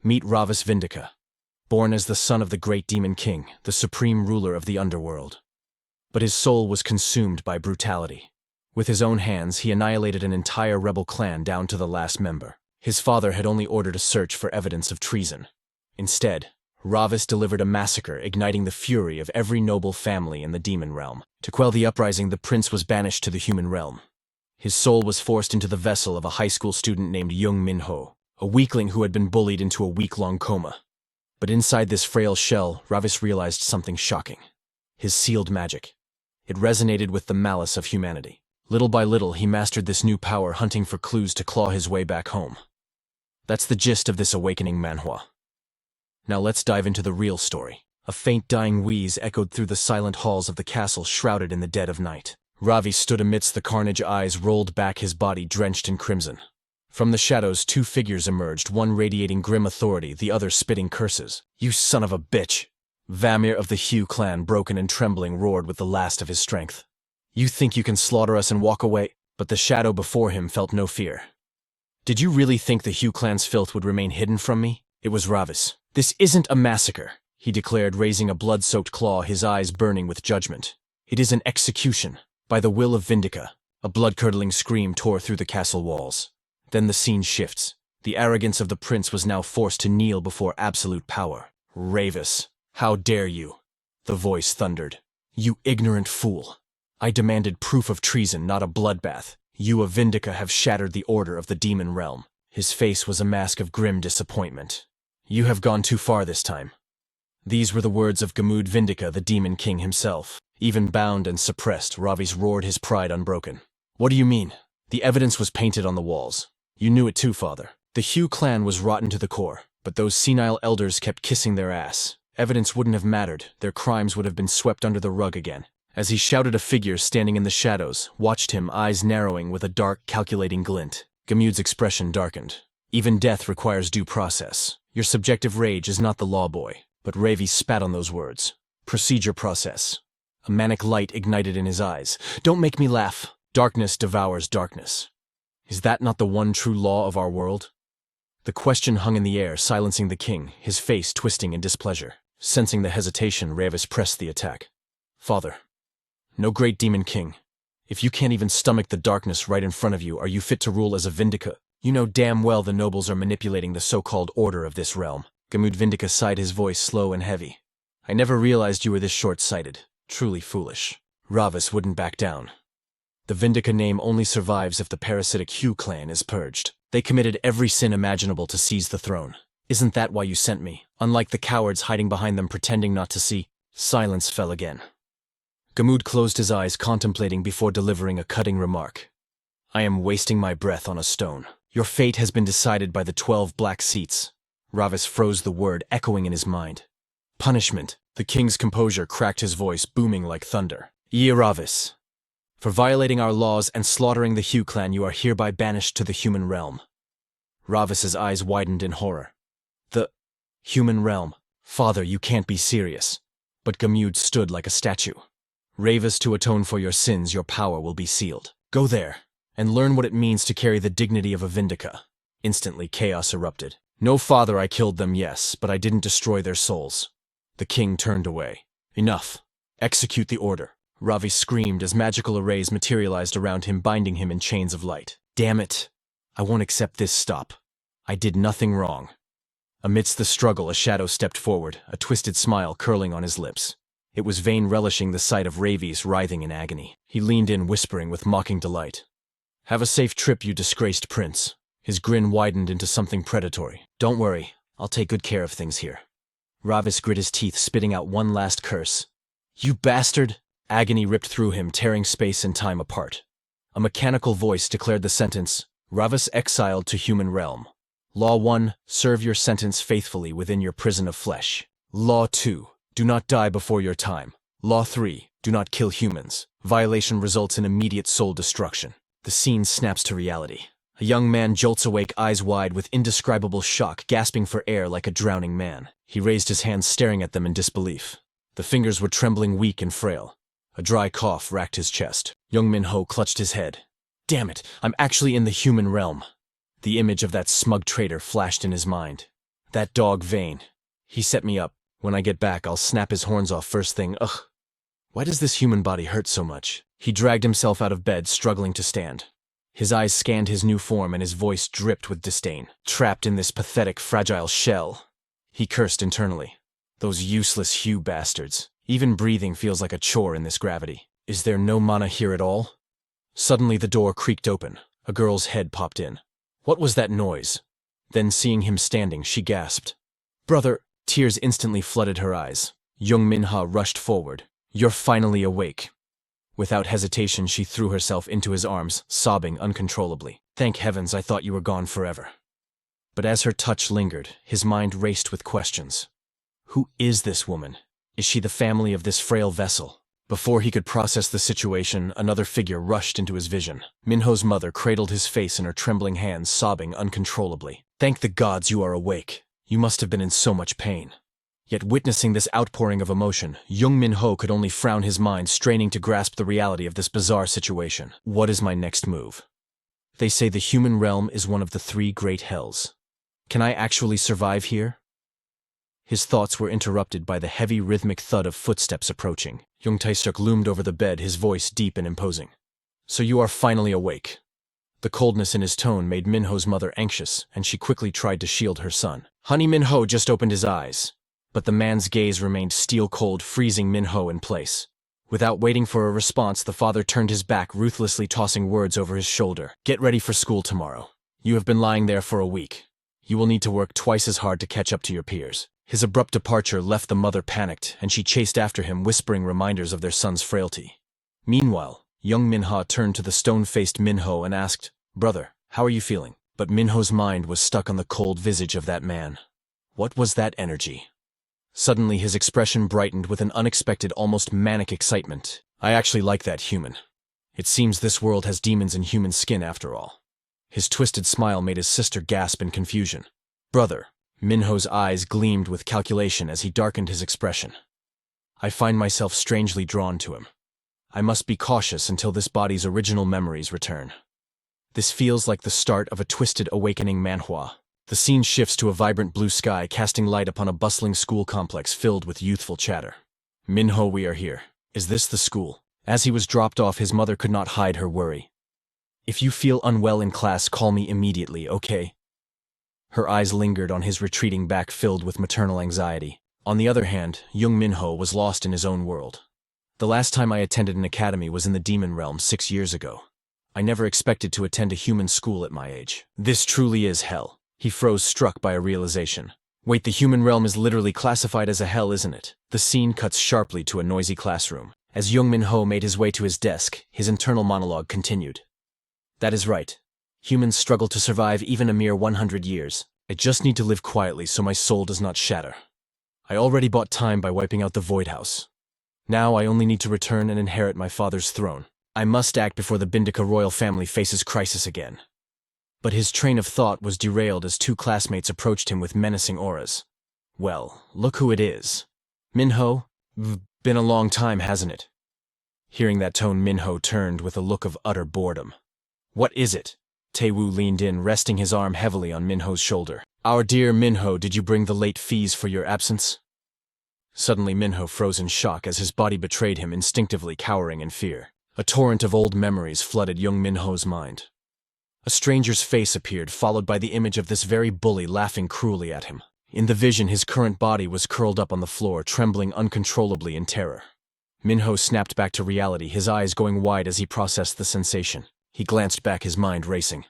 Meet Ravis Vindica, born as the son of the great demon king, the supreme ruler of the underworld. But his soul was consumed by brutality. With his own hands, he annihilated an entire rebel clan down to the last member. His father had only ordered a search for evidence of treason. Instead, Ravis delivered a massacre, igniting the fury of every noble family in the demon realm. To quell the uprising, the prince was banished to the human realm. His soul was forced into the vessel of a high school student named Jung Min-ho, a weakling who had been bullied into a week-long coma. But inside this frail shell, Ravis realized something shocking. His sealed magic. It resonated with the malice of humanity. Little by little, he mastered this new power, hunting for clues to claw his way back home. That's the gist of this awakening manhwa. Now let's dive into the real story. A faint dying wheeze echoed through the silent halls of the castle, shrouded in the dead of night. Ravi stood amidst the carnage, eyes rolled back, his body drenched in crimson. From the shadows, two figures emerged, one radiating grim authority, the other spitting curses. "You son of a bitch!" Vamir of the Hue clan, broken and trembling, roared with the last of his strength. "You think you can slaughter us and walk away?" But the shadow before him felt no fear. "Did you really think the Hue clan's filth would remain hidden from me?" It was Ravis. "This isn't a massacre," he declared, raising a blood-soaked claw, his eyes burning with judgment. "It is an execution, by the will of Vindica." A blood-curdling scream tore through the castle walls. Then the scene shifts. The arrogance of the prince was now forced to kneel before absolute power. "Ravis, how dare you?" the voice thundered. "You ignorant fool. I demanded proof of treason, not a bloodbath. You of Vindica have shattered the order of the demon realm." His face was a mask of grim disappointment. "You have gone too far this time." These were the words of Gamude Vindica, the demon king himself. Even bound and suppressed, Ravis roared, his pride unbroken. "What do you mean? The evidence was painted on the walls. You knew it too, father. The Hue clan was rotten to the core, but those senile elders kept kissing their ass. Evidence wouldn't have mattered. Their crimes would have been swept under the rug again." As he shouted, a figure standing in the shadows watched him, eyes narrowing with a dark, calculating glint. Gamude's expression darkened. "Even death requires due process. Your subjective rage is not the law, boy." But Ravi spat on those words. "Procedure process." A manic light ignited in his eyes. "Don't make me laugh. Darkness devours darkness. Is that not the one true law of our world?" The question hung in the air, silencing the king, his face twisting in displeasure. Sensing the hesitation, Ravis pressed the attack. "Father, no great demon king. If you can't even stomach the darkness right in front of you, are you fit to rule as a Vindica? You know damn well the nobles are manipulating the so-called order of this realm." Gamude Vindica sighed, his voice slow and heavy. "I never realized you were this short-sighted. Truly foolish." Ravis wouldn't back down. "The Vindica name only survives if the parasitic Hue clan is purged. They committed every sin imaginable to seize the throne. Isn't that why you sent me? Unlike the cowards hiding behind them, pretending not to see." Silence fell again. Gamude closed his eyes, contemplating before delivering a cutting remark. "I am wasting my breath on a stone. Your fate has been decided by the 12 black seats." Ravis froze, the word echoing in his mind. "Punishment." The king's composure cracked, his voice booming like thunder. "Ye Ravis, for violating our laws and slaughtering the Hue clan, you are hereby banished to the human realm." Ravis's eyes widened in horror. "The human realm? Father, you can't be serious." But Gamude stood like a statue. "Ravis, to atone for your sins, your power will be sealed. Go there, and learn what it means to carry the dignity of a Vindica." Instantly, chaos erupted. "No, father, I killed them, yes, but I didn't destroy their souls." The king turned away. "Enough. Execute the order." Ravi screamed as magical arrays materialized around him, binding him in chains of light. "Damn it. I won't accept this. Stop. I did nothing wrong." Amidst the struggle, a shadow stepped forward, a twisted smile curling on his lips. It was Vane, relishing the sight of Ravis writhing in agony. He leaned in, whispering with mocking delight. "Have a safe trip, you disgraced prince." His grin widened into something predatory. "Don't worry, I'll take good care of things here." Ravis grit his teeth, spitting out one last curse. "You bastard!" Agony ripped through him, tearing space and time apart. A mechanical voice declared the sentence, "Ravis exiled to human realm. Law 1, serve your sentence faithfully within your prison of flesh. Law 2, do not die before your time. Law 3, do not kill humans. Violation results in immediate soul destruction." The scene snaps to reality. A young man jolts awake, eyes wide with indescribable shock, gasping for air like a drowning man. He raised his hands, staring at them in disbelief. The fingers were trembling, weak and frail. A dry cough racked his chest. Jung Min-ho clutched his head. "Damn it, I'm actually in the human realm." The image of that smug traitor flashed in his mind. That dog Vane. He set me up. When I get back, I'll snap his horns off first thing. Ugh. Why does this human body hurt so much? He dragged himself out of bed, struggling to stand. His eyes scanned his new form and his voice dripped with disdain. Trapped in this pathetic, fragile shell. He cursed internally. Those useless Hugh bastards. Even breathing feels like a chore in this gravity. Is there no mana here at all? Suddenly the door creaked open. A girl's head popped in. What was that noise? Then seeing him standing, she gasped. Brother! Tears instantly flooded her eyes. Jung Min-ho rushed forward. You're finally awake. Without hesitation, she threw herself into his arms, sobbing uncontrollably. Thank heavens, I thought you were gone forever. But as her touch lingered, his mind raced with questions. Who is this woman? Is she the family of this frail vessel? Before he could process the situation, another figure rushed into his vision. Minho's mother cradled his face in her trembling hands, sobbing uncontrollably. Thank the gods you are awake. You must have been in so much pain. Yet witnessing this outpouring of emotion, Jung Min-ho could only frown his mind, straining to grasp the reality of this bizarre situation. What is my next move? They say the human realm is one of the 3 great hells. Can I actually survive here? His thoughts were interrupted by the heavy rhythmic thud of footsteps approaching. Jung Tae-suk loomed over the bed, his voice deep and imposing. So you are finally awake. The coldness in his tone made Minho's mother anxious, and she quickly tried to shield her son. Honey Min-ho just opened his eyes. But the man's gaze remained steel-cold, freezing Min-ho in place. Without waiting for a response, the father turned his back, ruthlessly tossing words over his shoulder. Get ready for school tomorrow. You have been lying there for a week. You will need to work twice as hard to catch up to your peers. His abrupt departure left the mother panicked, and she chased after him, whispering reminders of their son's frailty. Meanwhile, Jung Min-ho turned to the stone-faced Min-ho and asked, Brother, how are you feeling? But Min-ho's mind was stuck on the cold visage of that man. What was that energy? Suddenly his expression brightened with an unexpected, almost manic excitement. I actually like that human. It seems this world has demons in human skin after all. His twisted smile made his sister gasp in confusion. Brother, Minho's eyes gleamed with calculation as he darkened his expression. I find myself strangely drawn to him. I must be cautious until this body's original memories return. This feels like the start of a twisted awakening manhwa. The scene shifts to a vibrant blue sky, casting light upon a bustling school complex filled with youthful chatter. Min-ho, we are here. Is this the school? As he was dropped off, his mother could not hide her worry. If you feel unwell in class, call me immediately, okay? Her eyes lingered on his retreating back, filled with maternal anxiety. On the other hand, Jung Min-ho was lost in his own world. The last time I attended an academy was in the demon realm 6 years ago. I never expected to attend a human school at my age. This truly is hell. He froze, struck by a realization. Wait, the human realm is literally classified as a hell, isn't it? The scene cuts sharply to a noisy classroom. As Jung Min-ho made his way to his desk, his internal monologue continued. That is right. Humans struggle to survive even a mere 100 years. I just need to live quietly so my soul does not shatter. I already bought time by wiping out the Void House. Now I only need to return and inherit my father's throne. I must act before the Vindica royal family faces crisis again. But his train of thought was derailed as 2 classmates approached him with menacing auras. Well, look who it is. Min-ho? Been a long time, hasn't it? Hearing that tone, Min-ho turned with a look of utter boredom. What is it? Tae-woo leaned in, resting his arm heavily on Min-ho's shoulder. Our dear Min-ho, did you bring the late fees for your absence? Suddenly Min-ho froze in shock as his body betrayed him, instinctively cowering in fear. A torrent of old memories flooded Jung Min-ho's mind. A stranger's face appeared, followed by the image of this very bully laughing cruelly at him. In the vision, his current body was curled up on the floor, trembling uncontrollably in terror. Min-ho snapped back to reality, his eyes going wide as he processed the sensation. He glanced back, his mind racing.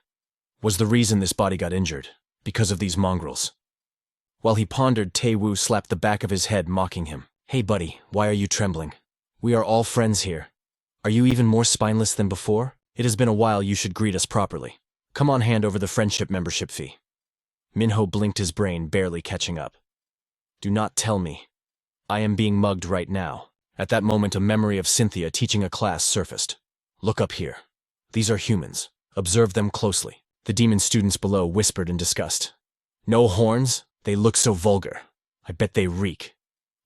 Was the reason this body got injured? Because of these mongrels? While he pondered, Tae-woo slapped the back of his head, mocking him. Hey buddy, why are you trembling? We are all friends here. Are you even more spineless than before? It has been a while, you should greet us properly. Come on, hand over the friendship membership fee. Min-ho blinked, his brain barely catching up. Do not tell me. I am being mugged right now. At that moment, a memory of Cynthia teaching a class surfaced. Look up here. These are humans. Observe them closely. The demon students below whispered in disgust. No horns? They look so vulgar. I bet they reek.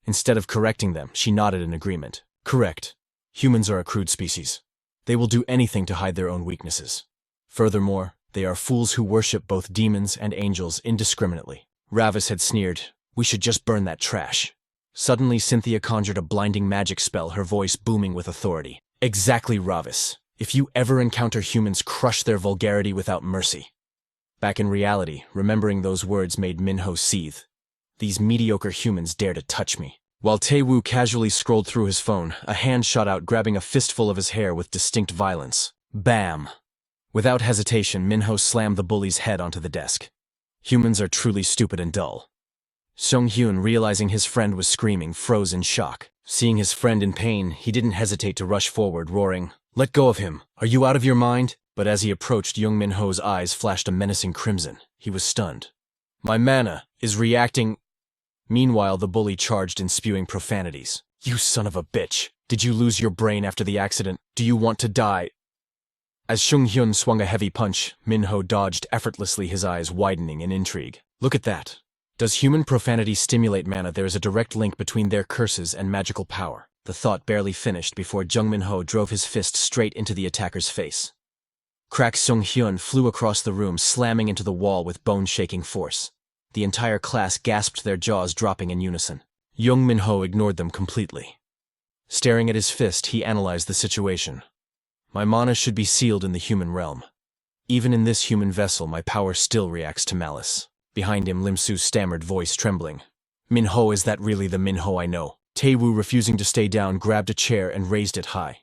Instead of correcting them, she nodded in agreement. Correct. Humans are a crude species. They will do anything to hide their own weaknesses. Furthermore, they are fools who worship both demons and angels indiscriminately. Ravis had sneered, "We should just burn that trash." Suddenly, Cynthia conjured a blinding magic spell, her voice booming with authority. "Exactly, Ravis. If you ever encounter humans, crush their vulgarity without mercy." Back in reality, remembering those words made Min-ho seethe. These mediocre humans dare to touch me. While Tae-woo casually scrolled through his phone, a hand shot out, grabbing a fistful of his hair with distinct violence. Bam! Without hesitation, Min-ho slammed the bully's head onto the desk. Humans are truly stupid and dull. Sung-hyun, realizing his friend was screaming, froze in shock. Seeing his friend in pain, he didn't hesitate to rush forward, roaring, "Let go of him! Are you out of your mind?" But as he approached, Jung Min-ho's eyes flashed a menacing crimson. He was stunned. "My mana is reacting." Meanwhile, the bully charged in, spewing profanities. "You son of a bitch! Did you lose your brain after the accident? Do you want to die?" As Sung-hyun swung a heavy punch, Min-ho dodged effortlessly, his eyes widening in intrigue. "Look at that. Does human profanity stimulate mana? There is a direct link between their curses and magical power." The thought barely finished before Jung Min-ho drove his fist straight into the attacker's face. Crack! Sung-hyun flew across the room, slamming into the wall with bone-shaking force. The entire class gasped, their jaws dropping in unison. Jung Min-ho ignored them completely. Staring at his fist, he analyzed the situation. "My mana should be sealed in the human realm. Even in this human vessel, my power still reacts to malice." Behind him, Lim-soo stammered, voice trembling. "Min-ho, is that really the Min-ho I know?" Tae-woo, refusing to stay down, grabbed a chair and raised it high.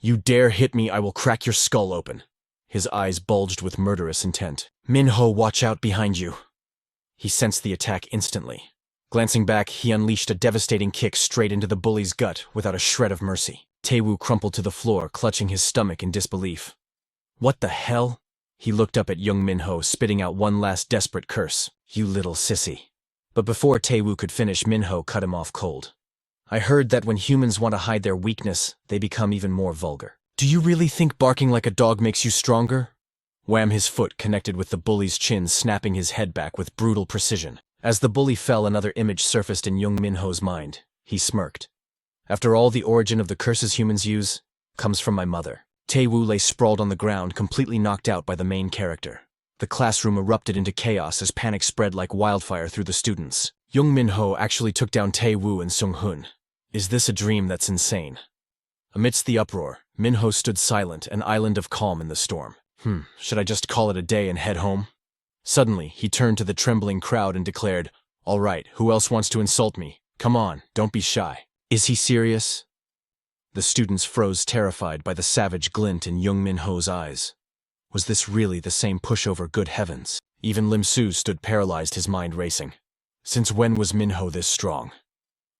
"You dare hit me, I will crack your skull open." His eyes bulged with murderous intent. "Min-ho, watch out behind you." He sensed the attack instantly. Glancing back, he unleashed a devastating kick straight into the bully's gut without a shred of mercy. Tae-woo crumpled to the floor, clutching his stomach in disbelief. "What the hell?" He looked up at Jung Min-ho, spitting out one last desperate curse. "You little sissy." But before Tae-woo could finish, Min-ho cut him off cold. "I heard that when humans want to hide their weakness, they become even more vulgar. Do you really think barking like a dog makes you stronger?" Wham! His foot connected with the bully's chin, snapping his head back with brutal precision. As the bully fell, another image surfaced in Jung Min-ho's mind. He smirked. "After all, the origin of the curses humans use comes from my mother." Tae-woo lay sprawled on the ground, completely knocked out by the main character. The classroom erupted into chaos as panic spread like wildfire through the students. Jung Min-ho actually took down Tae-woo and Sung-hyun. Is this a dream? That's insane. Amidst the uproar, Min-ho stood silent, an island of calm in the storm. Should I just call it a day and head home? Suddenly, he turned to the trembling crowd and declared, "All right, who else wants to insult me? Come on, don't be shy." "Is he serious?" The students froze, terrified by the savage glint in Jung Min-ho's eyes. Was this really the same pushover? Good heavens. Even Lim-soo stood paralyzed, his mind racing. Since when was Min-ho this strong?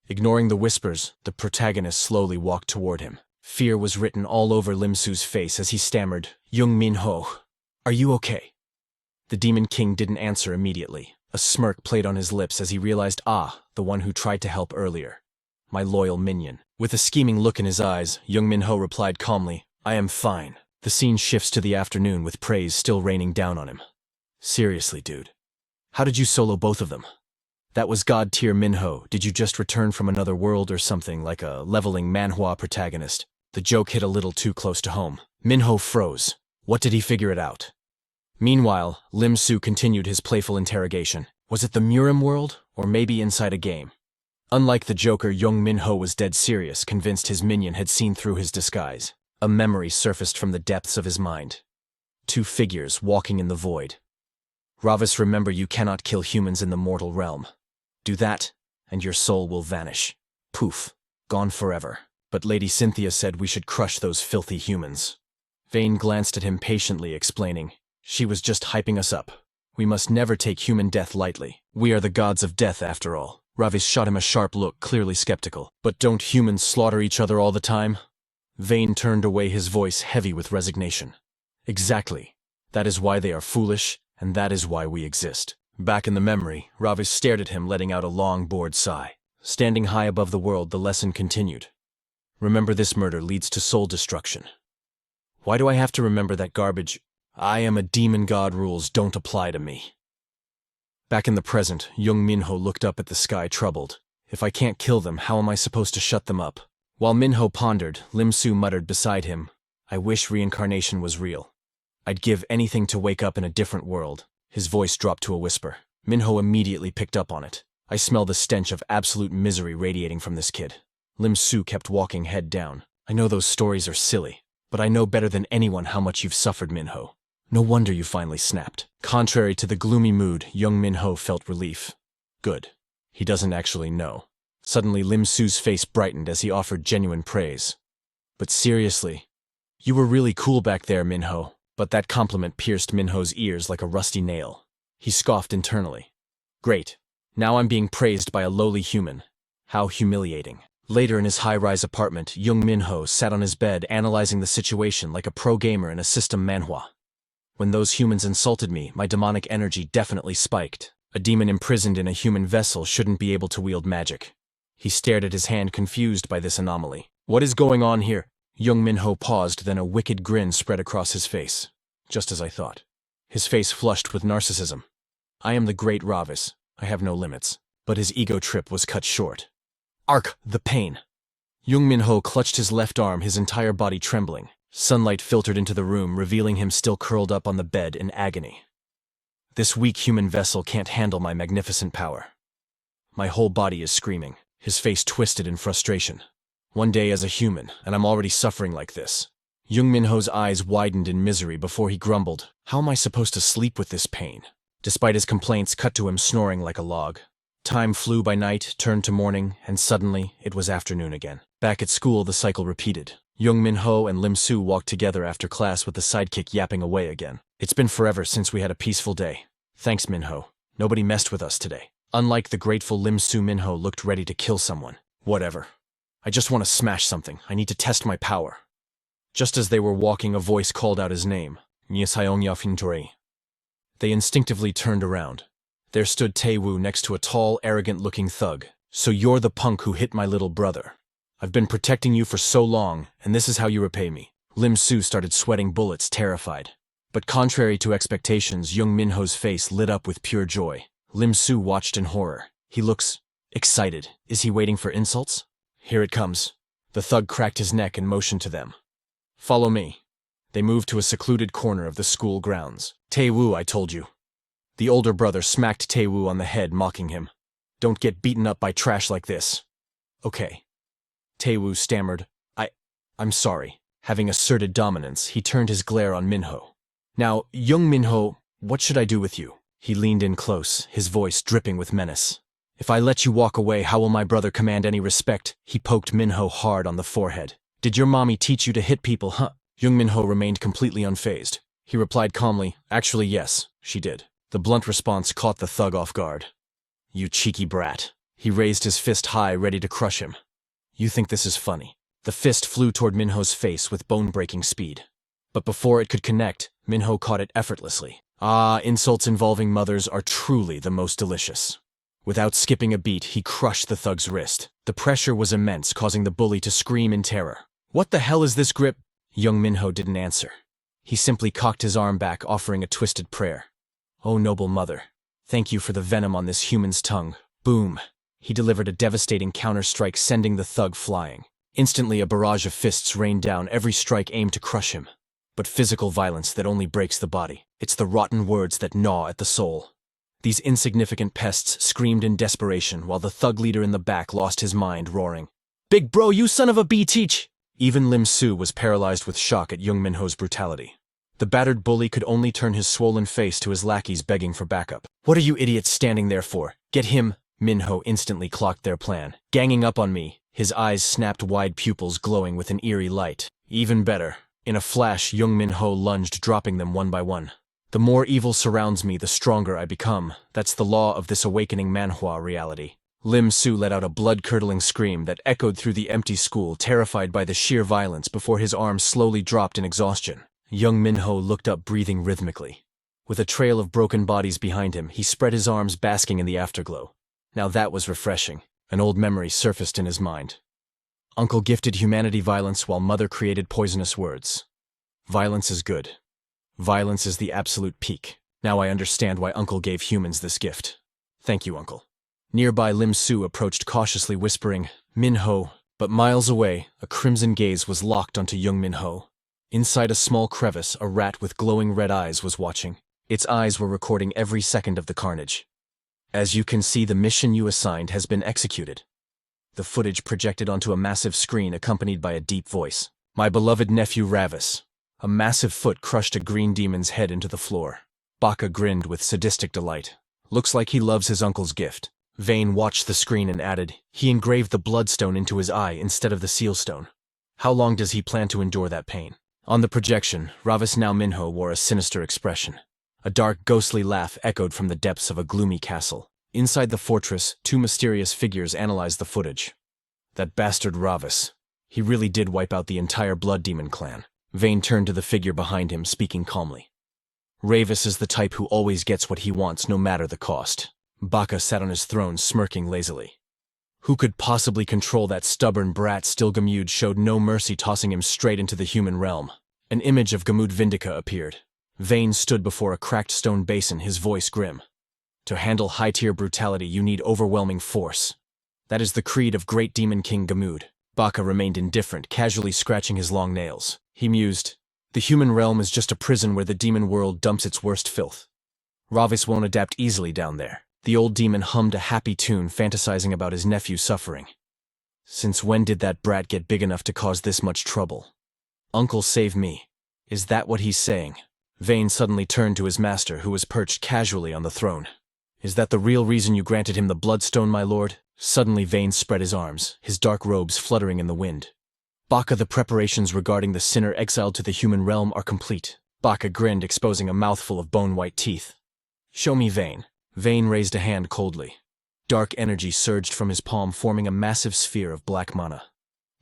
Ignoring the whispers, the protagonist slowly walked toward him. Fear was written all over Lim-soo's face as he stammered, "Jung Min-ho, are you okay?" The Demon King didn't answer immediately. A smirk played on his lips as he realized, the one who tried to help earlier. My loyal minion. With a scheming look in his eyes, Jung Min-ho replied calmly, "I am fine." The scene shifts to the afternoon with praise still raining down on him. "Seriously, dude. How did you solo both of them? That was God-tier. Min-ho, did you just return from another world or something, like a leveling Manhwa protagonist?" The joke hit a little too close to home. Min-ho froze. What did he figure it out? Meanwhile, Lim-soo continued his playful interrogation. Was it the Murim world, or maybe inside a game? Unlike the Joker, Jung Min-ho was dead serious, convinced his minion had seen through his disguise. A memory surfaced from the depths of his mind. Two figures walking in the void. "Ravis, remember, you cannot kill humans in the mortal realm. Do that, and your soul will vanish. Poof, gone forever." But Lady Cynthia said we should crush those filthy humans. Vane glanced at him patiently, explaining, "She was just hyping us up. We must never take human death lightly. We are the gods of death after all." Ravis shot him a sharp look, clearly skeptical. "But don't humans slaughter each other all the time?" Vane turned away, his voice heavy with resignation. "Exactly. That is why they are foolish, and that is why we exist." Back in the memory, Ravis stared at him, letting out a long, bored sigh. Standing high above the world, the lesson continued. "Remember, this murder leads to soul destruction." Why do I have to remember that garbage? I am a demon god, rules don't apply to me. Back in the present, Jung Min-ho looked up at the sky, troubled. If I can't kill them, how am I supposed to shut them up? While Min-ho pondered, Lim-soo muttered beside him, "I wish reincarnation was real. I'd give anything to wake up in a different world." His voice dropped to a whisper. Minho immediately picked up on it. I smell the stench of absolute misery radiating from this kid. Lim Su kept walking head down. I know those stories are silly, but I know better than anyone how much you've suffered, Minho. No wonder you finally snapped. Contrary to the gloomy mood, Jung Min-ho felt relief. Good. He doesn't actually know. Suddenly Lim Su's face brightened as he offered genuine praise. But seriously, you were really cool back there, Min-ho. But that compliment pierced Min-ho's ears like a rusty nail. He scoffed internally. Great. Now I'm being praised by a lowly human. How humiliating. Later in his high-rise apartment, Jung Min-ho sat on his bed analyzing the situation like a pro gamer in a system manhwa. When those humans insulted me, my demonic energy definitely spiked. A demon imprisoned in a human vessel shouldn't be able to wield magic. He stared at his hand, confused by this anomaly. What is going on here? Jung Min-ho paused, then a wicked grin spread across his face. Just as I thought. His face flushed with narcissism. I am the great Ravis. I have no limits. But his ego trip was cut short. Arc, the pain. Jung Min-ho clutched his left arm, his entire body trembling. Sunlight filtered into the room, revealing him still curled up on the bed in agony. This weak human vessel can't handle my magnificent power. My whole body is screaming, his face twisted in frustration. One day as a human, and I'm already suffering like this. Jung Min-ho's eyes widened in misery before he grumbled, how am I supposed to sleep with this pain? Despite his complaints, cut to him snoring like a log. Time flew by night, turned to morning, and suddenly it was afternoon again. Back at school, the cycle repeated. Jung Min-ho and Lim Su walked together after class with the sidekick yapping away again. It's been forever since we had a peaceful day. Thanks, Min-ho. Nobody messed with us today. Unlike the grateful Lim Su, Min-ho looked ready to kill someone. Whatever. I just want to smash something. I need to test my power. Just as they were walking, a voice called out his name. They instinctively turned around. There stood Tae-woo next to a tall, arrogant-looking thug. So you're the punk who hit my little brother. I've been protecting you for so long, and this is how you repay me. Lim Su started sweating bullets, terrified. But contrary to expectations, Jung Min-ho's face lit up with pure joy. Lim Su watched in horror. He looks excited. Is he waiting for insults? Here it comes. The thug cracked his neck and motioned to them. Follow me. They moved to a secluded corner of the school grounds. Tae-woo, I told you. The older brother smacked Tae-woo on the head, mocking him. Don't get beaten up by trash like this. Okay. Tae-woo stammered, I'm sorry. Having asserted dominance, he turned his glare on Min-ho. Now, Jung Min-ho, what should I do with you? He leaned in close, his voice dripping with menace. If I let you walk away, how will my brother command any respect? He poked Min-ho hard on the forehead. Did your mommy teach you to hit people, huh? Jung Min-ho remained completely unfazed. He replied calmly, actually yes, she did. The blunt response caught the thug off guard. You cheeky brat. He raised his fist high, ready to crush him. You think this is funny? The fist flew toward Min-ho's face with bone-breaking speed. But before it could connect, Min-ho caught it effortlessly. Ah, insults involving mothers are truly the most delicious. Without skipping a beat, he crushed the thug's wrist. The pressure was immense, causing the bully to scream in terror. What the hell is this grip? Jung Min-ho didn't answer. He simply cocked his arm back, offering a twisted prayer. Oh, noble mother, thank you for the venom on this human's tongue. Boom. He delivered a devastating counter-strike, sending the thug flying. Instantly, a barrage of fists rained down, every strike aimed to crush him. But physical violence that only breaks the body. It's the rotten words that gnaw at the soul. These insignificant pests screamed in desperation, while the thug leader in the back lost his mind, roaring, Big bro, you son of a b-teach! Even Lim Su was paralyzed with shock at Jung Min-ho's brutality. The battered bully could only turn his swollen face to his lackeys begging for backup. What are you idiots standing there for? Get him! Min-ho instantly clocked their plan. Ganging up on me, his eyes snapped wide, pupils glowing with an eerie light. Even better. In a flash, Jung Min-ho lunged, dropping them one by one. The more evil surrounds me, the stronger I become. That's the law of this awakening manhwa reality. Lim Su let out a blood-curdling scream that echoed through the empty school, terrified by the sheer violence, before his arms slowly dropped in exhaustion. Jung Min-ho looked up, breathing rhythmically. With a trail of broken bodies behind him, he spread his arms, basking in the afterglow. Now that was refreshing. An old memory surfaced in his mind. Uncle gifted humanity violence while mother created poisonous words. Violence is good. Violence is the absolute peak. Now I understand why Uncle gave humans this gift. Thank you, Uncle. Nearby, Lim Su approached cautiously, whispering, Min-ho. But miles away, a crimson gaze was locked onto Jung Min-ho. Inside a small crevice, a rat with glowing red eyes was watching. Its eyes were recording every second of the carnage. As you can see, the mission you assigned has been executed. The footage projected onto a massive screen accompanied by a deep voice. My beloved nephew Ravis. A massive foot crushed a green demon's head into the floor. Bacca grinned with sadistic delight. Looks like he loves his uncle's gift. Vane watched the screen and added, he engraved the bloodstone into his eye instead of the sealstone. How long does he plan to endure that pain? On the projection, Ravis Jung Min-ho wore a sinister expression. A dark, ghostly laugh echoed from the depths of a gloomy castle. Inside the fortress, two mysterious figures analyzed the footage. That bastard Ravis. He really did wipe out the entire Blood Demon clan. Vane turned to the figure behind him, speaking calmly. Ravis is the type who always gets what he wants, no matter the cost. Bacca sat on his throne, smirking lazily. Who could possibly control that stubborn brat? Still, Gamude showed no mercy, tossing him straight into the human realm. An image of Gamude Vindica appeared. Vane stood before a cracked stone basin, his voice grim. To handle high-tier brutality, you need overwhelming force. That is the creed of Great Demon King Gamude. Bacca remained indifferent, casually scratching his long nails. He mused, the human realm is just a prison where the demon world dumps its worst filth. Ravis won't adapt easily down there. The old demon hummed a happy tune, fantasizing about his nephew suffering. Since when did that brat get big enough to cause this much trouble? Uncle, save me. Is that what he's saying? Vane suddenly turned to his master, who was perched casually on the throne. Is that the real reason you granted him the bloodstone, my lord? Suddenly Vane spread his arms, his dark robes fluttering in the wind. Bacca, the preparations regarding the sinner exiled to the human realm are complete. Bacca grinned, exposing a mouthful of bone-white teeth. Show me, Vane. Vane raised a hand coldly. Dark energy surged from his palm, forming a massive sphere of black mana.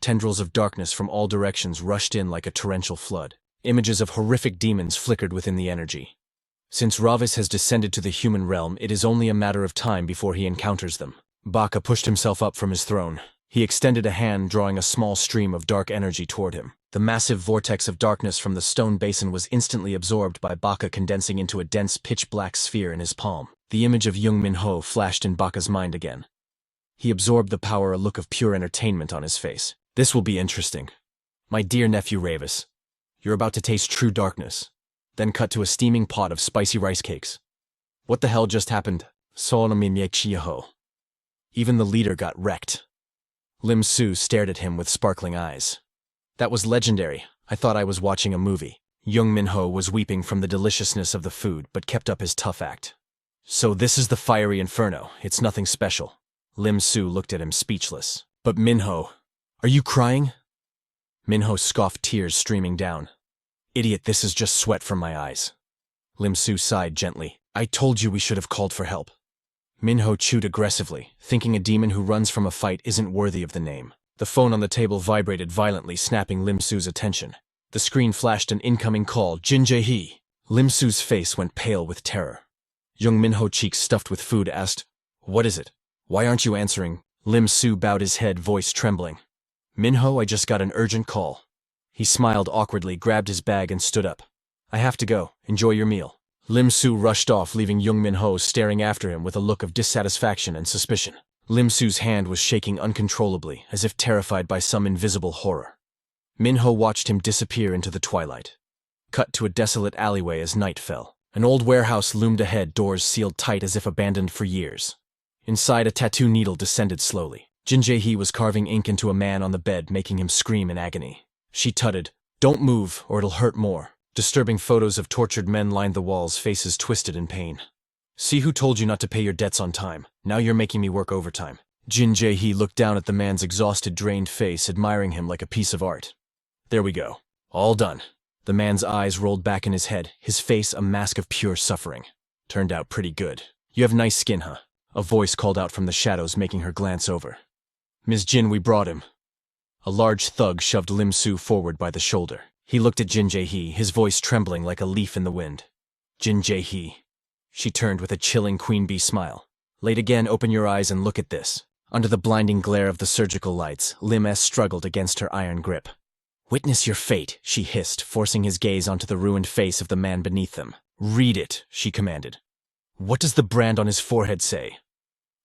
Tendrils of darkness from all directions rushed in like a torrential flood. Images of horrific demons flickered within the energy. Since Ravis has descended to the human realm, it is only a matter of time before he encounters them. Bacca pushed himself up from his throne. He extended a hand, drawing a small stream of dark energy toward him. The massive vortex of darkness from the stone basin was instantly absorbed by Bacca, condensing into a dense pitch-black sphere in his palm. The image of Jung Min-ho flashed in Bacca's mind again. He absorbed the power, a look of pure entertainment on his face. This will be interesting. My dear nephew Ravis, you're about to taste true darkness. Then cut to a steaming pot of spicy rice cakes. What the hell just happened? Minha. Even the leader got wrecked. Lim Su stared at him with sparkling eyes. That was legendary. I thought I was watching a movie. Jung Min-ho was weeping from the deliciousness of the food, but kept up his tough act. So this is the fiery inferno. It's nothing special. Lim Su looked at him, speechless. But Min-ho, are you crying? Min-ho scoffed, tears streaming down. Idiot, this is just sweat from my eyes. Lim Su sighed gently. I told you we should have called for help. Min-ho chewed aggressively, thinking a demon who runs from a fight isn't worthy of the name. The phone on the table vibrated violently, snapping Lim Su's attention. The screen flashed an incoming call. Jin Jae-hee. Lim Su's face went pale with terror. Jung Min-ho, cheeks stuffed with food, asked, What is it? Why aren't you answering? Lim Su bowed his head, voice trembling. Min-ho, I just got an urgent call. He smiled awkwardly, grabbed his bag and stood up. I have to go. Enjoy your meal. Lim Su rushed off, leaving Jung Min-ho staring after him with a look of dissatisfaction and suspicion. Lim Su's hand was shaking uncontrollably, as if terrified by some invisible horror. Min-ho watched him disappear into the twilight. Cut to a desolate alleyway as night fell. An old warehouse loomed ahead, doors sealed tight as if abandoned for years. Inside, a tattoo needle descended slowly. Jin Jae-hee was carving ink into a man on the bed, making him scream in agony. She tutted, Don't move, or it'll hurt more. Disturbing photos of tortured men lined the walls, faces twisted in pain. See, who told you not to pay your debts on time? Now you're making me work overtime. Jin Jae-hee looked down at the man's exhausted, drained face, admiring him like a piece of art. There we go. All done. The man's eyes rolled back in his head, his face a mask of pure suffering. Turned out pretty good. You have nice skin, huh? A voice called out from the shadows, making her glance over. Ms. Jin, we brought him. A large thug shoved Lim Su forward by the shoulder. He looked at Jin Jae-hee, his voice trembling like a leaf in the wind. Jin Jae-hee. She turned with a chilling queen bee smile. Late again, open your eyes and look at this. Under the blinding glare of the surgical lights, Lim S struggled against her iron grip. Witness your fate, she hissed, forcing his gaze onto the ruined face of the man beneath them. Read it, she commanded. What does the brand on his forehead say?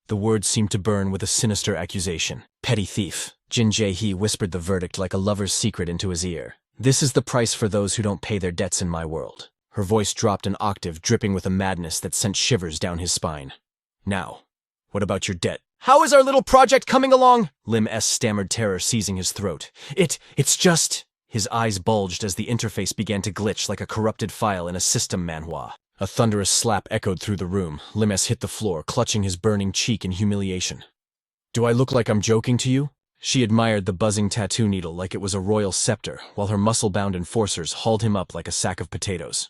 The words seemed to burn with a sinister accusation. Petty thief. Jin Jae-hee whispered the verdict like a lover's secret into his ear. This is the price for those who don't pay their debts in my world. Her voice dropped an octave, dripping with a madness that sent shivers down his spine. Now, what about your debt? How is our little project coming along? Lim S stammered, terror seizing his throat. It's just... His eyes bulged as the interface began to glitch like a corrupted file in a system manhwa. A thunderous slap echoed through the room. Lim S hit the floor, clutching his burning cheek in humiliation. Do I look like I'm joking to you? She admired the buzzing tattoo needle like it was a royal scepter, while her muscle-bound enforcers hauled him up like a sack of potatoes.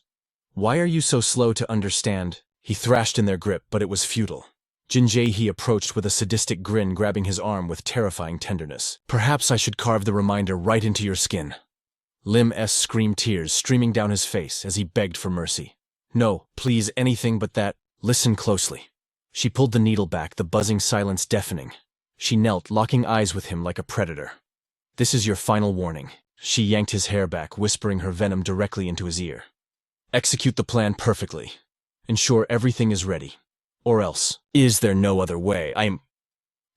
Why are you so slow to understand? He thrashed in their grip, but it was futile. Jin Jae-hee approached with a sadistic grin, grabbing his arm with terrifying tenderness. Perhaps I should carve the reminder right into your skin. Lim S screamed, tears streaming down his face as he begged for mercy. No, please, anything but that. Listen closely. She pulled the needle back, the buzzing silence deafening. She knelt, locking eyes with him like a predator. This is your final warning. She yanked his hair back, whispering her venom directly into his ear. Execute the plan perfectly. Ensure everything is ready. Or else, is there no other way?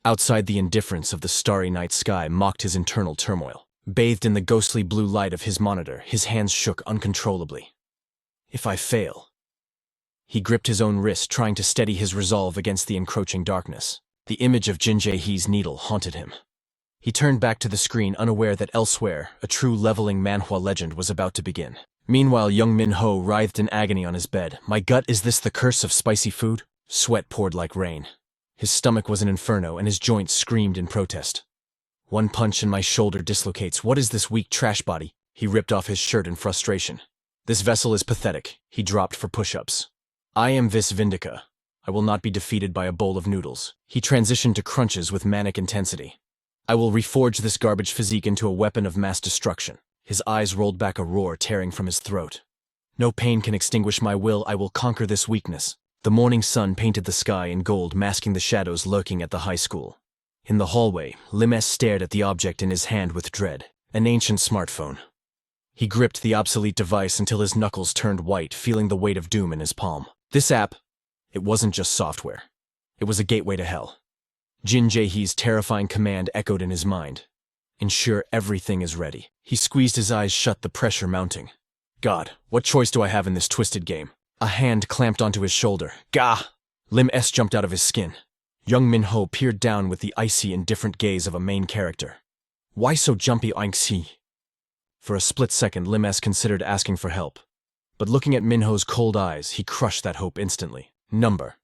Outside, the indifference of the starry night sky mocked his internal turmoil. Bathed in the ghostly blue light of his monitor, his hands shook uncontrollably. If I fail... He gripped his own wrist, trying to steady his resolve against the encroaching darkness. The image of Jin Jae-hee's needle haunted him. He turned back to the screen, unaware that elsewhere, a true leveling manhwa legend was about to begin. Meanwhile, Jung Min-ho writhed in agony on his bed. My gut, is this the curse of spicy food? Sweat poured like rain. His stomach was an inferno, and his joints screamed in protest. One punch and my shoulder dislocates. What is this weak trash body? He ripped off his shirt in frustration. This vessel is pathetic. He dropped for push-ups. I am Ravis Vindica. I will not be defeated by a bowl of noodles. He transitioned to crunches with manic intensity. I will reforge this garbage physique into a weapon of mass destruction. His eyes rolled back, a roar tearing from his throat. No pain can extinguish my will. I will conquer this weakness. The morning sun painted the sky in gold, masking the shadows lurking at the high school. In the hallway, Lim S stared at the object in his hand with dread. An ancient smartphone. He gripped the obsolete device until his knuckles turned white, feeling the weight of doom in his palm. This app, it wasn't just software. It was a gateway to hell. Jin Jae-hee's terrifying command echoed in his mind. Ensure everything is ready. He squeezed his eyes shut, the pressure mounting. God, what choice do I have in this twisted game? A hand clamped onto his shoulder. Gah! Lim S jumped out of his skin. Jung Min-ho peered down with the icy, indifferent gaze of a main character. Why so jumpy, Ainxi? For a split second, Lim S considered asking for help. But looking at Min-ho's cold eyes, he crushed that hope instantly. Number.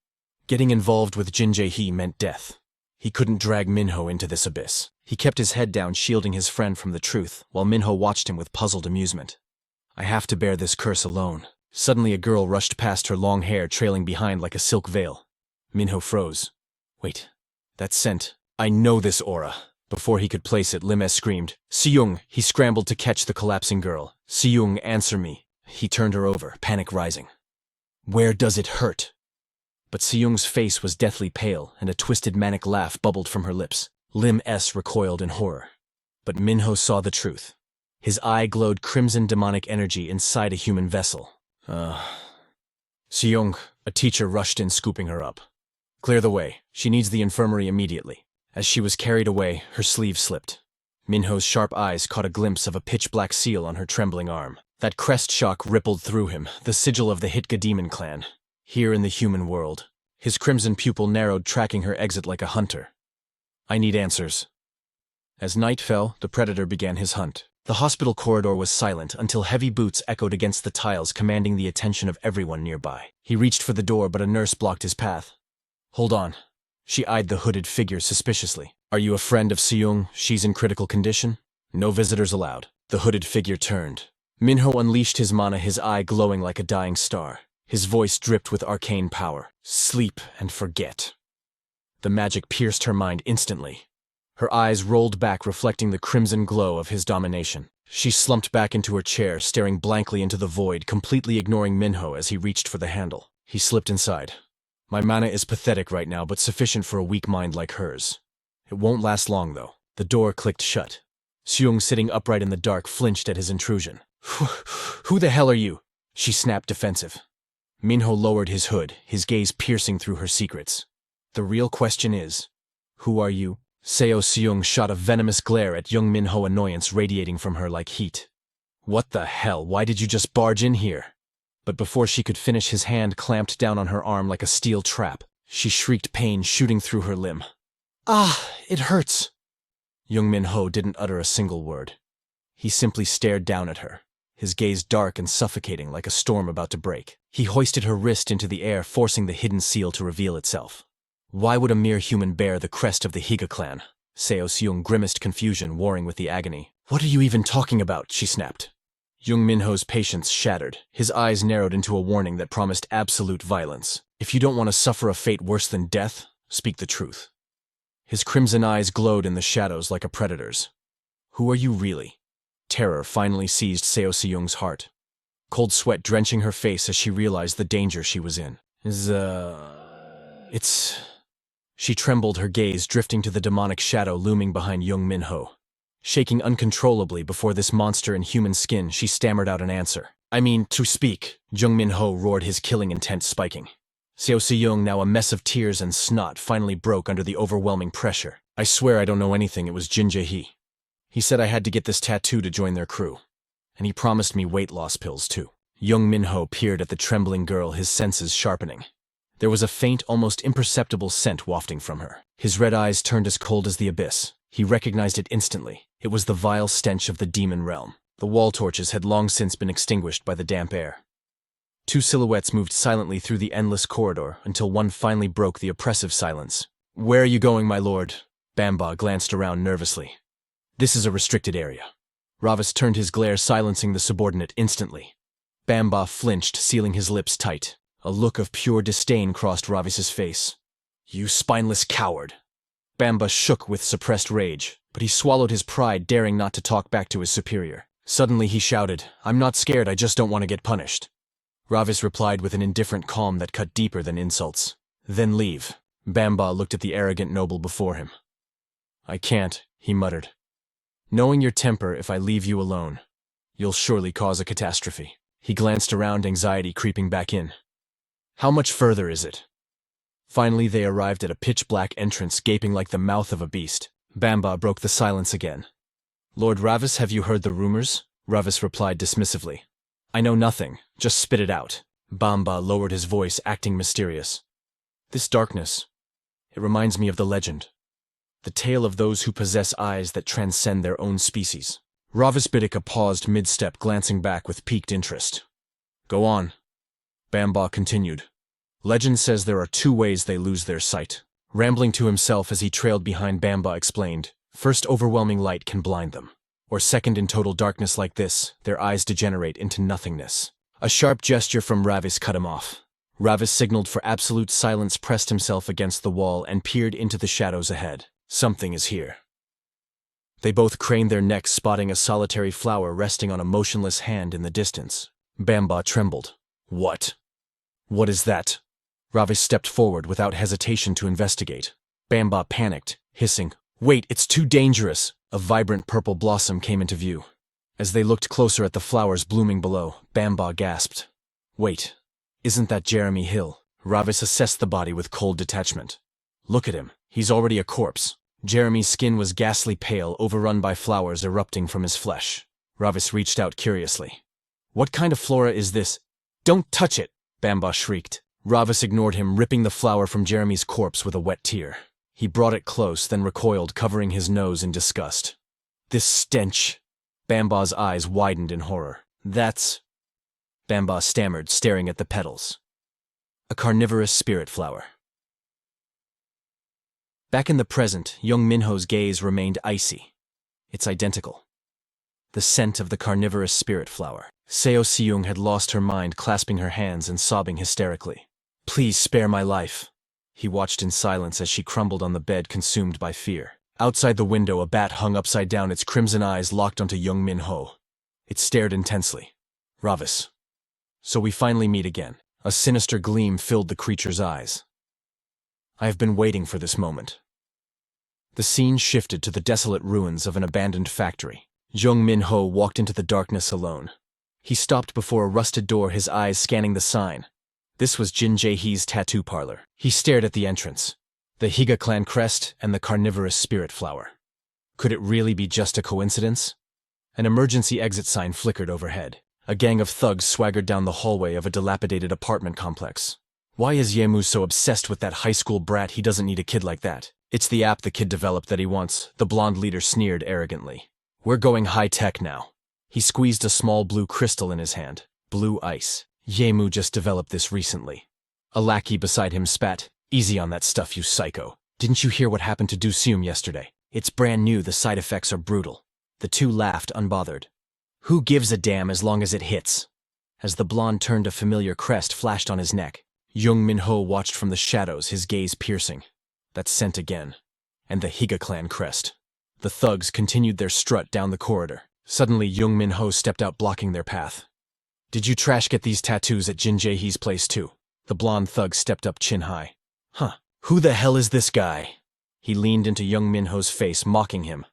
Getting involved with Jin Jae-hee meant death. He couldn't drag Min-ho into this abyss. He kept his head down, shielding his friend from the truth, while Min-ho watched him with puzzled amusement. I have to bear this curse alone. Suddenly a girl rushed past, her long hair trailing behind like a silk veil. Min-ho froze. Wait, that scent. I know this aura. Before he could place it, Lim S screamed. Seung! He scrambled to catch the collapsing girl. Seung, answer me. He turned her over, panic rising. Where does it hurt? But Seung's face was deathly pale, and a twisted manic laugh bubbled from her lips. Lim S recoiled in horror. But Min-ho saw the truth. His eye glowed crimson demonic energy inside a human vessel. Seung, a teacher rushed in, scooping her up. Clear the way. She needs the infirmary immediately. As she was carried away, her sleeve slipped. Min-ho's sharp eyes caught a glimpse of a pitch-black seal on her trembling arm. That crest shock rippled through him, the sigil of the Hitka demon clan. Here in the human world. His crimson pupil narrowed, tracking her exit like a hunter. I need answers. As night fell, the predator began his hunt. The hospital corridor was silent until heavy boots echoed against the tiles, commanding the attention of everyone nearby. He reached for the door, but a nurse blocked his path. Hold on. She eyed the hooded figure suspiciously. Are you a friend of Seung? She's in critical condition? No visitors allowed. The hooded figure turned. Min-ho unleashed his mana, his eye glowing like a dying star. His voice dripped with arcane power. Sleep and forget. The magic pierced her mind instantly. Her eyes rolled back, reflecting the crimson glow of his domination. She slumped back into her chair, staring blankly into the void, completely ignoring Min-ho as he reached for the handle. He slipped inside. My mana is pathetic right now, but sufficient for a weak mind like hers. It won't last long, though. The door clicked shut. Seung, sitting upright in the dark, flinched at his intrusion. Who the hell are you? She snapped, defensive. Min-ho lowered his hood, his gaze piercing through her secrets. The real question is, who are you? Seo Seung shot a venomous glare at Jung Min-ho, annoyance radiating from her like heat. What the hell? Why did you just barge in here? But before she could finish, his hand clamped down on her arm like a steel trap. She shrieked, pain shooting through her limb. Ah, it hurts. Jung Min-ho didn't utter a single word. He simply stared down at her, his gaze dark and suffocating like a storm about to break. He hoisted her wrist into the air, forcing the hidden seal to reveal itself. Why would a mere human bear the crest of the Higa clan? Seo Seung grimaced confusion, warring with the agony. What are you even talking about? She snapped. Jung Min-ho's patience shattered. His eyes narrowed into a warning that promised absolute violence. If you don't want to suffer a fate worse than death, speak the truth. His crimson eyes glowed in the shadows like a predator's. Who are you really? Terror finally seized Seo Seung's heart. Cold sweat drenching her face as she realized the danger she was in. She trembled, her gaze drifting to the demonic shadow looming behind Jung Min-ho. Shaking uncontrollably before this monster in human skin, she stammered out an answer. I mean, to speak. Jung Min-ho roared, his killing intent spiking. Seo Seung, now a mess of tears and snot, finally broke under the overwhelming pressure. I swear I don't know anything. It was Jin Jae-hee. He said I had to get this tattoo to join their crew. And he promised me weight loss pills, too. Jung Min-ho peered at the trembling girl, his senses sharpening. There was a faint, almost imperceptible scent wafting from her. His red eyes turned as cold as the abyss. He recognized it instantly. It was the vile stench of the demon realm. The wall torches had long since been extinguished by the damp air. Two silhouettes moved silently through the endless corridor until one finally broke the oppressive silence. Where are you going, my lord? Bamba glanced around nervously. This is a restricted area. Ravis turned his glare, silencing the subordinate instantly. Bamba flinched, sealing his lips tight. A look of pure disdain crossed Ravis's face. You spineless coward. Bamba shook with suppressed rage, but he swallowed his pride, daring not to talk back to his superior. Suddenly he shouted, I'm not scared, I just don't want to get punished. Ravis replied with an indifferent calm that cut deeper than insults. Then leave. Bamba looked at the arrogant noble before him. I can't, he muttered. Knowing your temper, if I leave you alone, you'll surely cause a catastrophe. He glanced around, anxiety creeping back in. How much further is it? Finally they arrived at a pitch-black entrance gaping like the mouth of a beast. Bamba broke the silence again. Lord Ravis, have you heard the rumors? Ravis replied dismissively. I know nothing, just spit it out. Bamba lowered his voice, acting mysterious. This darkness, it reminds me of the legend. The tale of those who possess eyes that transcend their own species. Ravis Vindica paused mid-step, glancing back with piqued interest. Go on. Bamba continued. Legend says there are two ways they lose their sight. Rambling to himself as he trailed behind, Bamba explained. First, overwhelming light can blind them. Or second, in total darkness like this, their eyes degenerate into nothingness. A sharp gesture from Ravis cut him off. Ravis signaled for absolute silence, pressed himself against the wall, and peered into the shadows ahead. Something is here. They both craned their necks, spotting a solitary flower resting on a motionless hand in the distance. Bamba trembled. What? What is that? Ravis stepped forward without hesitation to investigate. Bamba panicked, hissing, Wait, it's too dangerous! A vibrant purple blossom came into view. As they looked closer at the flowers blooming below, Bamba gasped. Wait, isn't that Jeremy Hill? Ravis assessed the body with cold detachment. Look at him, he's already a corpse. Jeremy's skin was ghastly pale, overrun by flowers erupting from his flesh. Ravis reached out curiously. What kind of flora is this? Don't touch it! Bamba shrieked. Ravis ignored him, ripping the flower from Jeremy's corpse with a wet tear. He brought it close, then recoiled, covering his nose in disgust. This stench! Bamba's eyes widened in horror. That's... Bamba stammered, staring at the petals. A carnivorous spirit flower. Back in the present, Jung Min-ho's gaze remained icy. It's identical. The scent of the carnivorous spirit flower. Seo Seung had lost her mind, clasping her hands and sobbing hysterically. Please spare my life. He watched in silence as she crumbled on the bed, consumed by fear. Outside the window, a bat hung upside down, its crimson eyes locked onto Jung Min-ho. It stared intensely. Ravis. So we finally meet again. A sinister gleam filled the creature's eyes. I have been waiting for this moment. The scene shifted to the desolate ruins of an abandoned factory. Jung Min-ho walked into the darkness alone. He stopped before a rusted door, his eyes scanning the sign. This was Jin Jae-hee's tattoo parlor. He stared at the entrance, the Higa clan crest and the carnivorous spirit flower. Could it really be just a coincidence? An emergency exit sign flickered overhead. A gang of thugs swaggered down the hallway of a dilapidated apartment complex. Why is Yemu so obsessed with that high school brat? He doesn't need a kid like that. It's the app the kid developed that he wants, the blonde leader sneered arrogantly. We're going high-tech now. He squeezed a small blue crystal in his hand. Blue ice. Yemu just developed this recently. A lackey beside him spat. Easy on that stuff, you psycho. Didn't you hear what happened to Duseum yesterday? It's brand new, the side effects are brutal. The two laughed, unbothered. Who gives a damn as long as it hits? As the blonde turned, a familiar crest flashed on his neck. Jung Min-ho watched from the shadows, his gaze piercing. That scent again. And the Higa clan crest. The thugs continued their strut down the corridor. Suddenly, Jung Min-ho stepped out, blocking their path. Did you trash get these tattoos at Jin Jae-hee's place too? The blonde thug stepped up chin high. Huh. Who the hell is this guy? He leaned into Jung Min-ho's face, mocking him.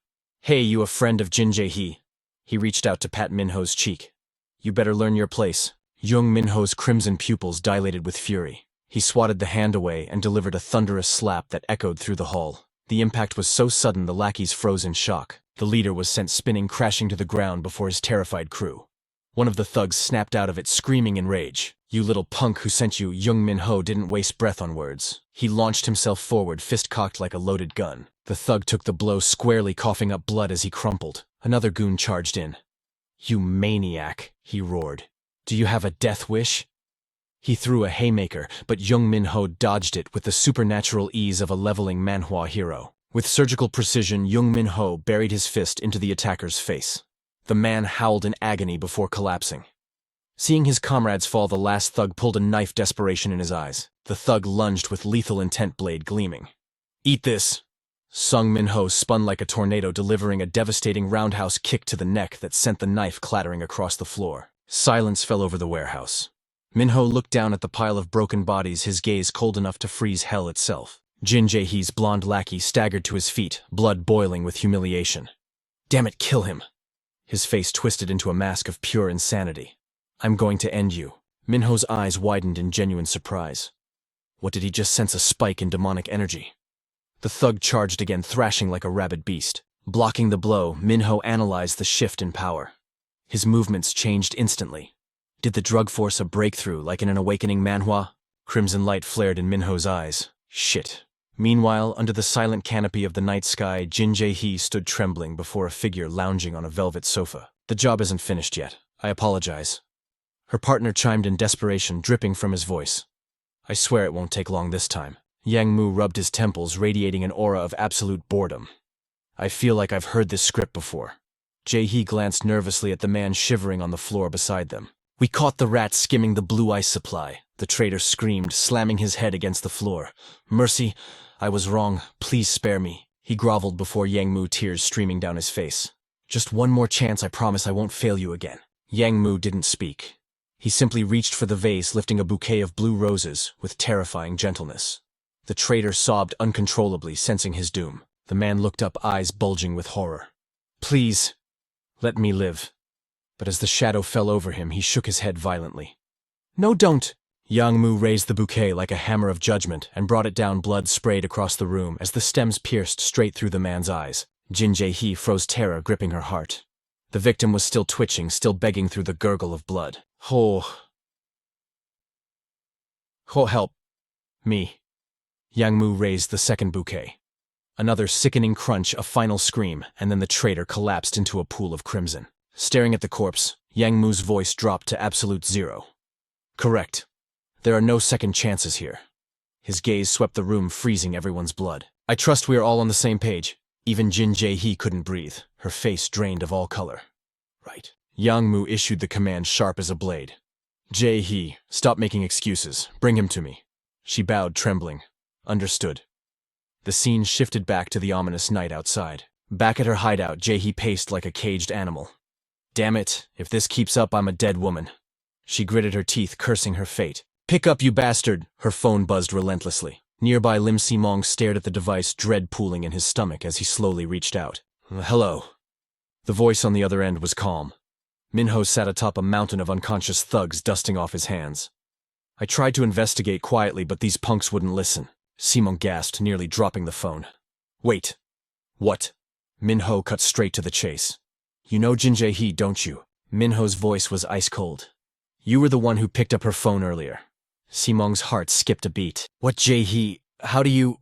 Hey, you a friend of Jin Jae-hee? He reached out to pat Min-ho's cheek. You better learn your place. Jung Min-ho's crimson pupils dilated with fury. He swatted the hand away and delivered a thunderous slap that echoed through the hall. The impact was so sudden the lackeys froze in shock. The leader was sent spinning, crashing to the ground before his terrified crew. One of the thugs snapped out of it, screaming in rage. You little punk, who sent you? Jung Min-ho didn't waste breath on words. He launched himself forward, fist cocked like a loaded gun. The thug took the blow squarely, coughing up blood as he crumpled. Another goon charged in. You maniac, he roared. Do you have a death wish? He threw a haymaker, but Jung Min-ho dodged it with the supernatural ease of a leveling Manhwa hero. With surgical precision, Jung Min-ho buried his fist into the attacker's face. The man howled in agony before collapsing. Seeing his comrades fall, the last thug pulled a knife, desperation in his eyes. The thug lunged with lethal intent, blade gleaming. Eat this! Jung Min-ho spun like a tornado, delivering a devastating roundhouse kick to the neck that sent the knife clattering across the floor. Silence fell over the warehouse. Min-ho looked down at the pile of broken bodies, his gaze cold enough to freeze hell itself. Jin Jae-hee's blonde lackey staggered to his feet, blood boiling with humiliation. Damn it, kill him! His face twisted into a mask of pure insanity. I'm going to end you. Min-ho's eyes widened in genuine surprise. What, did he just sense a spike in demonic energy? The thug charged again, thrashing like a rabid beast. Blocking the blow, Min-ho analyzed the shift in power. His movements changed instantly. Did the drug force a breakthrough, like in an awakening Manhwa? Crimson light flared in Min-ho's eyes. Shit. Meanwhile, under the silent canopy of the night sky, Jin Jae-hee stood trembling before a figure lounging on a velvet sofa. The job isn't finished yet. I apologize. Her partner chimed in, desperation dripping from his voice. I swear it won't take long this time. Yang Mu rubbed his temples, radiating an aura of absolute boredom. I feel like I've heard this script before. Jae-hee glanced nervously at the man shivering on the floor beside them. We caught the rat skimming the blue ice supply, the traitor screamed, slamming his head against the floor. Mercy, I was wrong. Please spare me. He groveled before Yang Mu, tears streaming down his face. Just one more chance, I promise I won't fail you again. Yang Mu didn't speak. He simply reached for the vase, lifting a bouquet of blue roses with terrifying gentleness. The traitor sobbed uncontrollably, sensing his doom. The man looked up, eyes bulging with horror. Please, let me live. But as the shadow fell over him, he shook his head violently. No, don't! Yang Mu raised the bouquet like a hammer of judgment and brought it down. Blood sprayed across the room as the stems pierced straight through the man's eyes. Jin Jae-hee froze, terror gripping her heart. The victim was still twitching, still begging through the gurgle of blood. Oh, help me. Yang Mu raised the second bouquet. Another sickening crunch, a final scream, and then the traitor collapsed into a pool of crimson. Staring at the corpse, Yang Mu's voice dropped to absolute zero. Correct. There are no second chances here. His gaze swept the room, freezing everyone's blood. I trust we are all on the same page. Even Jin Jae-hee couldn't breathe, her face drained of all color. Right. Yang Mu issued the command, sharp as a blade. Jae-hee, stop making excuses. Bring him to me. She bowed, trembling. Understood. The scene shifted back to the ominous night outside. Back at her hideout, Jae-hee paced like a caged animal. Damn it, if this keeps up, I'm a dead woman. She gritted her teeth, cursing her fate. Pick up, you bastard! Her phone buzzed relentlessly. Nearby, Lim Si-mong stared at the device, dread pooling in his stomach as he slowly reached out. Hello. The voice on the other end was calm. Min-ho sat atop a mountain of unconscious thugs, dusting off his hands. I tried to investigate quietly, but these punks wouldn't listen. Si-mong gasped, nearly dropping the phone. Wait. What? Min-ho cut straight to the chase. You know Jin Jae-hee, don't you? Min-ho's voice was ice cold. You were the one who picked up her phone earlier. Simong's heart skipped a beat. What Jae-hee? How do you…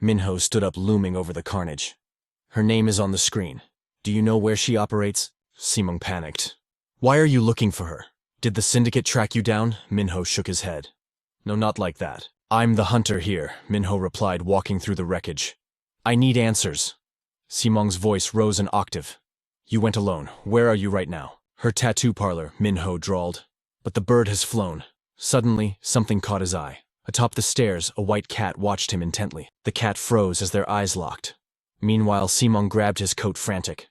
Min-ho stood up, looming over the carnage. Her name is on the screen. Do you know where she operates? Simong panicked. Why are you looking for her? Did the syndicate track you down? Min-ho shook his head. No, not like that. I'm the hunter here, Min-ho replied, walking through the wreckage. I need answers. Simong's voice rose an octave. You went alone. Where are you right now? Her tattoo parlor, Min-ho drawled. But the bird has flown. Suddenly, something caught his eye. Atop the stairs, a white cat watched him intently. The cat froze as their eyes locked. Meanwhile, Simong grabbed his coat, frantic.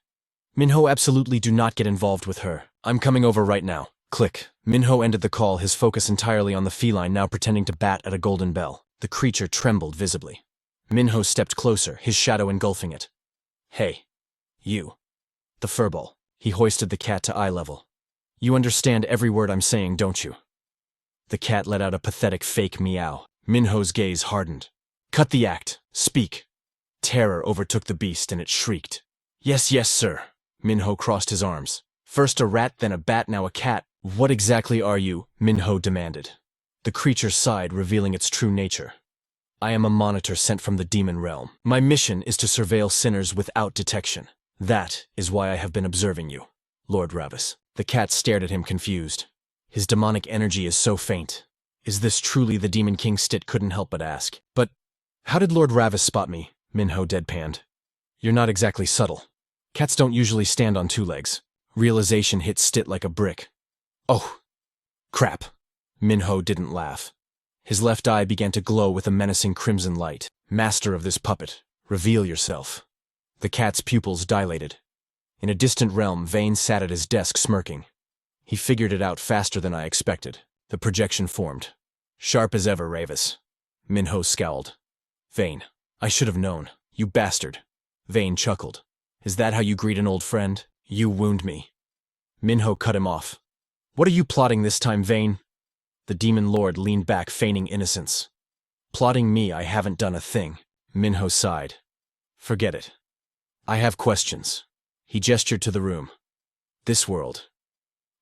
Min-ho, absolutely do not get involved with her. I'm coming over right now. Click. Min-ho ended the call, his focus entirely on the feline now pretending to bat at a golden bell. The creature trembled visibly. Min-ho stepped closer, his shadow engulfing it. Hey. You. The furball. He hoisted the cat to eye level. You understand every word I'm saying, don't you? The cat let out a pathetic fake meow. Min-ho's gaze hardened. Cut the act. Speak. Terror overtook the beast and it shrieked. Yes, yes, sir. Min-ho crossed his arms. First a rat, then a bat, now a cat. What exactly are you? Min-ho demanded. The creature sighed, revealing its true nature. I am a monitor sent from the demon realm. My mission is to surveil sinners without detection. That is why I have been observing you, Lord Ravis. The cat stared at him, confused. His demonic energy is so faint. Is this truly the Demon King? Stit couldn't help but ask. But how did Lord Ravis spot me? Min-ho deadpanned. You're not exactly subtle. Cats don't usually stand on two legs. Realization hit Stit like a brick. Oh, crap. Min-ho didn't laugh. His left eye began to glow with a menacing crimson light. Master of this puppet, reveal yourself. The cat's pupils dilated. In a distant realm, Vane sat at his desk smirking. He figured it out faster than I expected. The projection formed. Sharp as ever, Ravis. Min-ho scowled. Vane, I should have known. You bastard. Vane chuckled. Is that how you greet an old friend? You wound me. Min-ho cut him off. What are you plotting this time, Vane? The demon lord leaned back, feigning innocence. Plotting me, I haven't done a thing. Min-ho sighed. Forget it. I have questions. He gestured to the room. This world.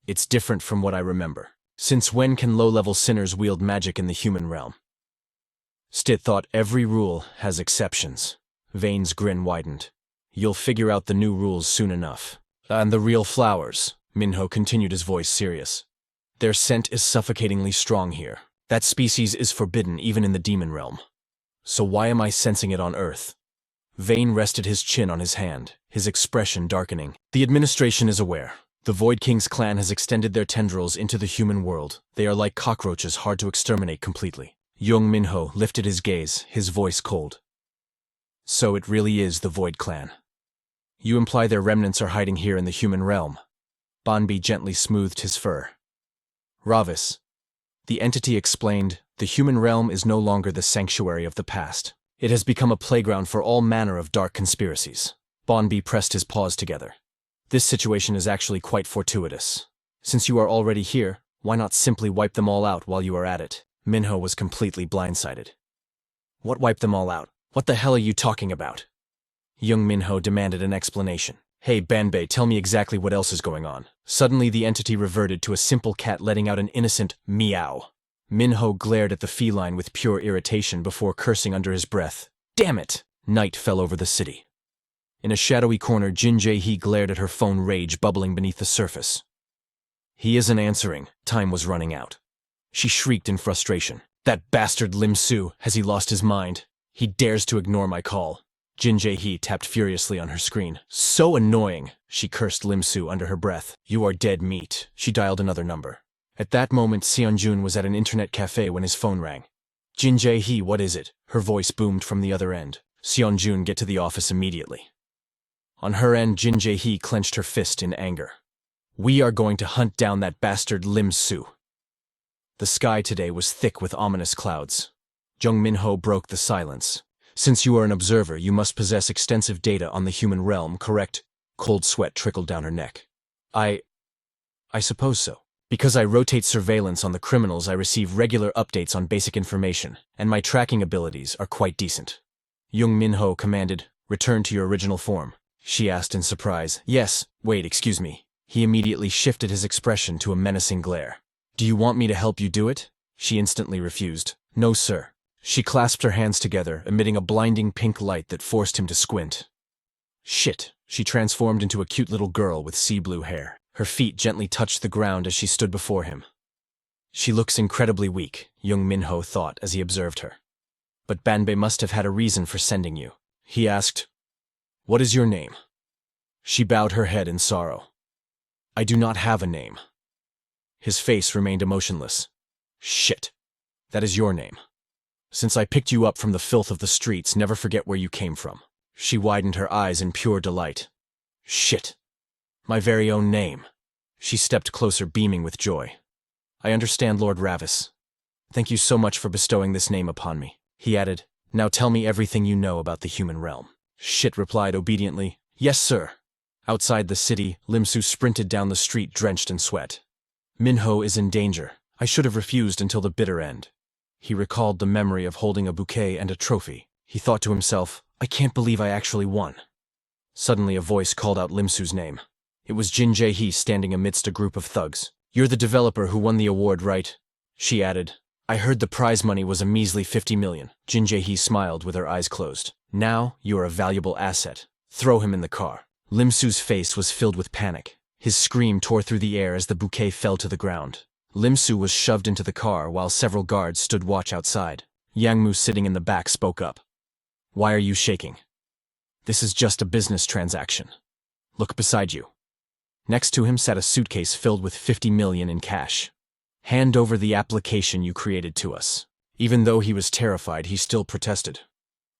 It's different from what I remember. Since when can low-level sinners wield magic in the human realm? Stit thought every rule has exceptions. Vane's grin widened. You'll figure out the new rules soon enough. And the real flowers, Min-ho continued, his voice serious. Their scent is suffocatingly strong here. That species is forbidden even in the demon realm. So why am I sensing it on Earth? Vane rested his chin on his hand, his expression darkening. The administration is aware. The Void King's clan has extended their tendrils into the human world. They are like cockroaches, hard to exterminate completely. Jung Min-ho lifted his gaze, his voice cold. So it really is the Void Clan. You imply their remnants are hiding here in the human realm. Banbi gently smoothed his fur. Ravis. The entity explained, the human realm is no longer the sanctuary of the past. It has become a playground for all manner of dark conspiracies. Banbi pressed his paws together. This situation is actually quite fortuitous. Since you are already here, why not simply wipe them all out while you are at it? Min-ho was completely blindsided. What wipe them all out? What the hell are you talking about? Jung Min-ho demanded an explanation. Hey Banbei, tell me exactly what else is going on. Suddenly the entity reverted to a simple cat letting out an innocent meow. Min-ho glared at the feline with pure irritation before cursing under his breath. Damn it! Night fell over the city. In a shadowy corner, Jin Jae-hee glared at her phone, rage bubbling beneath the surface. He isn't answering. Time was running out. She shrieked in frustration. That bastard Lim Su, has he lost his mind? He dares to ignore my call. Jin Jae-hee tapped furiously on her screen. So annoying, she cursed Lim Su under her breath. You are dead meat. She dialed another number. At that moment, Seon-jun was at an internet cafe when his phone rang. Jin Jae-hee, what is it? Her voice boomed from the other end. Seon-jun, get to the office immediately. On her end, Jin Jae-hee clenched her fist in anger. We are going to hunt down that bastard Lim Su. The sky today was thick with ominous clouds. Jung Min-ho broke the silence. Since you are an observer, you must possess extensive data on the human realm, correct? Cold sweat trickled down her neck. I suppose so. Because I rotate surveillance on the criminals, I receive regular updates on basic information, and my tracking abilities are quite decent. Jung Min-ho commanded, return to your original form. She asked in surprise. Yes, wait, excuse me. He immediately shifted his expression to a menacing glare. Do you want me to help you do it? She instantly refused. No, sir. She clasped her hands together, emitting a blinding pink light that forced him to squint. Shit. She transformed into a cute little girl with sea blue hair. Her feet gently touched the ground as she stood before him. She looks incredibly weak, Jung Min-ho thought as he observed her. But Banbei must have had a reason for sending you. He asked, "What is your name?" She bowed her head in sorrow. "I do not have a name." His face remained emotionless. "Shit. That is your name. Since I picked you up from the filth of the streets, never forget where you came from." She widened her eyes in pure delight. "Shit. My very own name." She stepped closer, beaming with joy. "I understand, Lord Ravis. Thank you so much for bestowing this name upon me." He added, "Now tell me everything you know about the human realm." Shit replied obediently, "Yes, sir." Outside the city, Limsu sprinted down the street drenched in sweat. Minho is in danger. I should have refused until the bitter end. He recalled the memory of holding a bouquet and a trophy. He thought to himself, I can't believe I actually won. Suddenly a voice called out Limsu's name. It was Jin Jae-hee standing amidst a group of thugs. "You're the developer who won the award, right?" She added. "I heard the prize money was a measly 50 million. Jin Jae-hee smiled with her eyes closed. "Now, you're a valuable asset. Throw him in the car." Limsu's face was filled with panic. His scream tore through the air as the bouquet fell to the ground. Limsu was shoved into the car while several guards stood watch outside. Yangmu, sitting in the back, spoke up. "Why are you shaking? This is just a business transaction. Look beside you." Next to him sat a suitcase filled with 50 million in cash. "Hand over the application you created to us." Even though he was terrified, he still protested.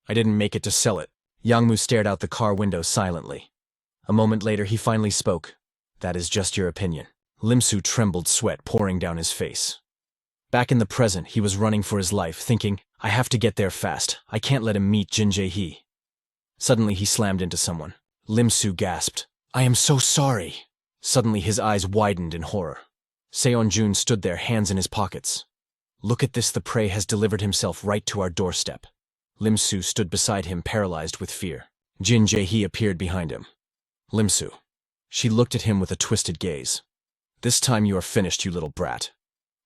"I didn't make it to sell it." Yangmu stared out the car window silently. A moment later, he finally spoke. "That is just your opinion." Limsu trembled, sweat pouring down his face. Back in the present, he was running for his life, thinking, I have to get there fast. I can't let him meet Jin Jae-hee. Suddenly, he slammed into someone. Limsu gasped. "I am so sorry." Suddenly, his eyes widened in horror. Seon-jun stood there, hands in his pockets. "Look at this, the prey has delivered himself right to our doorstep." Limsu stood beside him, paralyzed with fear. Jin Jae-hee appeared behind him. "Limsu." She looked at him with a twisted gaze. "This time you are finished, you little brat."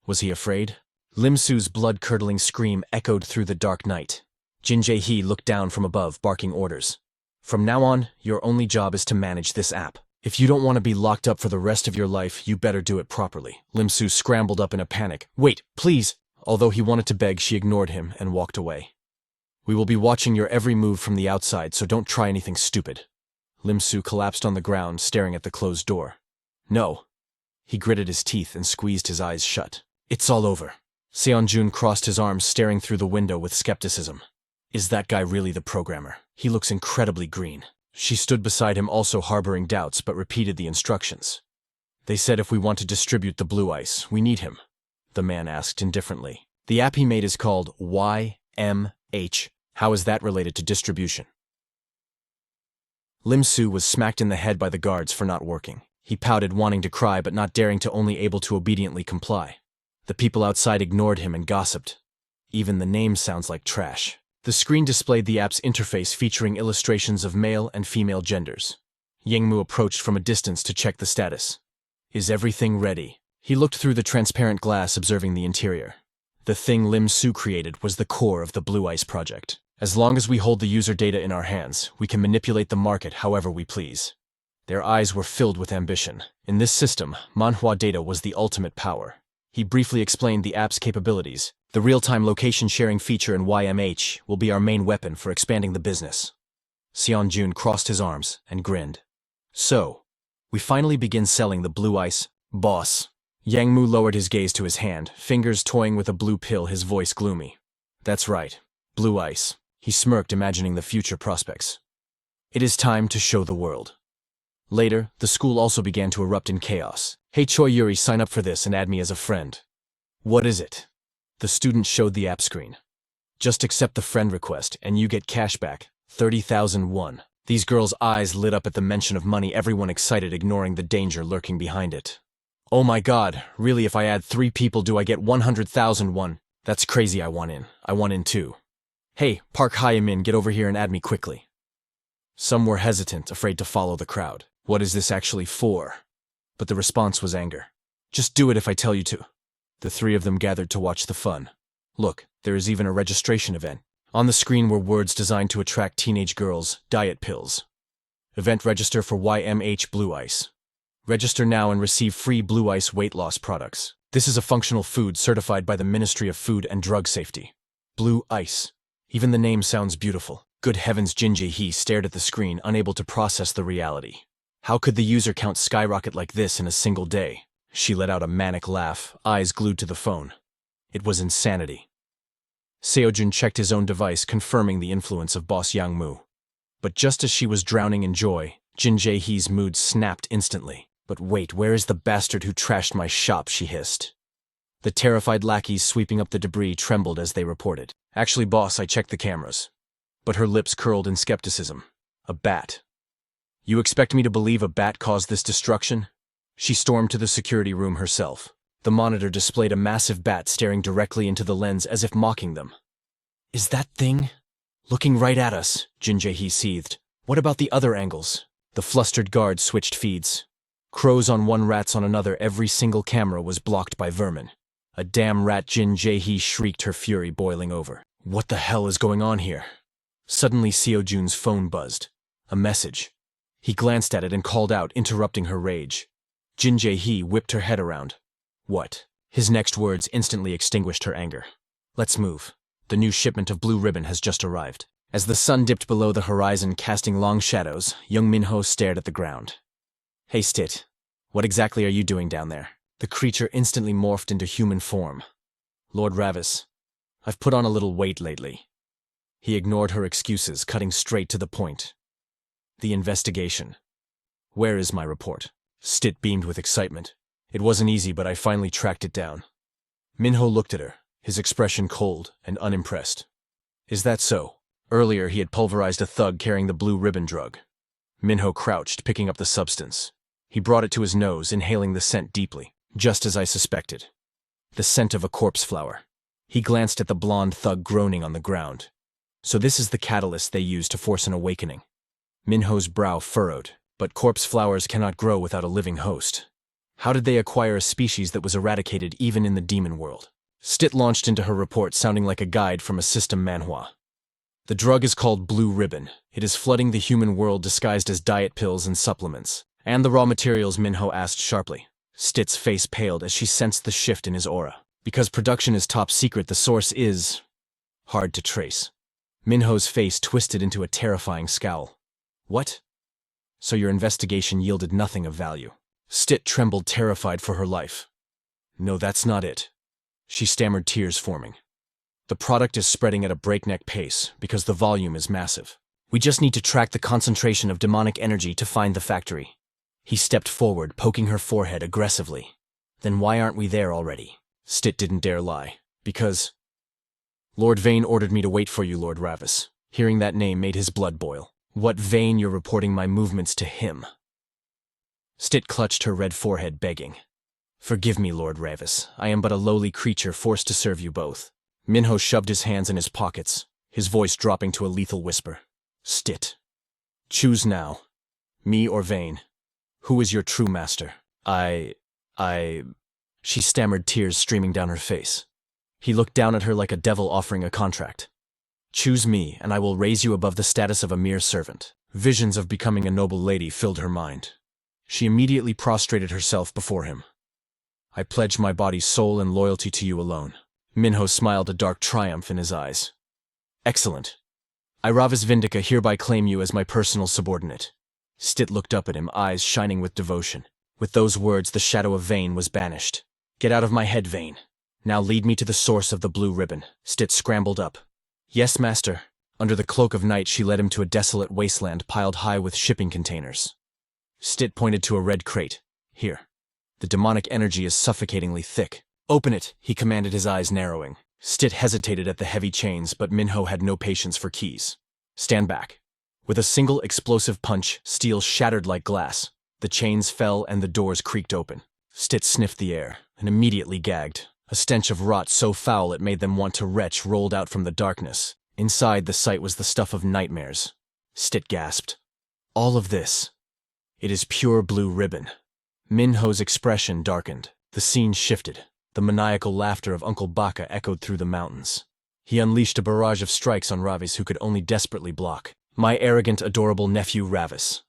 Was he afraid? Limsu's blood-curdling scream echoed through the dark night. Jin Jae-hee looked down from above, barking orders. "From now on, your only job is to manage this app. If you don't want to be locked up for the rest of your life, you better do it properly." Limsu scrambled up in a panic. "Wait, please!" Although he wanted to beg, she ignored him and walked away. "We will be watching your every move from the outside, so don't try anything stupid." Limsu collapsed on the ground, staring at the closed door. "No." He gritted his teeth and squeezed his eyes shut. "It's all over." Seon-jun crossed his arms, staring through the window with skepticism. Is that guy really the programmer? He looks incredibly green. She stood beside him, also harboring doubts, but repeated the instructions. "They said if we want to distribute the blue ice, we need him," the man asked indifferently. "The app he made is called YMH. How is that related to distribution?" Limsu was smacked in the head by the guards for not working. He pouted, wanting to cry but not daring to, only able to obediently comply. The people outside ignored him and gossiped. Even the name sounds like trash. The screen displayed the app's interface featuring illustrations of male and female genders. Yangmu approached from a distance to check the status. "Is everything ready?" He looked through the transparent glass, observing the interior. The thing Limsu created was the core of the Blue Ice project. As long as we hold the user data in our hands, we can manipulate the market however we please. Their eyes were filled with ambition. In this system, Manhwa data was the ultimate power. He briefly explained the app's capabilities. The real-time location sharing feature in YMH will be our main weapon for expanding the business. Seon-jun crossed his arms and grinned. "So, we finally begin selling the Blue Ice, boss." Yangmu lowered his gaze to his hand, fingers toying with a blue pill, his voice gloomy. "That's right, Blue Ice." He smirked, imagining the future prospects. "It is time to show the world." Later, the school also began to erupt in chaos. "Hey Choi Yuri, sign up for this and add me as a friend." "What is it?" The student showed the app screen. "Just accept the friend request and you get cash back, 30,000 won." These girls' eyes lit up at the mention of money, everyone excited, ignoring the danger lurking behind it. "Oh my god, really, if I add 3 people do I get 100,000 won? That's crazy, I want in. I want in too. Hey, Park Hyamin, get over here and add me quickly." Some were hesitant, afraid to follow the crowd. What is this actually for? But the response was anger. "Just do it if I tell you to." The three of them gathered to watch the fun. Look, there is even a registration event. On the screen were words designed to attract teenage girls, diet pills. Event register for YMH Blue Ice. Register now and receive free Blue Ice weight loss products. This is a functional food certified by the Ministry of Food and Drug Safety. Blue Ice. Even the name sounds beautiful. Good heavens, Jin Jae-hee stared at the screen, unable to process the reality. How could the user count skyrocket like this in a single day? She let out a manic laugh, eyes glued to the phone. It was insanity. Seojun checked his own device, confirming the influence of Boss Yang Mu. But just as she was drowning in joy, Jin Jae-hee's mood snapped instantly. But wait, where is the bastard who trashed my shop, she hissed. The terrified lackeys sweeping up the debris trembled as they reported. Actually, boss, I checked the cameras. But her lips curled in skepticism. A bat. You expect me to believe a bat caused this destruction? She stormed to the security room herself. The monitor displayed a massive bat staring directly into the lens as if mocking them. Is that thing looking right at us? Jin Jae-hee seethed. What about the other angles? The flustered guard switched feeds. Crows on one, rats on another, every single camera was blocked by vermin. A damn rat, Jin Jae-hee shrieked, her fury boiling over. What the hell is going on here? Suddenly Seojun's phone buzzed. A message. He glanced at it and called out, interrupting her rage. Jin Jae-hee whipped her head around. What? His next words instantly extinguished her anger. Let's move. The new shipment of blue ribbon has just arrived. As the sun dipped below the horizon, casting long shadows, Jung Min-ho stared at the ground. Hey Stit, what exactly are you doing down there? The creature instantly morphed into human form. Lord Ravis, I've put on a little weight lately. He ignored her excuses, cutting straight to the point. The investigation. Where is my report? Stit beamed with excitement. It wasn't easy, but I finally tracked it down. Min-ho looked at her, his expression cold and unimpressed. Is that so? Earlier he had pulverized a thug carrying the blue ribbon drug. Min-ho crouched, picking up the substance. He brought it to his nose, inhaling the scent deeply, just as I suspected. The scent of a corpse flower. He glanced at the blonde thug groaning on the ground. So this is the catalyst they use to force an awakening. Min-ho's brow furrowed, but corpse flowers cannot grow without a living host. How did they acquire a species that was eradicated even in the demon world? Stit launched into her report, sounding like a guide from a system manhwa. The drug is called Blue Ribbon. It is flooding the human world disguised as diet pills and supplements. And the raw materials? Min-ho asked sharply. Stit's face paled as she sensed the shift in his aura. Because production is top secret, the source is hard to trace. Min-ho's face twisted into a terrifying scowl. What? So your investigation yielded nothing of value? Stit trembled, terrified for her life. No, that's not it. She stammered, tears forming. The product is spreading at a breakneck pace because the volume is massive. We just need to track the concentration of demonic energy to find the factory. He stepped forward, poking her forehead aggressively. Then why aren't we there already? Stit didn't dare lie. Because Lord Vane ordered me to wait for you, Lord Ravis. Hearing that name made his blood boil. What Vane? You're reporting my movements to him. Stit clutched her red forehead, begging. Forgive me, Lord Ravis. I am but a lowly creature forced to serve you both. Min-ho shoved his hands in his pockets, his voice dropping to a lethal whisper. Stit. Choose now. Me or Vane. Who is your true master? She stammered, tears streaming down her face. He looked down at her like a devil offering a contract. Choose me, and I will raise you above the status of a mere servant. Visions of becoming a noble lady filled her mind. She immediately prostrated herself before him. I pledge my body, soul, and loyalty to you alone. Min-ho smiled, a dark triumph in his eyes. Excellent. I, Ravis Vindica, hereby claim you as my personal subordinate. Stit looked up at him, eyes shining with devotion. With those words, the shadow of Vane was banished. Get out of my head, Vane. Now lead me to the source of the blue ribbon. Stit scrambled up. Yes, master. Under the cloak of night, she led him to a desolate wasteland piled high with shipping containers. Stit pointed to a red crate. Here. The demonic energy is suffocatingly thick. Open it, he commanded, his eyes narrowing. Stit hesitated at the heavy chains, but Min-ho had no patience for keys. Stand back. With a single explosive punch, steel shattered like glass. The chains fell and the doors creaked open. Stit sniffed the air, and immediately gagged. A stench of rot so foul it made them want to retch rolled out from the darkness. Inside, the sight was the stuff of nightmares. Stit gasped. All of this. It is pure blue ribbon. Min-ho's expression darkened. The scene shifted. The maniacal laughter of Uncle Bacca echoed through the mountains. He unleashed a barrage of strikes on Ravis who could only desperately block. My arrogant, adorable nephew Ravis.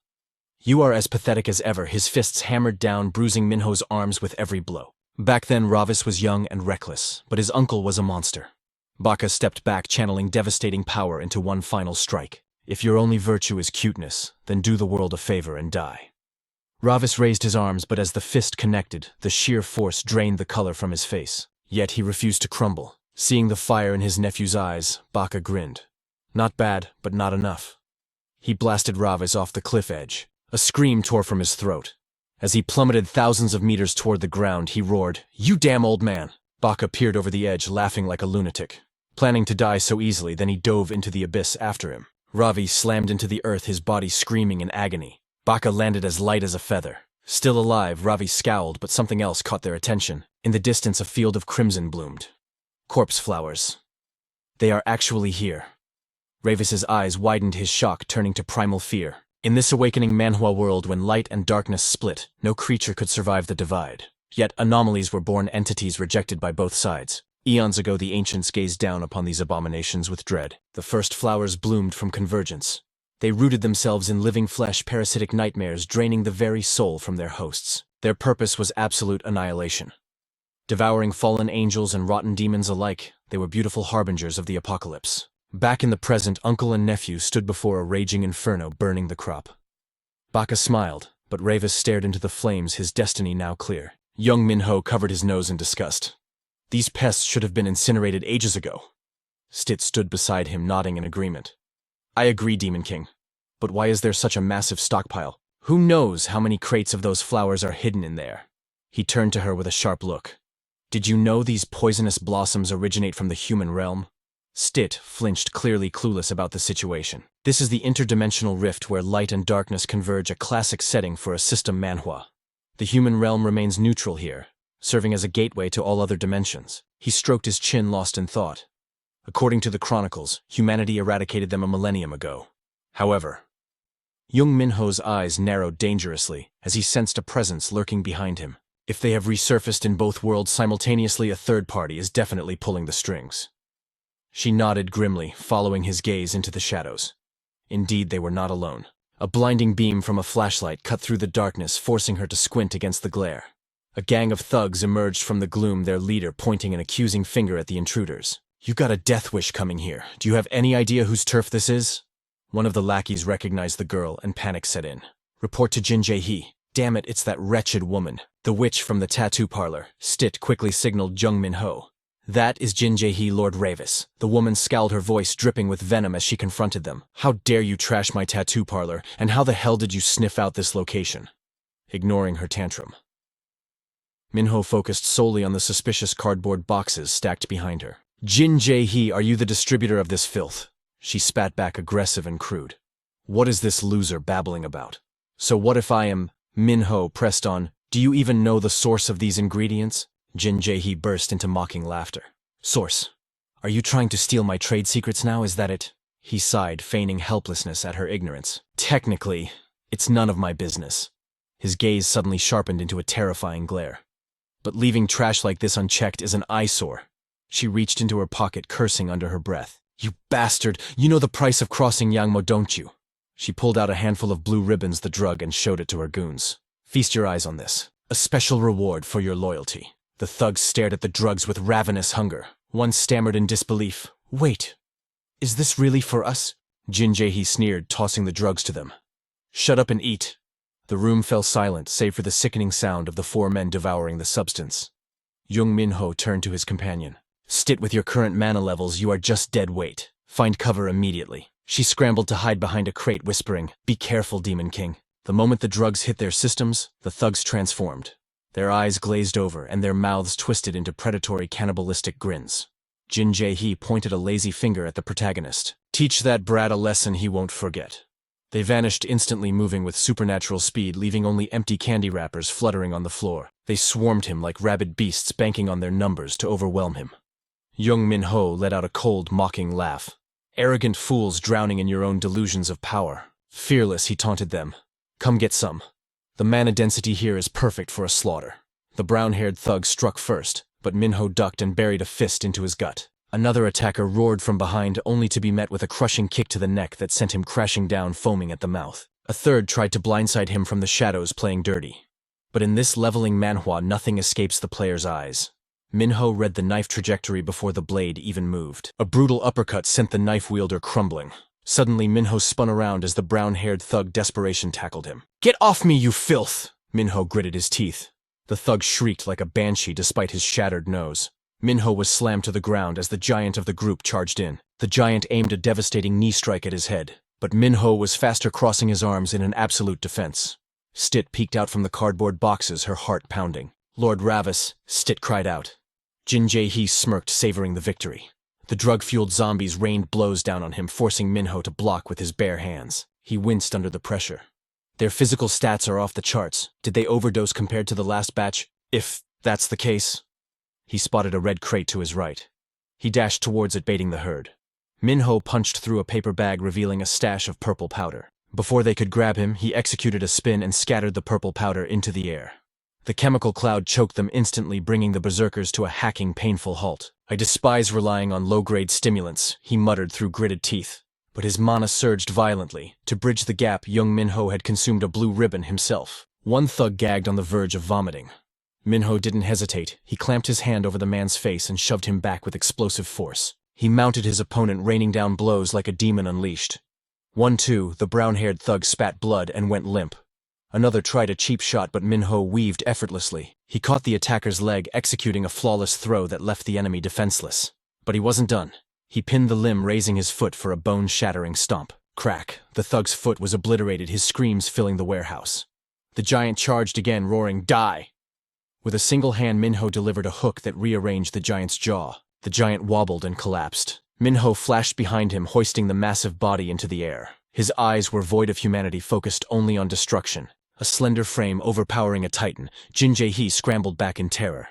You are as pathetic as ever, his fists hammered down, bruising Minho's arms with every blow. Back then, Ravis was young and reckless, but his uncle was a monster. Bacca stepped back, channeling devastating power into one final strike. If your only virtue is cuteness, then do the world a favor and die. Ravis raised his arms, but as the fist connected, the sheer force drained the color from his face. Yet he refused to crumble. Seeing the fire in his nephew's eyes, Bacca grinned. Not bad, but not enough. He blasted Ravis off the cliff edge. A scream tore from his throat. As he plummeted thousands of meters toward the ground, he roared, "You damn old man!" Bacca peered over the edge, laughing like a lunatic. Planning to die so easily, then he dove into the abyss after him. Ravi slammed into the earth, his body screaming in agony. Bacca landed as light as a feather. Still alive, Ravi scowled, but something else caught their attention. In the distance, a field of crimson bloomed. Corpse flowers. They are actually here. Ravis's eyes widened, his shock turning to primal fear. In this awakening Manhwa world, when light and darkness split, no creature could survive the divide. Yet anomalies were born, entities rejected by both sides. Eons ago the ancients gazed down upon these abominations with dread. The first flowers bloomed from convergence. They rooted themselves in living flesh, parasitic nightmares, draining the very soul from their hosts. Their purpose was absolute annihilation. Devouring fallen angels and rotten demons alike, they were beautiful harbingers of the apocalypse. Back in the present, uncle and nephew stood before a raging inferno burning the crop. Bacca smiled, but Ravis stared into the flames, his destiny now clear. Jung Min-ho covered his nose in disgust. These pests should have been incinerated ages ago. Stit stood beside him, nodding in agreement. I agree, Demon King. But why is there such a massive stockpile? Who knows how many crates of those flowers are hidden in there? He turned to her with a sharp look. Did you know these poisonous blossoms originate from the human realm? Stit flinched, clearly clueless about the situation. This is the interdimensional rift where light and darkness converge, a classic setting for a system manhwa. The human realm remains neutral here, serving as a gateway to all other dimensions. He stroked his chin, lost in thought. According to the chronicles, humanity eradicated them a millennium ago. However, Jung Min-ho's eyes narrowed dangerously as he sensed a presence lurking behind him. If they have resurfaced in both worlds simultaneously, a third party is definitely pulling the strings. She nodded grimly, following his gaze into the shadows. Indeed, they were not alone. A blinding beam from a flashlight cut through the darkness, forcing her to squint against the glare. A gang of thugs emerged from the gloom, their leader pointing an accusing finger at the intruders. You got a death wish coming here. Do you have any idea whose turf this is? One of the lackeys recognized the girl, and panic set in. Report to Jin Jae-hee. Damn it, it's that wretched woman. The witch from the tattoo parlor. Stit quickly signaled Jung Min-ho. That is Jin Jae-hee, Lord Ravis. The woman scowled, her voice dripping with venom as she confronted them. How dare you trash my tattoo parlor, and how the hell did you sniff out this location? Ignoring her tantrum, Min-ho focused solely on the suspicious cardboard boxes stacked behind her. Jin Jae-hee, are you the distributor of this filth? She spat back, aggressive and crude. What is this loser babbling about? So what if I am? Min-ho pressed on. Do you even know the source of these ingredients? Jin Jae-hee burst into mocking laughter. Source? Are you trying to steal my trade secrets now, is that it? He sighed, feigning helplessness at her ignorance. Technically, it's none of my business. His gaze suddenly sharpened into a terrifying glare. But leaving trash like this unchecked is an eyesore. She reached into her pocket, cursing under her breath. You bastard! You know the price of crossing Yangmo, don't you? She pulled out a handful of blue ribbons, the drug, and showed it to her goons. Feast your eyes on this. A special reward for your loyalty. The thugs stared at the drugs with ravenous hunger. One stammered in disbelief. Wait, is this really for us? Jin Jae-hee sneered, tossing the drugs to them. Shut up and eat. The room fell silent, save for the sickening sound of the four men devouring the substance. Jung Min-ho turned to his companion. Stit, with your current mana levels, you are just dead weight. Find cover immediately. She scrambled to hide behind a crate, whispering, Be careful, Demon King. The moment the drugs hit their systems, the thugs transformed. Their eyes glazed over and their mouths twisted into predatory cannibalistic grins. Jin Jae-hee pointed a lazy finger at the protagonist. Teach that brat a lesson he won't forget. They vanished instantly, moving with supernatural speed, leaving only empty candy wrappers fluttering on the floor. They swarmed him like rabid beasts, banking on their numbers to overwhelm him. Jung Min-ho let out a cold, mocking laugh. Arrogant fools drowning in your own delusions of power. Fearless, he taunted them. Come get some. The mana density here is perfect for a slaughter. The brown-haired thug struck first, but Min-ho ducked and buried a fist into his gut. Another attacker roared from behind, only to be met with a crushing kick to the neck that sent him crashing down, foaming at the mouth. A third tried to blindside him from the shadows, playing dirty. But in this leveling manhwa, nothing escapes the player's eyes. Min-ho read the knife trajectory before the blade even moved. A brutal uppercut sent the knife wielder crumbling. Suddenly, Min-ho spun around as the brown-haired thug desperation tackled him. "Get off me, you filth!" Min-ho gritted his teeth. The thug shrieked like a banshee despite his shattered nose. Min-ho was slammed to the ground as the giant of the group charged in. The giant aimed a devastating knee strike at his head, but Min-ho was faster, crossing his arms in an absolute defense. Stit peeked out from the cardboard boxes, her heart pounding. "Lord Ravis," Stit cried out. Jin Jae-hee smirked, savoring the victory. The drug-fueled zombies rained blows down on him, forcing Min-ho to block with his bare hands. He winced under the pressure. Their physical stats are off the charts. Did they overdose compared to the last batch? If that's the case. He spotted a red crate to his right. He dashed towards it, baiting the herd. Min-ho punched through a paper bag, revealing a stash of purple powder. Before they could grab him, he executed a spin and scattered the purple powder into the air. The chemical cloud choked them instantly, bringing the berserkers to a hacking, painful halt. "I despise relying on low-grade stimulants," he muttered through gritted teeth. But his mana surged violently. To bridge the gap, Jung Min-ho had consumed a blue ribbon himself. One thug gagged on the verge of vomiting. Min-ho didn't hesitate. He clamped his hand over the man's face and shoved him back with explosive force. He mounted his opponent, raining down blows like a demon unleashed. 1-2, the brown-haired thug spat blood and went limp. Another tried a cheap shot, but Min-ho weaved effortlessly. He caught the attacker's leg, executing a flawless throw that left the enemy defenseless. But he wasn't done. He pinned the limb, raising his foot for a bone-shattering stomp. Crack! The thug's foot was obliterated, his screams filling the warehouse. The giant charged again, roaring, "Die!" With a single hand, Min-ho delivered a hook that rearranged the giant's jaw. The giant wobbled and collapsed. Min-ho flashed behind him, hoisting the massive body into the air. His eyes were void of humanity, focused only on destruction. A slender frame overpowering a titan, Jin Jae-hee scrambled back in terror.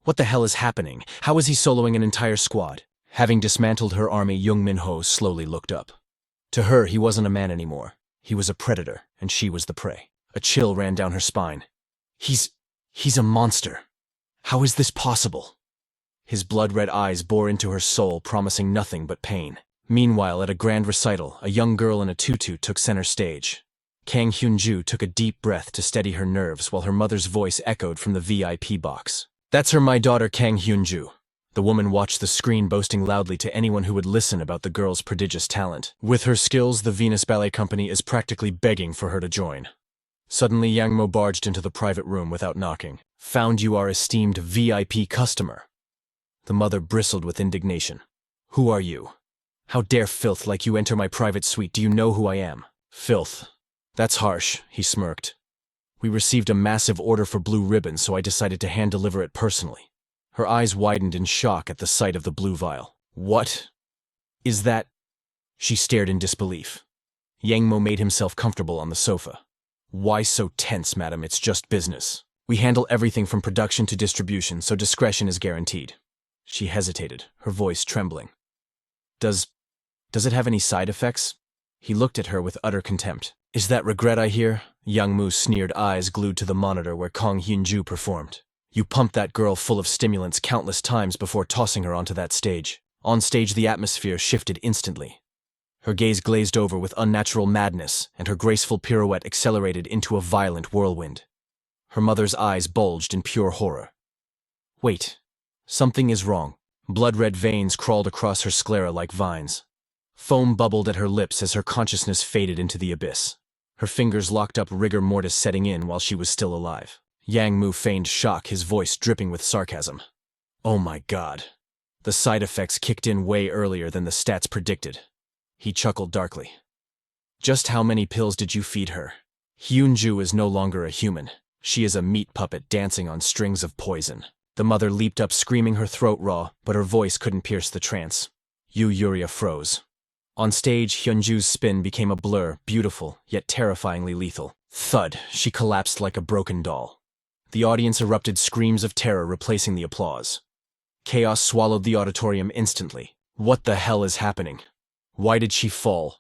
What the hell is happening? How is he soloing an entire squad? Having dismantled her army, Jung Min-ho slowly looked up. To her, he wasn't a man anymore. He was a predator, and she was the prey. A chill ran down her spine. He's a monster. How is this possible? His blood-red eyes bore into her soul, promising nothing but pain. Meanwhile, at a grand recital, a young girl in a tutu took center stage. Kang Hyun-ju took a deep breath to steady her nerves while her mother's voice echoed from the VIP box. "That's her, my daughter Kang Hyun-ju." The woman watched the screen, boasting loudly to anyone who would listen about the girl's prodigious talent. With her skills, the Venus Ballet Company is practically begging for her to join. Suddenly, Yang Mo barged into the private room without knocking. "Found you our esteemed VIP customer." The mother bristled with indignation. "Who are you? How dare filth like you enter my private suite? Do you know who I am?" "Filth. That's harsh," he smirked. "We received a massive order for blue ribbon, so I decided to hand-deliver it personally." Her eyes widened in shock at the sight of the blue vial. "What is that?" She stared in disbelief. Yang Mo made himself comfortable on the sofa. "Why so tense, madam? It's just business. We handle everything from production to distribution, so discretion is guaranteed." She hesitated, her voice trembling. Does it have any side effects?" He looked at her with utter contempt. "Is that regret I hear?" Yang Mu's sneered eyes glued to the monitor where Kang Hyun-ju performed. "You pumped that girl full of stimulants countless times before tossing her onto that stage." On stage, the atmosphere shifted instantly. Her gaze glazed over with unnatural madness, and her graceful pirouette accelerated into a violent whirlwind. Her mother's eyes bulged in pure horror. "Wait. Something is wrong." Blood-red veins crawled across her sclera like vines. Foam bubbled at her lips as her consciousness faded into the abyss. Her fingers locked up, rigor mortis setting in while she was still alive. Yang Mu feigned shock, his voice dripping with sarcasm. "Oh my god." The side effects kicked in way earlier than the stats predicted. He chuckled darkly. "Just how many pills did you feed her?" Hyun-ju is no longer a human. She is a meat puppet dancing on strings of poison. The mother leaped up, screaming, her throat raw, but her voice couldn't pierce the trance. Yuria froze. On stage, Hyunju's spin became a blur, beautiful, yet terrifyingly lethal. Thud, she collapsed like a broken doll. The audience erupted screams of terror, replacing the applause. Chaos swallowed the auditorium instantly. What the hell is happening? Why did she fall?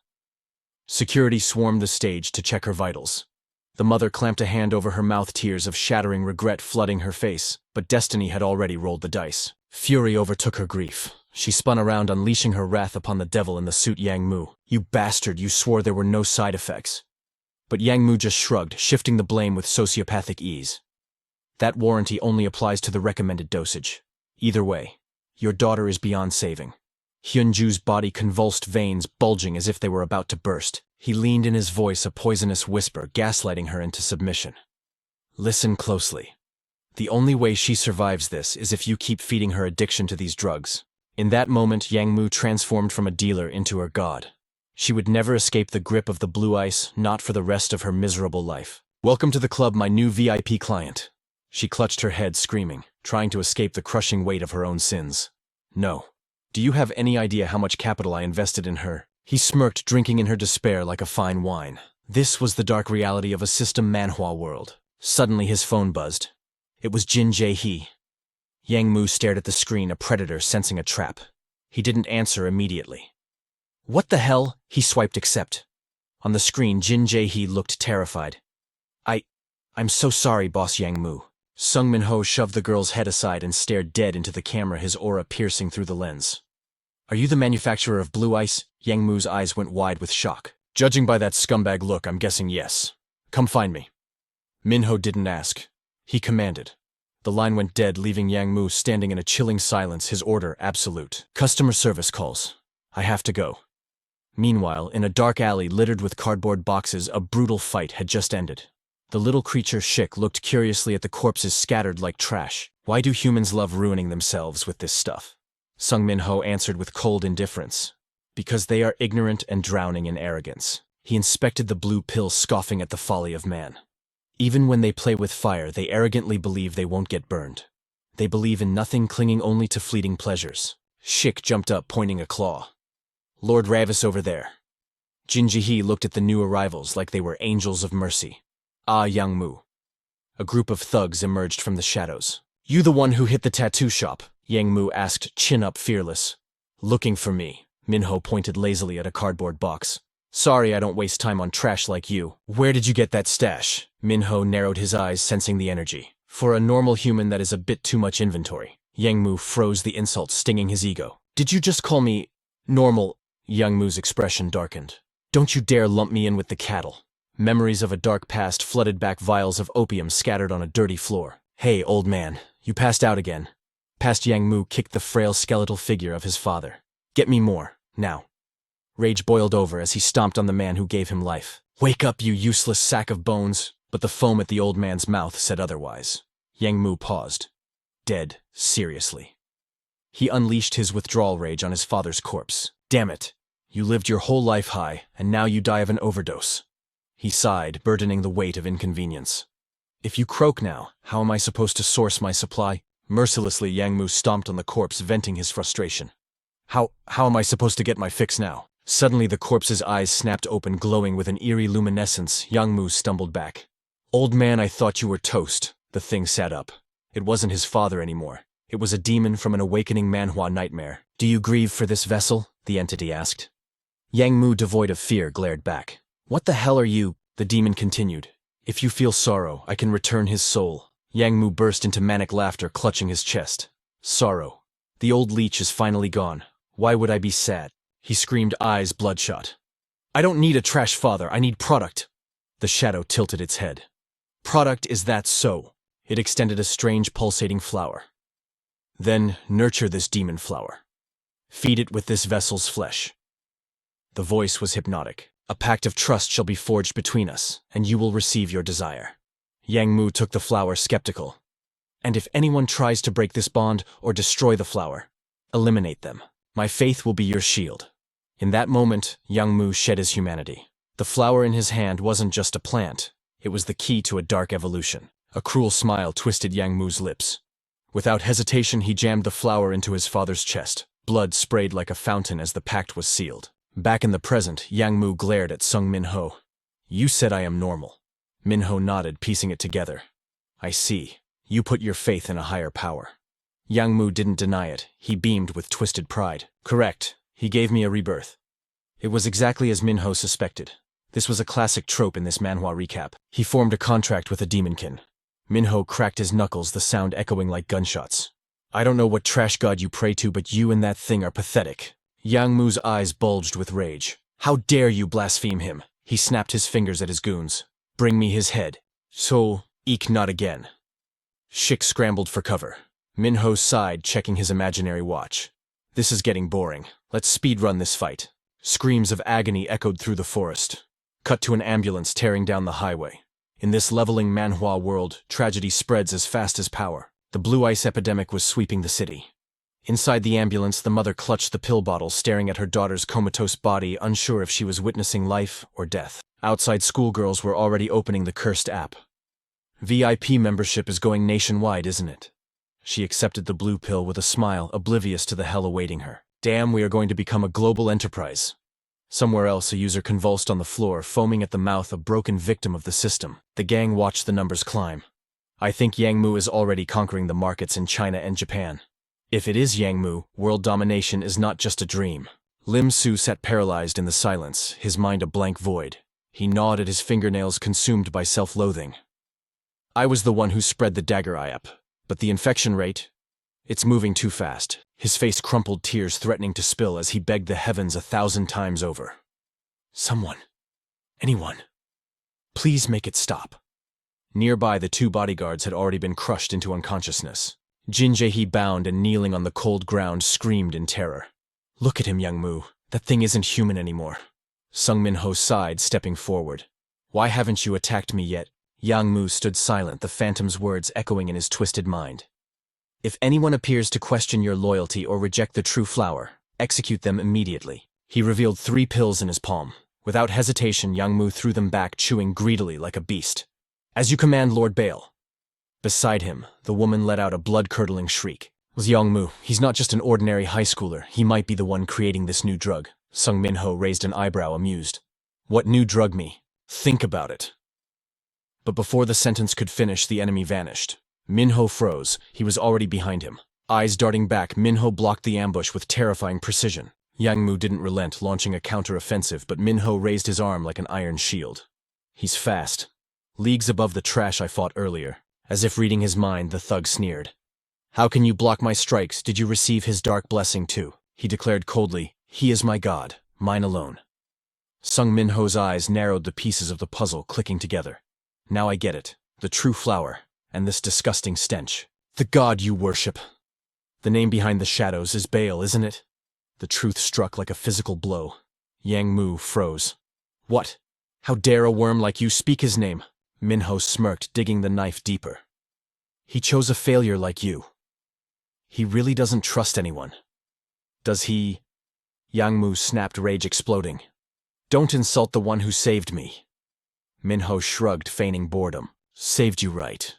Security swarmed the stage to check her vitals. The mother clamped a hand over her mouth, tears of shattering regret flooding her face, but destiny had already rolled the dice. Fury overtook her grief. She spun around, unleashing her wrath upon the devil in the suit. Yang Mu, you bastard, you swore there were no side effects. But Yang Mu just shrugged, shifting the blame with sociopathic ease. That warranty only applies to the recommended dosage. Either way, your daughter is beyond saving. Hyunju's body convulsed, veins bulging as if they were about to burst. He leaned in, his voice a poisonous whisper, gaslighting her into submission. Listen closely. The only way she survives this is if you keep feeding her addiction to these drugs. In that moment, Yang Mu transformed from a dealer into her god. She would never escape the grip of the blue ice, not for the rest of her miserable life. Welcome to the club, my new VIP client. She clutched her head, screaming, trying to escape the crushing weight of her own sins. No. Do you have any idea how much capital I invested in her? He smirked, drinking in her despair like a fine wine. This was the dark reality of a system Manhwa world. Suddenly his phone buzzed. It was Jin Jae-hee. Yang Mu stared at the screen, a predator sensing a trap. He didn't answer immediately. What the hell? He swiped accept. On the screen, Jin Jae-hee looked terrified. I'm so sorry, boss. Yang Mu. Jung Min-ho shoved the girl's head aside and stared dead into the camera, his aura piercing through the lens. Are you the manufacturer of blue ice? Yang Mu's eyes went wide with shock. Judging by that scumbag look, I'm guessing yes. Come find me. Min-ho didn't ask. He commanded. The line went dead, leaving Yang Mu standing in a chilling silence, his order absolute. Customer service calls. I have to go. Meanwhile, in a dark alley littered with cardboard boxes, a brutal fight had just ended. The little creature Shik looked curiously at the corpses scattered like trash. Why do humans love ruining themselves with this stuff? Jung Min-ho answered with cold indifference. Because they are ignorant and drowning in arrogance. He inspected the blue pill, scoffing at the folly of man. Even when they play with fire, they arrogantly believe they won't get burned. They believe in nothing, clinging only to fleeting pleasures. Shik jumped up, pointing a claw. Lord Ravis over there. Jin Jae-hee looked at the new arrivals like they were angels of mercy. Ah, Yang Mu. A group of thugs emerged from the shadows. You the one who hit the tattoo shop? Yang Mu asked, chin up, fearless. Looking for me. Min-ho pointed lazily at a cardboard box. Sorry, I don't waste time on trash like you. Where did you get that stash? Min-ho narrowed his eyes, sensing the energy. For a normal human, that is a bit too much inventory. Yang Mu froze, the insult stinging his ego. Did you just call me normal? Yang Mu's expression darkened. Don't you dare lump me in with the cattle. Memories of a dark past flooded back, vials of opium scattered on a dirty floor. Hey, old man, you passed out again. Past Yang Mu kicked the frail skeletal figure of his father. Get me more, now. Rage boiled over as he stomped on the man who gave him life. Wake up, you useless sack of bones. But the foam at the old man's mouth said otherwise. Yang Mu paused. Dead, seriously. He unleashed his withdrawal rage on his father's corpse. Damn it. You lived your whole life high, and now you die of an overdose. He sighed, burdening the weight of inconvenience. If you croak now, how am I supposed to source my supply? Mercilessly, Yang Mu stomped on the corpse, venting his frustration. How am I supposed to get my fix now? Suddenly the corpse's eyes snapped open, glowing with an eerie luminescence. Yang Mu stumbled back. Old man, I thought you were toast. The thing sat up. It wasn't his father anymore. It was a demon from an awakening Manhwa nightmare. Do you grieve for this vessel? The entity asked. Yang Mu, devoid of fear, glared back. What the hell are you? The demon continued. If you feel sorrow, I can return his soul. Yang Mu burst into manic laughter, clutching his chest. Sorrow. The old leech is finally gone. Why would I be sad? He screamed, eyes bloodshot. I don't need a trash father, I need product. The shadow tilted its head. Product, is that so? It extended a strange pulsating flower. Then nurture this demon flower. Feed it with this vessel's flesh. The voice was hypnotic. A pact of trust shall be forged between us, and you will receive your desire. Yang Mu took the flower, skeptical. And if anyone tries to break this bond or destroy the flower, eliminate them. My faith will be your shield. In that moment, Yang Mu shed his humanity. The flower in his hand wasn't just a plant. It was the key to a dark evolution. A cruel smile twisted Yang Mu's lips. Without hesitation, he jammed the flower into his father's chest. Blood sprayed like a fountain as the pact was sealed. Back in the present, Yang Mu glared at Jung Min-ho. You said I am normal. Min-ho nodded, piecing it together. I see. You put your faith in a higher power. Yang Mu didn't deny it. He beamed with twisted pride. Correct. He gave me a rebirth. It was exactly as Min-ho suspected. This was a classic trope in this manhwa recap. He formed a contract with a demonkin. Min-ho cracked his knuckles, the sound echoing like gunshots. I don't know what trash god you pray to, but you and that thing are pathetic. Yang Mu's eyes bulged with rage. How dare you blaspheme him? He snapped his fingers at his goons. Bring me his head. So, eek, not again. Shik scrambled for cover. Min-ho sighed, checking his imaginary watch. This is getting boring. Let's speedrun this fight. Screams of agony echoed through the forest. Cut to an ambulance tearing down the highway. In this leveling manhwa world, tragedy spreads as fast as power. The blue ice epidemic was sweeping the city. Inside the ambulance, the mother clutched the pill bottle, staring at her daughter's comatose body, unsure if she was witnessing life or death. Outside, schoolgirls were already opening the cursed app. VIP membership is going nationwide, isn't it? She accepted the blue pill with a smile, oblivious to the hell awaiting her. Damn, we are going to become a global enterprise. Somewhere else, a user convulsed on the floor, foaming at the mouth, a broken victim of the system. The gang watched the numbers climb. I think Yang Mu is already conquering the markets in China and Japan. If it is Yang Mu, world domination is not just a dream. Lim Su sat paralyzed in the silence, his mind a blank void. He gnawed at his fingernails, consumed by self-loathing. I was the one who spread the dagger eye-up, but the infection rate? It's moving too fast. His face crumpled, tears threatening to spill as he begged the heavens 1,000 times over. Someone. Anyone. Please make it stop. Nearby, the 2 bodyguards had already been crushed into unconsciousness. Jin Jae-hee, bound and kneeling on the cold ground, screamed in terror. Look at him, Yang Mu. That thing isn't human anymore. Jung Min-ho sighed, stepping forward. Why haven't you attacked me yet? Yang Mu stood silent, the phantom's words echoing in his twisted mind. If anyone appears to question your loyalty or reject the true flower, execute them immediately. He revealed 3 pills in his palm. Without hesitation, Yang Mu threw them back, chewing greedily like a beast. As you command, Lord Bale. Beside him, the woman let out a blood-curdling shriek. It was Yang Mu. He's not just an ordinary high schooler. He might be the one creating this new drug. Jung Min-ho raised an eyebrow, amused. What new drug me? Think about it. But before the sentence could finish, the enemy vanished. Min-ho froze. He was already behind him. Eyes darting back, Min-ho blocked the ambush with terrifying precision. Yang Mu didn't relent, launching a counter-offensive, but Min-ho raised his arm like an iron shield. He's fast. Leagues above the trash I fought earlier. As if reading his mind, the thug sneered. How can you block my strikes? Did you receive his dark blessing too? He declared coldly. He is my god, mine alone. Jung Min-ho's eyes narrowed, the pieces of the puzzle clicking together. Now I get it. The true flower. And this disgusting stench. The god you worship. The name behind the shadows is Baal, isn't it? The truth struck like a physical blow. Yang Mu froze. What? How dare a worm like you speak his name? Min-ho smirked, digging the knife deeper. He chose a failure like you. He really doesn't trust anyone. Does he? Yang Mu snapped, rage exploding. Don't insult the one who saved me. Min-ho shrugged, feigning boredom. Saved you right.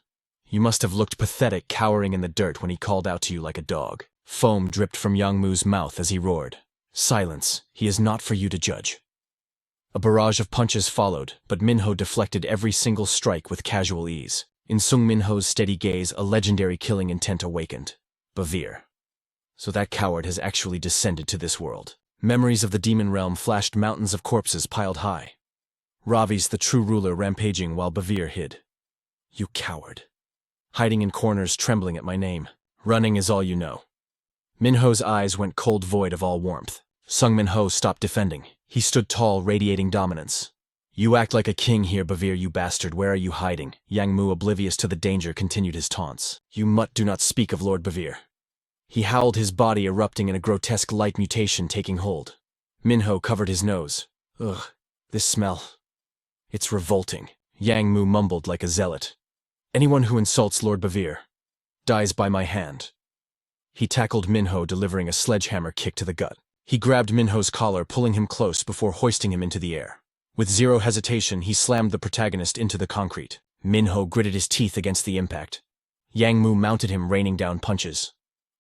You must have looked pathetic, cowering in the dirt when he called out to you like a dog. Foam dripped from Yang Mu's mouth as he roared. Silence. He is not for you to judge. A barrage of punches followed, but Min-ho deflected every single strike with casual ease. In Jung Min-ho's steady gaze, a legendary killing intent awakened. Bavir. So that coward has actually descended to this world. Memories of the demon realm flashed, mountains of corpses piled high. Ravis, the true ruler, rampaging while Bavir hid. You coward. Hiding in corners, trembling at my name. Running is all you know. Min-ho's eyes went cold, void of all warmth. Jung Min-ho stopped defending. He stood tall, radiating dominance. You act like a king here, Bavir, you bastard. Where are you hiding? Yang Mu, oblivious to the danger, continued his taunts. You mutt, do not speak of Lord Bavir. He howled, his body erupting in a grotesque light mutation taking hold. Min-ho covered his nose. Ugh, this smell. It's revolting. Yang Mu mumbled like a zealot. Anyone who insults Lord Bavir dies by my hand. He tackled Min-ho, delivering a sledgehammer kick to the gut. He grabbed Min-ho's collar, pulling him close before hoisting him into the air. With zero hesitation, he slammed the protagonist into the concrete. Min-ho gritted his teeth against the impact. Yang Mu mounted him, raining down punches.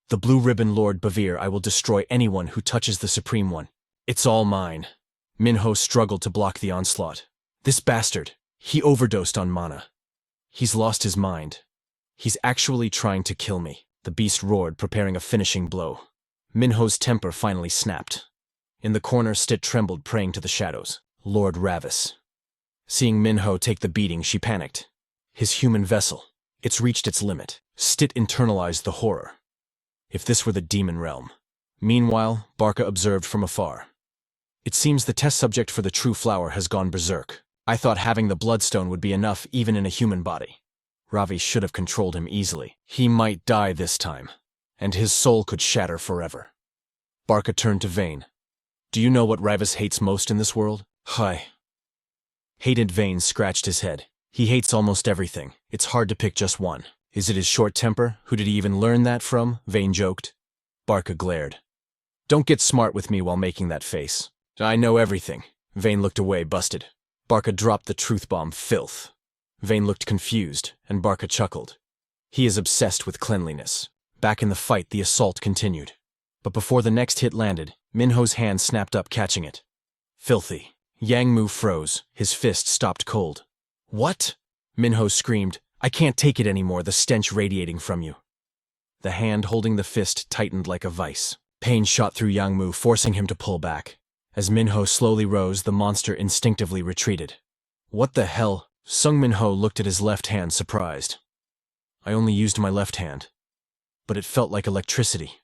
The blue ribbon Lord Bavir, I will destroy anyone who touches the Supreme One. It's all mine. Min-ho struggled to block the onslaught. This bastard, he overdosed on mana. He's lost his mind. He's actually trying to kill me. The beast roared, preparing a finishing blow. Min-ho's temper finally snapped. In the corner, Stit trembled, praying to the shadows. Lord Ravis. Seeing Min-ho take the beating, she panicked. His human vessel. It's reached its limit. Stit internalized the horror. If this were the demon realm. Meanwhile, Bacca observed from afar. It seems the test subject for the true flower has gone berserk. I thought having the bloodstone would be enough even in a human body. Ravi should have controlled him easily. He might die this time, and his soul could shatter forever. Bacca turned to Vane. Do you know what Ravis hates most in this world? Hi. Hated Vane scratched his head. He hates almost everything. It's hard to pick just one. Is it his short temper? Who did he even learn that from? Vane joked. Bacca glared. Don't get smart with me while making that face. I know everything. Vane looked away, busted. Bacca dropped the truth bomb, filth. Vane looked confused, and Bacca chuckled. He is obsessed with cleanliness. Back in the fight, the assault continued. But before the next hit landed, Min-ho's hand snapped up, catching it. Filthy. Yang Mu froze, his fist stopped cold. What? Min-ho screamed. I can't take it anymore, the stench radiating from you. The hand holding the fist tightened like a vice. Pain shot through Yang Mu, forcing him to pull back. As Min-ho slowly rose, the monster instinctively retreated. What the hell? Sung Min-ho looked at his left hand, surprised. I only used my left hand. But it felt like electricity.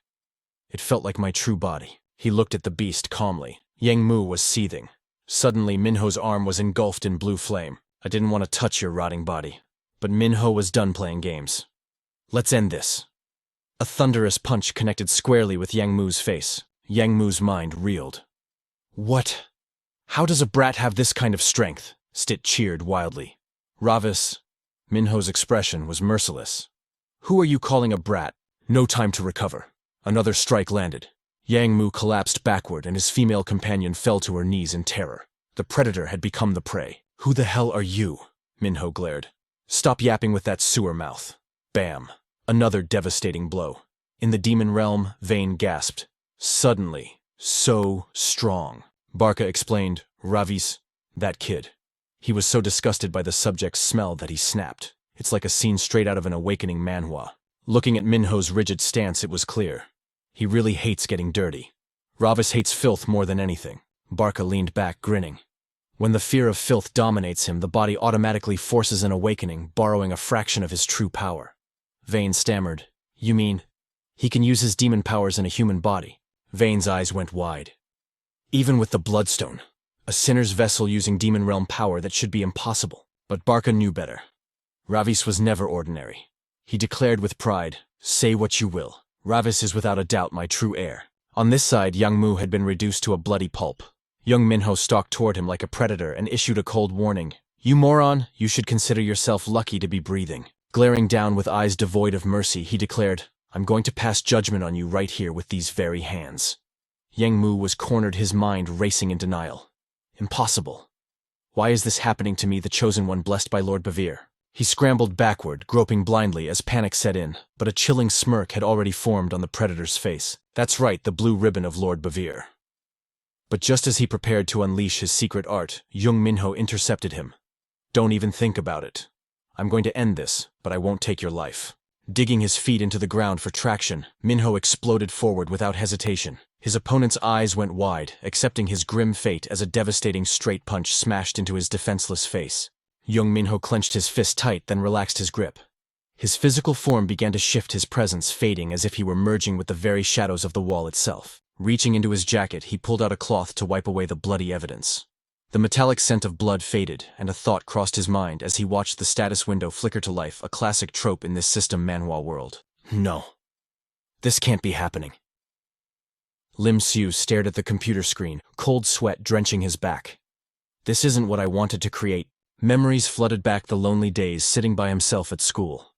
It felt like my true body. He looked at the beast calmly. Yang Mu was seething. Suddenly, Min-ho's arm was engulfed in blue flame. I didn't want to touch your rotting body. But Min-ho was done playing games. Let's end this. A thunderous punch connected squarely with Yang Mu's face. Yang Mu's mind reeled. What? How does a brat have this kind of strength? Stit cheered wildly. Ravis. Min-ho's expression was merciless. Who are you calling a brat? No time to recover. Another strike landed. Yang Mu collapsed backward and his female companion fell to her knees in terror. The predator had become the prey. Who the hell are you? Min-ho glared. Stop yapping with that sewer mouth. Bam. Another devastating blow. In the demon realm, Vane gasped. Suddenly. So strong. Bacca explained, Ravis, that kid. He was so disgusted by the subject's smell that he snapped. It's like a scene straight out of an awakening manhwa. Looking at Min-ho's rigid stance, it was clear. He really hates getting dirty. Ravis hates filth more than anything. Bacca leaned back, grinning. When the fear of filth dominates him, the body automatically forces an awakening, borrowing a fraction of his true power. Vane stammered, You mean, he can use his demon powers in a human body? Vane's eyes went wide. Even with the bloodstone, a sinner's vessel using demon realm power, that should be impossible. But Bacca knew better. Ravis was never ordinary. He declared with pride, Say what you will. Ravis is without a doubt my true heir. On this side, Yang Mu had been reduced to a bloody pulp. Young Min-ho stalked toward him like a predator and issued a cold warning. You moron, you should consider yourself lucky to be breathing. Glaring down with eyes devoid of mercy, he declared, I'm going to pass judgment on you right here with these very hands. Yang Mu was cornered, his mind racing in denial. Impossible. Why is this happening to me, the chosen one blessed by Lord Bevere? He scrambled backward, groping blindly as panic set in, but a chilling smirk had already formed on the predator's face. That's right, the blue ribbon of Lord Bevere. But just as he prepared to unleash his secret art, Jung Min-ho intercepted him. Don't even think about it. I'm going to end this, but I won't take your life. Digging his feet into the ground for traction, Min-ho exploded forward without hesitation. His opponent's eyes went wide, accepting his grim fate as a devastating straight punch smashed into his defenseless face. Jung Min-ho clenched his fist tight, then relaxed his grip. His physical form began to shift, his presence fading as if he were merging with the very shadows of the wall itself. Reaching into his jacket, he pulled out a cloth to wipe away the bloody evidence. The metallic scent of blood faded, and a thought crossed his mind as he watched the status window flicker to life, a classic trope in this system manhwa world. No. This can't be happening. Lim Siu stared at the computer screen, cold sweat drenching his back. This isn't what I wanted to create. Memories flooded back the lonely days sitting by himself at school.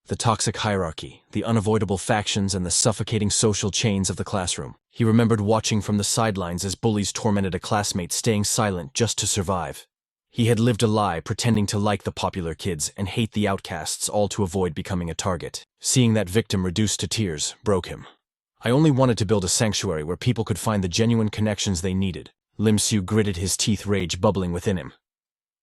The toxic hierarchy, the unavoidable factions, and the suffocating social chains of the classroom. He remembered watching from the sidelines as bullies tormented a classmate, staying silent just to survive. He had lived a lie, pretending to like the popular kids and hate the outcasts, all to avoid becoming a target. Seeing that victim reduced to tears broke him. I only wanted to build a sanctuary where people could find the genuine connections they needed. Lim Siu gritted his teeth, rage bubbling within him.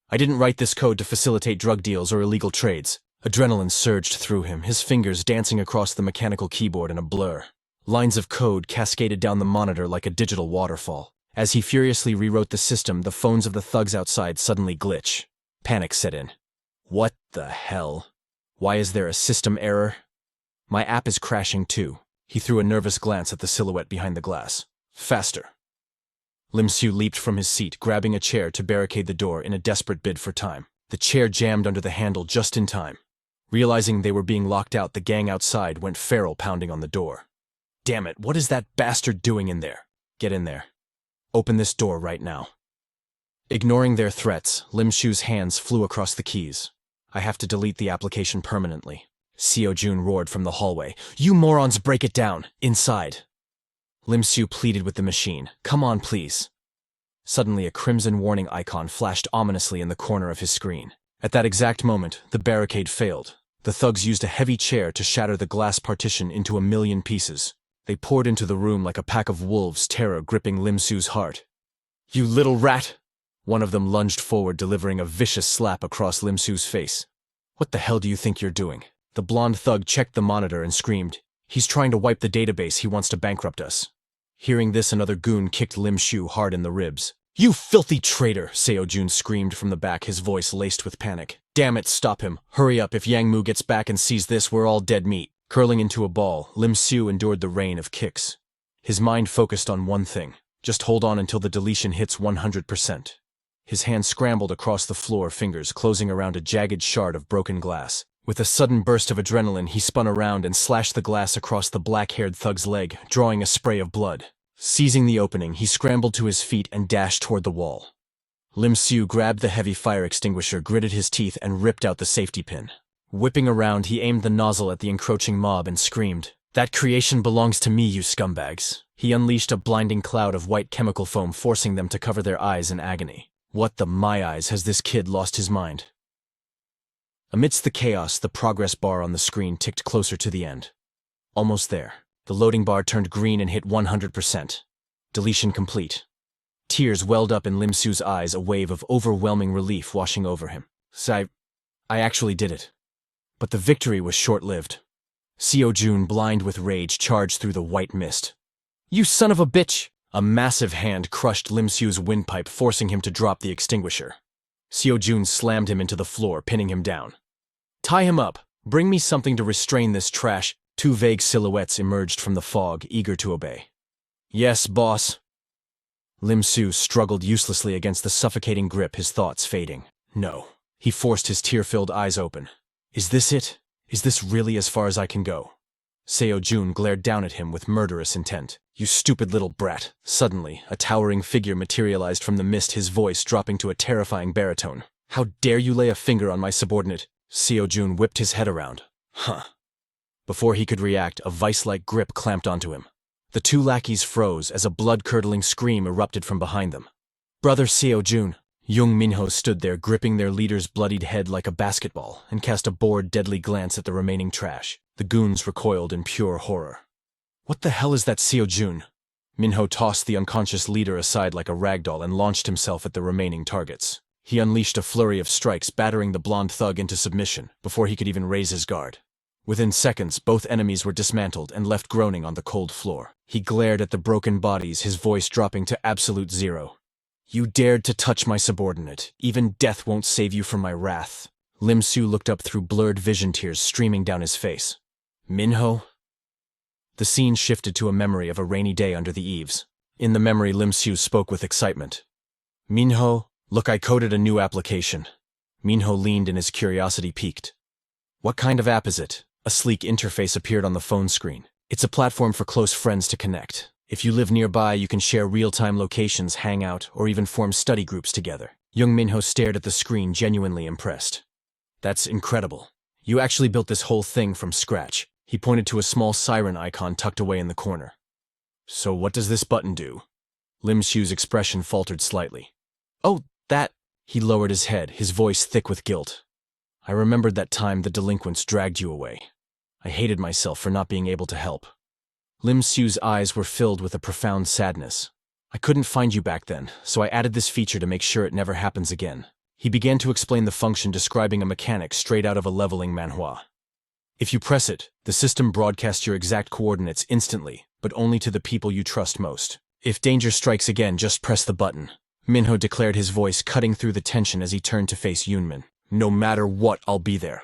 I didn't write this code to facilitate drug deals or illegal trades. Adrenaline surged through him, his fingers dancing across the mechanical keyboard in a blur. Lines of code cascaded down the monitor like a digital waterfall. As he furiously rewrote the system, the phones of the thugs outside suddenly glitch. Panic set in. What the hell? Why is there a system error? My app is crashing too. He threw a nervous glance at the silhouette behind the glass. Faster. Lim Su leaped from his seat, grabbing a chair to barricade the door in a desperate bid for time. The chair jammed under the handle just in time. Realizing they were being locked out, the gang outside went feral, pounding on the door. Damn it, what is that bastard doing in there? Get in there. Open this door right now. Ignoring their threats, Lim Su's hands flew across the keys. I have to delete the application permanently. Seo Jun roared from the hallway. You morons, break it down. Inside. Lim Su pleaded with the machine. Come on, please. Suddenly, a crimson warning icon flashed ominously in the corner of his screen. At that exact moment, the barricade failed. The thugs used a heavy chair to shatter the glass partition into 1,000,000 pieces. They poured into the room like a pack of wolves, terror gripping Lim Su's heart. You little rat! One of them lunged forward, delivering a vicious slap across Lim Su's face. What the hell do you think you're doing? The blonde thug checked the monitor and screamed. He's trying to wipe the database. He wants to bankrupt us. Hearing this, another goon kicked Lim Su hard in the ribs. You filthy traitor! Seo Jun screamed from the back, his voice laced with panic. Damn it, stop him. Hurry up. If Yang Mu gets back and sees this, we're all dead meat. Curling into a ball, Lim Su endured the rain of kicks. His mind focused on one thing. Just hold on until the deletion hits 100%. His hand scrambled across the floor, fingers closing around a jagged shard of broken glass. With a sudden burst of adrenaline, he spun around and slashed the glass across the black-haired thug's leg, drawing a spray of blood. Seizing the opening, he scrambled to his feet and dashed toward the wall. Lim Su grabbed the heavy fire extinguisher, gritted his teeth, and ripped out the safety pin. Whipping around, he aimed the nozzle at the encroaching mob and screamed, That creation belongs to me, you scumbags. He unleashed a blinding cloud of white chemical foam, forcing them to cover their eyes in agony. What the my eyes, has this kid lost his mind? Amidst the chaos, the progress bar on the screen ticked closer to the end. Almost there. The loading bar turned green and hit 100%. Deletion complete. Tears welled up in Lim Su's eyes, a wave of overwhelming relief washing over him. I actually did it. But the victory was short-lived. Seo Jun, blind with rage, charged through the white mist. You son of a bitch! A massive hand crushed Lim Su's windpipe, forcing him to drop the extinguisher. Seo Jun slammed him into the floor, pinning him down. Tie him up. Bring me something to restrain this trash. Two vague silhouettes emerged from the fog, eager to obey. Yes, boss. Lim Su struggled uselessly against the suffocating grip, his thoughts fading. No. He forced his tear-filled eyes open. Is this it? Is this really as far as I can go? Seo Jun glared down at him with murderous intent. You stupid little brat. Suddenly, a towering figure materialized from the mist, his voice dropping to a terrifying baritone. How dare you lay a finger on my subordinate? Seo Jun whipped his head around. Huh. Before he could react, a vice-like grip clamped onto him. The two lackeys froze as a blood-curdling scream erupted from behind them. Brother Seo Jun. Jung Min-ho stood there, gripping their leader's bloodied head like a basketball, and cast a bored, deadly glance at the remaining trash. The goons recoiled in pure horror. What the hell is that, Seo Jun? Min-ho tossed the unconscious leader aside like a ragdoll and launched himself at the remaining targets. He unleashed a flurry of strikes, battering the blonde thug into submission before he could even raise his guard. Within seconds, both enemies were dismantled and left groaning on the cold floor. He glared at the broken bodies, his voice dropping to absolute zero. You dared to touch my subordinate. Even death won't save you from my wrath. Lim Su looked up through blurred vision, tears streaming down his face. Min-ho? The scene shifted to a memory of a rainy day under the eaves. In the memory, Lim Su spoke with excitement. Min-ho, look, I coded a new application. Min-ho leaned and his curiosity piqued. What kind of app is it? A sleek interface appeared on the phone screen. It's a platform for close friends to connect. If you live nearby, you can share real-time locations, hang out, or even form study groups together. Jung Min-ho stared at the screen, genuinely impressed. That's incredible. You actually built this whole thing from scratch. He pointed to a small siren icon tucked away in the corner. So what does this button do? Lim Su's expression faltered slightly. Oh, that... He lowered his head, his voice thick with guilt. I remembered that time the delinquents dragged you away. I hated myself for not being able to help. Lim Su's eyes were filled with a profound sadness. I couldn't find you back then, so I added this feature to make sure it never happens again. He began to explain the function, describing a mechanic straight out of a leveling manhwa. If you press it, the system broadcasts your exact coordinates instantly, but only to the people you trust most. If danger strikes again, just press the button. Minho declared, his voice cutting through the tension as he turned to face Yunmin. No matter what, I'll be there.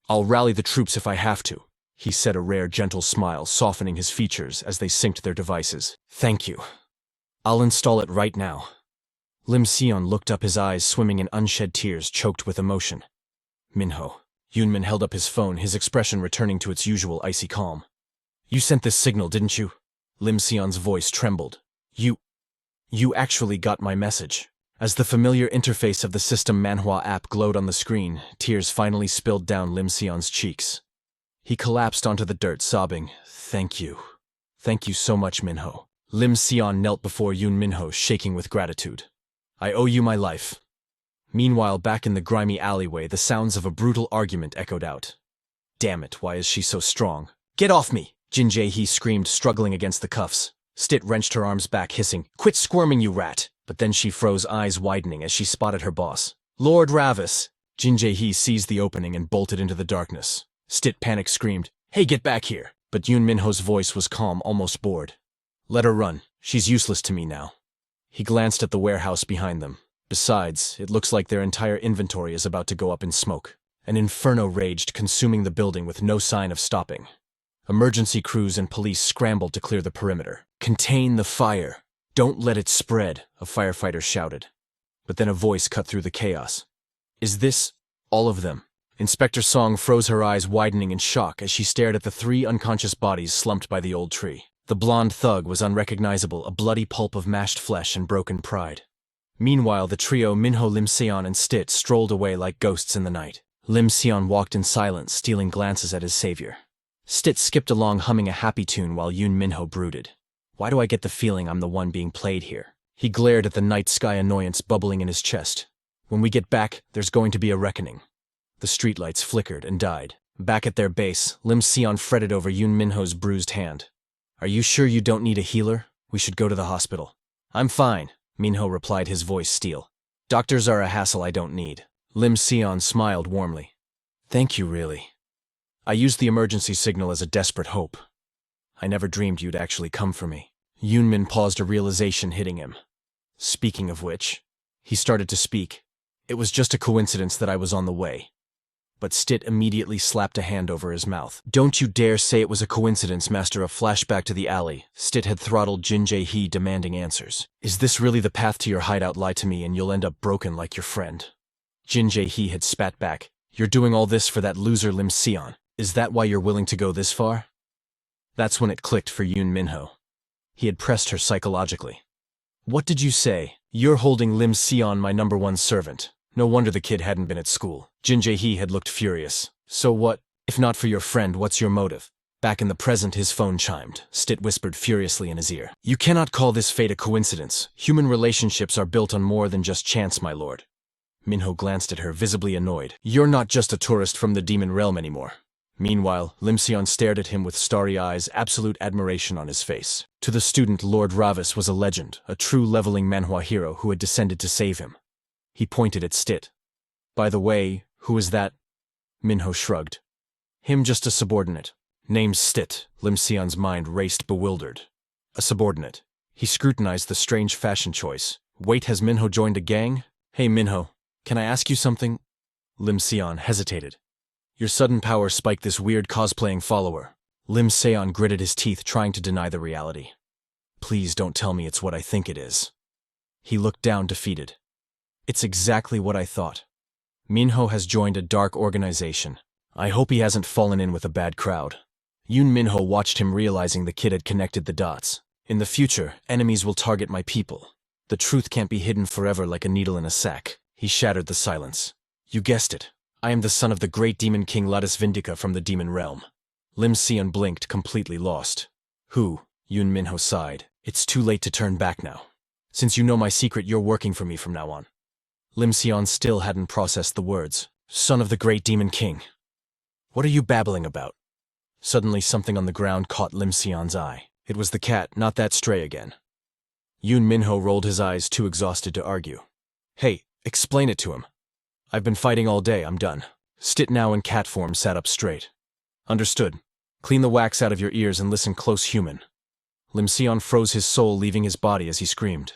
I'll rally the troops if I have to, he said, a rare gentle smile softening his features as they synced their devices. Thank you. I'll install it right now. Lim Sion looked up, his eyes swimming in unshed tears choked with emotion. Minho. Yunmin held up his phone, his expression returning to its usual icy calm. You sent this signal, didn't you? Lim Sion's voice trembled. You actually got my message. As the familiar interface of the system Manhwa app glowed on the screen, tears finally spilled down Lim Sion's cheeks. He collapsed onto the dirt, sobbing, Thank you. Thank you so much, Minho. Lim Sion knelt before Yun Minho, shaking with gratitude. I owe you my life. Meanwhile, back in the grimy alleyway, the sounds of a brutal argument echoed out. Damn it, why is she so strong? Get off me! Jin Jae-hee screamed, struggling against the cuffs. Stit wrenched her arms back, hissing, Quit squirming, you rat! But then she froze, eyes widening as she spotted her boss. Lord Ravis! Jin Jae-hee seized the opening and bolted into the darkness. Stit panic screamed, Hey, get back here! But Yun Minho's voice was calm, almost bored. Let her run. She's useless to me now. He glanced at the warehouse behind them. Besides, it looks like their entire inventory is about to go up in smoke. An inferno raged, consuming the building with no sign of stopping. Emergency crews and police scrambled to clear the perimeter. Contain the fire. Don't let it spread, a firefighter shouted. But then a voice cut through the chaos. Is this all of them? Inspector Song froze, her eyes widening in shock as she stared at the 3 unconscious bodies slumped by the old tree. The blonde thug was unrecognizable, a bloody pulp of mashed flesh and broken pride. Meanwhile, the trio Minho, Lim Sion, and Stit strolled away like ghosts in the night. Lim Sion walked in silence, stealing glances at his savior. Stit skipped along, humming a happy tune while Yun Minho brooded. Why do I get the feeling I'm the one being played here? He glared at the night sky, annoyance bubbling in his chest. When we get back, there's going to be a reckoning. The streetlights flickered and died. Back at their base, Lim Sion fretted over Yun Minho's bruised hand. Are you sure you don't need a healer? We should go to the hospital. I'm fine, Minho replied, his voice steel. Doctors are a hassle I don't need. Lim Sion smiled warmly. Thank you, really. I used the emergency signal as a desperate hope. I never dreamed you'd actually come for me. Yunmin paused, a realization hitting him. Speaking of which, he started to speak. It was just a coincidence that I was on the way. But Stit immediately slapped a hand over his mouth. Don't you dare say it was a coincidence, Master. A flashback to the alley. Stit had throttled Jin Jae-hee, demanding answers. Is this really the path to your hideout? Lie to me and you'll end up broken like your friend. Jin Jae-hee had spat back. You're doing all this for that loser Lim Sion. Is that why you're willing to go this far? That's when it clicked for Yun Minho. He had pressed her psychologically. What did you say? You're holding Lim Sion, my #1 servant. No wonder the kid hadn't been at school. Jin Jae-hee had looked furious. So what? If not for your friend, what's your motive? Back in the present, his phone chimed. Stit whispered furiously in his ear. You cannot call this fate a coincidence. Human relationships are built on more than just chance, my lord. Minho glanced at her, visibly annoyed. You're not just a tourist from the demon realm anymore. Meanwhile, Lim Sion stared at him with starry eyes, absolute admiration on his face. To the student, Lord Ravis was a legend, a true leveling Manhwa hero who had descended to save him. He pointed at Stit. By the way, who is that? Minho shrugged. Him, just a subordinate. Name's Stit. Lim Sion's mind raced, bewildered. A subordinate. He scrutinized the strange fashion choice. Wait, has Minho joined a gang? Hey Minho, can I ask you something? Lim Sion hesitated. Your sudden power spiked this weird cosplaying follower. Lim Sion gritted his teeth, trying to deny the reality. Please don't tell me it's what I think it is. He looked down, defeated. It's exactly what I thought. Minho has joined a dark organization. I hope he hasn't fallen in with a bad crowd. Yun Minho watched him, realizing the kid had connected the dots. In the future, enemies will target my people. The truth can't be hidden forever like a needle in a sack. He shattered the silence. You guessed it. I am the son of the great demon king Ravis Vindica from the demon realm. Lim Sion blinked, completely lost. Who? Yun Minho sighed. It's too late to turn back now. Since you know my secret, you're working for me from now on. Lim Sion still hadn't processed the words. Son of the great demon king. What are you babbling about? Suddenly something on the ground caught Lim Sion's eye. It was the cat, not that stray again. Yun Minho rolled his eyes, too exhausted to argue. Hey, explain it to him. I've been fighting all day, I'm done. Stit, now in cat form, sat up straight. Understood. Clean the wax out of your ears and listen close, human. Lim Sion froze, his soul leaving his body as he screamed.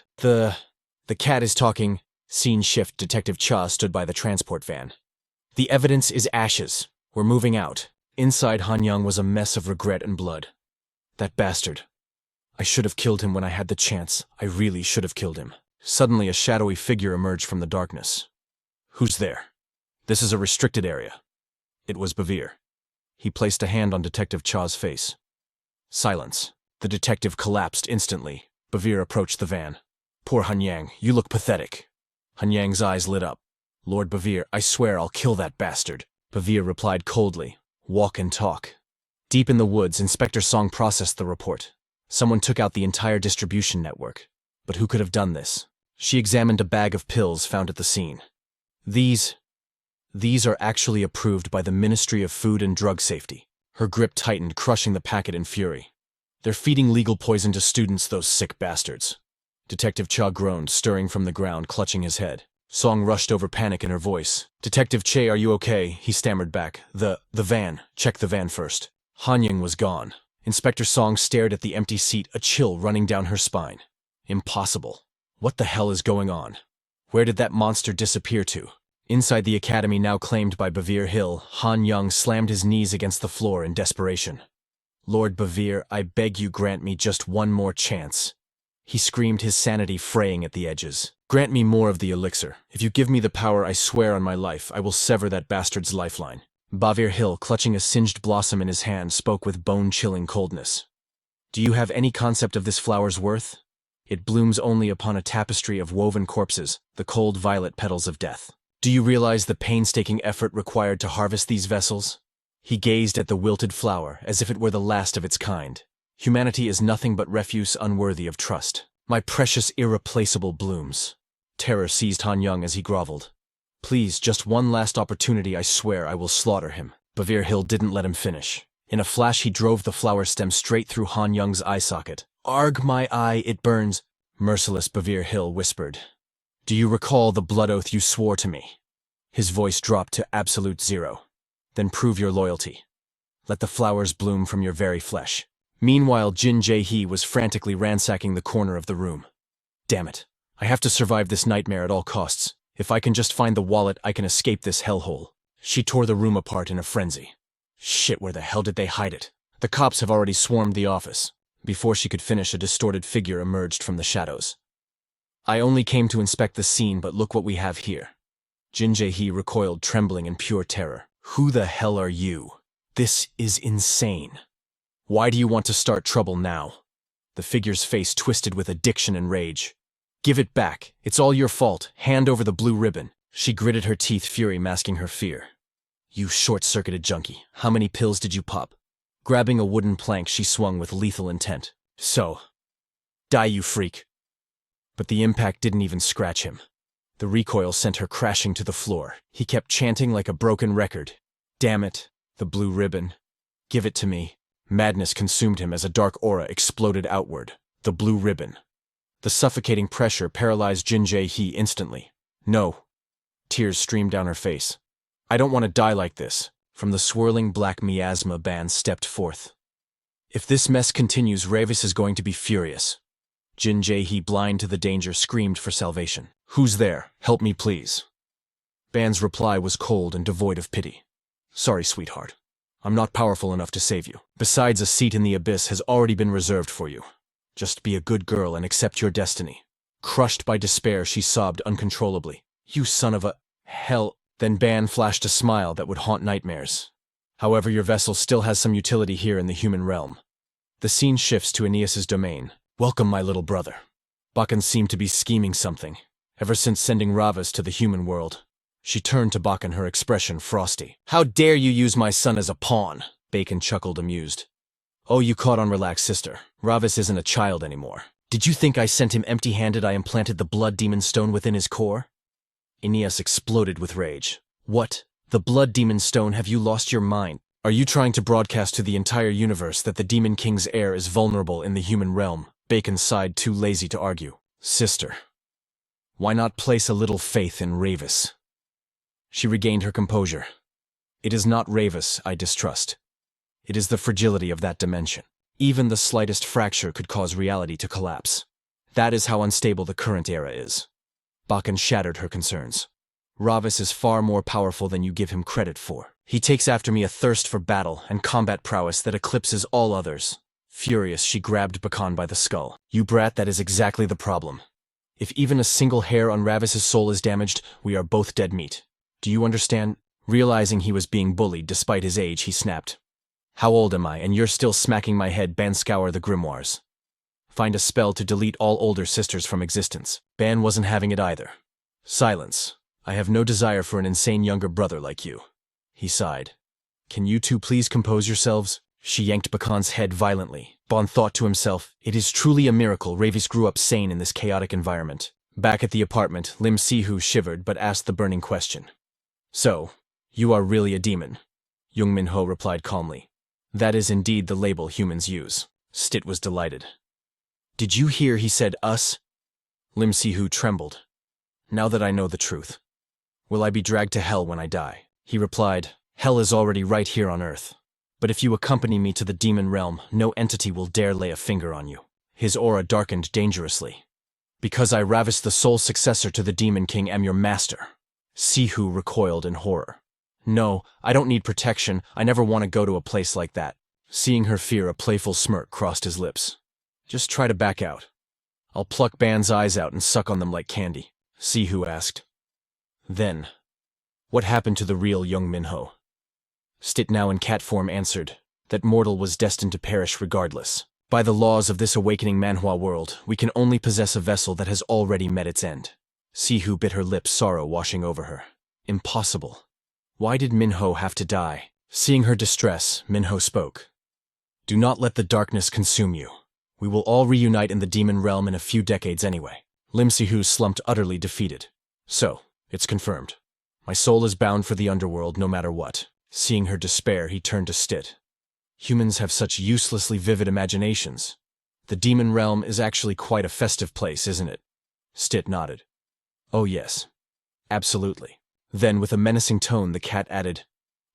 The cat is talking. Scene shift. Detective Cha stood by the transport van. The evidence is ashes. We're moving out. Inside Hanyang was a mess of regret and blood. That bastard. I should have killed him when I had the chance. I really should have killed him. Suddenly a shadowy figure emerged from the darkness. Who's there? This is a restricted area. It was Bavir. He placed a hand on Detective Cha's face. Silence. The detective collapsed instantly. Bavir approached the van. Poor Hanyang, you look pathetic. Hanyang's eyes lit up. Lord Bavir, I swear I'll kill that bastard. Bavir replied coldly. Walk and talk. Deep in the woods, Inspector Song processed the report. Someone took out the entire distribution network. But who could have done this? She examined a bag of pills found at the scene. These are actually approved by the Ministry of Food and Drug Safety. Her grip tightened, crushing the packet in fury. They're feeding legal poison to students, those sick bastards. Detective Cha groaned, stirring from the ground, clutching his head. Song rushed over, panic in her voice. Detective Che, are you okay? He stammered back. The van. Check the van first. Hanyang was gone. Inspector Song stared at the empty seat, a chill running down her spine. Impossible. What the hell is going on? Where did that monster disappear to? Inside the academy now claimed by Bavir Hill, Hanyang slammed his knees against the floor in desperation. Lord Bavir, I beg you grant me just one more chance. He screamed, his sanity fraying at the edges. Grant me more of the elixir. If you give me the power, I swear on my life, I will sever that bastard's lifeline. Bavir Hill, clutching a singed blossom in his hand, spoke with bone-chilling coldness. Do you have any concept of this flower's worth? It blooms only upon a tapestry of woven corpses, the cold violet petals of death. Do you realize the painstaking effort required to harvest these vessels? He gazed at the wilted flower as if it were the last of its kind. Humanity is nothing but refuse unworthy of trust. My precious, irreplaceable blooms. Terror seized Hanyang as he groveled. Please, just one last opportunity, I swear I will slaughter him. Bavir Hill didn't let him finish. In a flash he drove the flower stem straight through Hanyang's eye socket. Arg my eye, it burns. Merciless Bavir Hill whispered. Do you recall the blood oath you swore to me? His voice dropped to absolute zero. Then prove your loyalty. Let the flowers bloom from your very flesh. Meanwhile, Jin Jae-hee was frantically ransacking the corner of the room. Damn it. I have to survive this nightmare at all costs. If I can just find the wallet, I can escape this hellhole. She tore the room apart in a frenzy. Shit, where the hell did they hide it? The cops have already swarmed the office. Before she could finish, a distorted figure emerged from the shadows. I only came to inspect the scene, but look what we have here. Jin Jae-hee recoiled, trembling in pure terror. Who the hell are you? This is insane. Why do you want to start trouble now? The figure's face twisted with addiction and rage. Give it back. It's all your fault. Hand over the blue ribbon. She gritted her teeth, fury masking her fear. You short-circuited junkie. How many pills did you pop? Grabbing a wooden plank, she swung with lethal intent. So, die, you freak. But the impact didn't even scratch him. The recoil sent her crashing to the floor. He kept chanting like a broken record. Damn it. The blue ribbon. Give it to me. Madness consumed him as a dark aura exploded outward. The blue ribbon. The suffocating pressure paralyzed Jin Jae-hee instantly. No. Tears streamed down her face. I don't want to die like this. From the swirling black miasma band stepped forth. If this mess continues, Ravis is going to be furious. Jin Jae-hee, blind to the danger, screamed for salvation. Who's there? Help me, please. Ban's reply was cold and devoid of pity. Sorry, sweetheart. I'm not powerful enough to save you. Besides, a seat in the abyss has already been reserved for you. Just be a good girl and accept your destiny. Crushed by despair, she sobbed uncontrollably. You son of a hell. Then Ban flashed a smile that would haunt nightmares. However, your vessel still has some utility here in the human realm. The scene shifts to Aeneas's domain. Welcome, my little brother. Bacca seemed to be scheming something, ever since sending Ravis to the human world. She turned to Bacca, her expression frosty. How dare you use my son as a pawn? Bacon chuckled, amused. Oh, you caught on. Relax, sister. Ravis isn't a child anymore. Did you think I sent him empty-handed? I implanted the blood demon stone within his core? Aeneas exploded with rage. What? The blood demon stone? Have you lost your mind? Are you trying to broadcast to the entire universe that the Demon King's heir is vulnerable in the human realm? Bacon sighed, too lazy to argue. Sister, why not place a little faith in Ravis? She regained her composure. It is not Ravis I distrust. It is the fragility of that dimension. Even the slightest fracture could cause reality to collapse. That is how unstable the current era is. Bacca shattered her concerns. Ravis is far more powerful than you give him credit for. He takes after me a thirst for battle and combat prowess that eclipses all others. Furious, she grabbed Bacca by the skull. You brat, that is exactly the problem. If even a single hair on Ravis's soul is damaged, we are both dead meat. Do you understand? Realizing he was being bullied despite his age, he snapped. How old am I, and you're still smacking my head? Ban scour the grimoires. Find a spell to delete all older sisters from existence. Ban wasn't having it either. Silence. I have no desire for an insane younger brother like you. He sighed. Can you two please compose yourselves? She yanked Bacca's head violently. Ban thought to himself, it is truly a miracle Ravis grew up sane in this chaotic environment. Back at the apartment, Lim Si-hu shivered but asked the burning question. So, you are really a demon? Jung Min-ho replied calmly. That is indeed the label humans use. Stit was delighted. Did you hear he said us? Lim Si-hu trembled. Now that I know the truth. Will I be dragged to hell when I die? He replied, hell is already right here on earth. But if you accompany me to the demon realm, no entity will dare lay a finger on you. His aura darkened dangerously. Because I, Ravis, the sole successor to the Demon King, am your master. Si-hu recoiled in horror. No, I don't need protection. I never want to go to a place like that. Seeing her fear, a playful smirk crossed his lips. Just try to back out. I'll pluck Ban's eyes out and suck on them like candy. Si-hu asked. Then, what happened to the real Jung Min-ho? Stit, now in cat form, answered that mortal was destined to perish regardless. By the laws of this awakening Manhwa world, we can only possess a vessel that has already met its end. Si-hu bit her lip, sorrow washing over her. Impossible. Why did Min-ho have to die? Seeing her distress, Min-ho spoke. Do not let the darkness consume you. We will all reunite in the demon realm in a few decades anyway. Lim Si-hu slumped, utterly defeated. So, it's confirmed. My soul is bound for the underworld no matter what. Seeing her despair, he turned to Stit. Humans have such uselessly vivid imaginations. The demon realm is actually quite a festive place, isn't it? Stit nodded. Oh yes. Absolutely. Then, with a menacing tone, the cat added,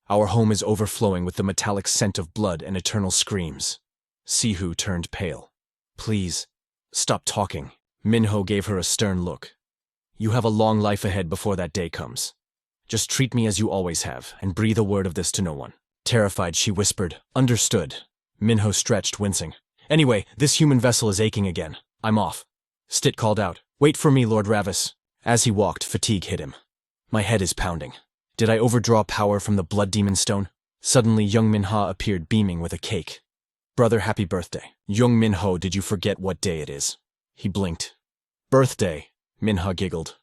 our home is overflowing with the metallic scent of blood and eternal screams. Si-hu turned pale. Please, stop talking. Min-ho gave her a stern look. You have a long life ahead before that day comes. Just treat me as you always have, and breathe a word of this to no one. Terrified, she whispered, understood. Min-ho stretched, wincing. Anyway, this human vessel is aching again. I'm off. Stit called out, wait for me, Lord Ravis. As he walked, fatigue hit him. My head is pounding. Did I overdraw power from the blood demon stone? Suddenly, Jung Min-ho appeared beaming with a cake. Brother, happy birthday. Jung Min-ho, did you forget what day it is? He blinked. Birthday, Minha giggled.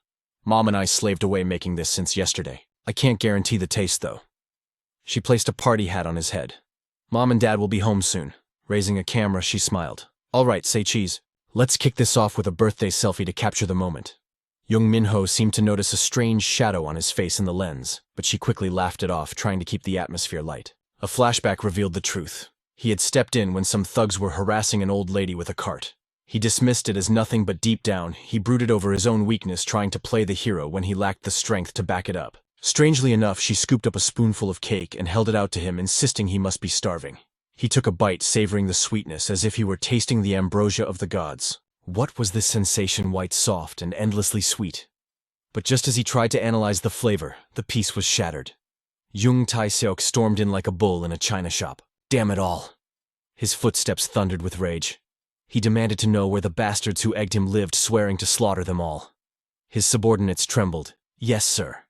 Mom and I slaved away making this since yesterday. I can't guarantee the taste, though. She placed a party hat on his head. Mom and Dad will be home soon. Raising a camera, she smiled. All right, say cheese. Let's kick this off with a birthday selfie to capture the moment. Jung Min-ho seemed to notice a strange shadow on his face in the lens, but she quickly laughed it off, trying to keep the atmosphere light. A flashback revealed the truth. He had stepped in when some thugs were harassing an old lady with a cart. He dismissed it as nothing, but deep down, he brooded over his own weakness, trying to play the hero when he lacked the strength to back it up. Strangely enough, she scooped up a spoonful of cake and held it out to him, insisting he must be starving. He took a bite, savoring the sweetness as if he were tasting the ambrosia of the gods. What was this sensation? White, soft, and endlessly sweet. But just as he tried to analyze the flavor, the piece was shattered. Jung Tai-seok stormed in like a bull in a china shop. Damn it all. His footsteps thundered with rage. He demanded to know where the bastards who egged him lived, swearing to slaughter them all. His subordinates trembled. Yes, sir.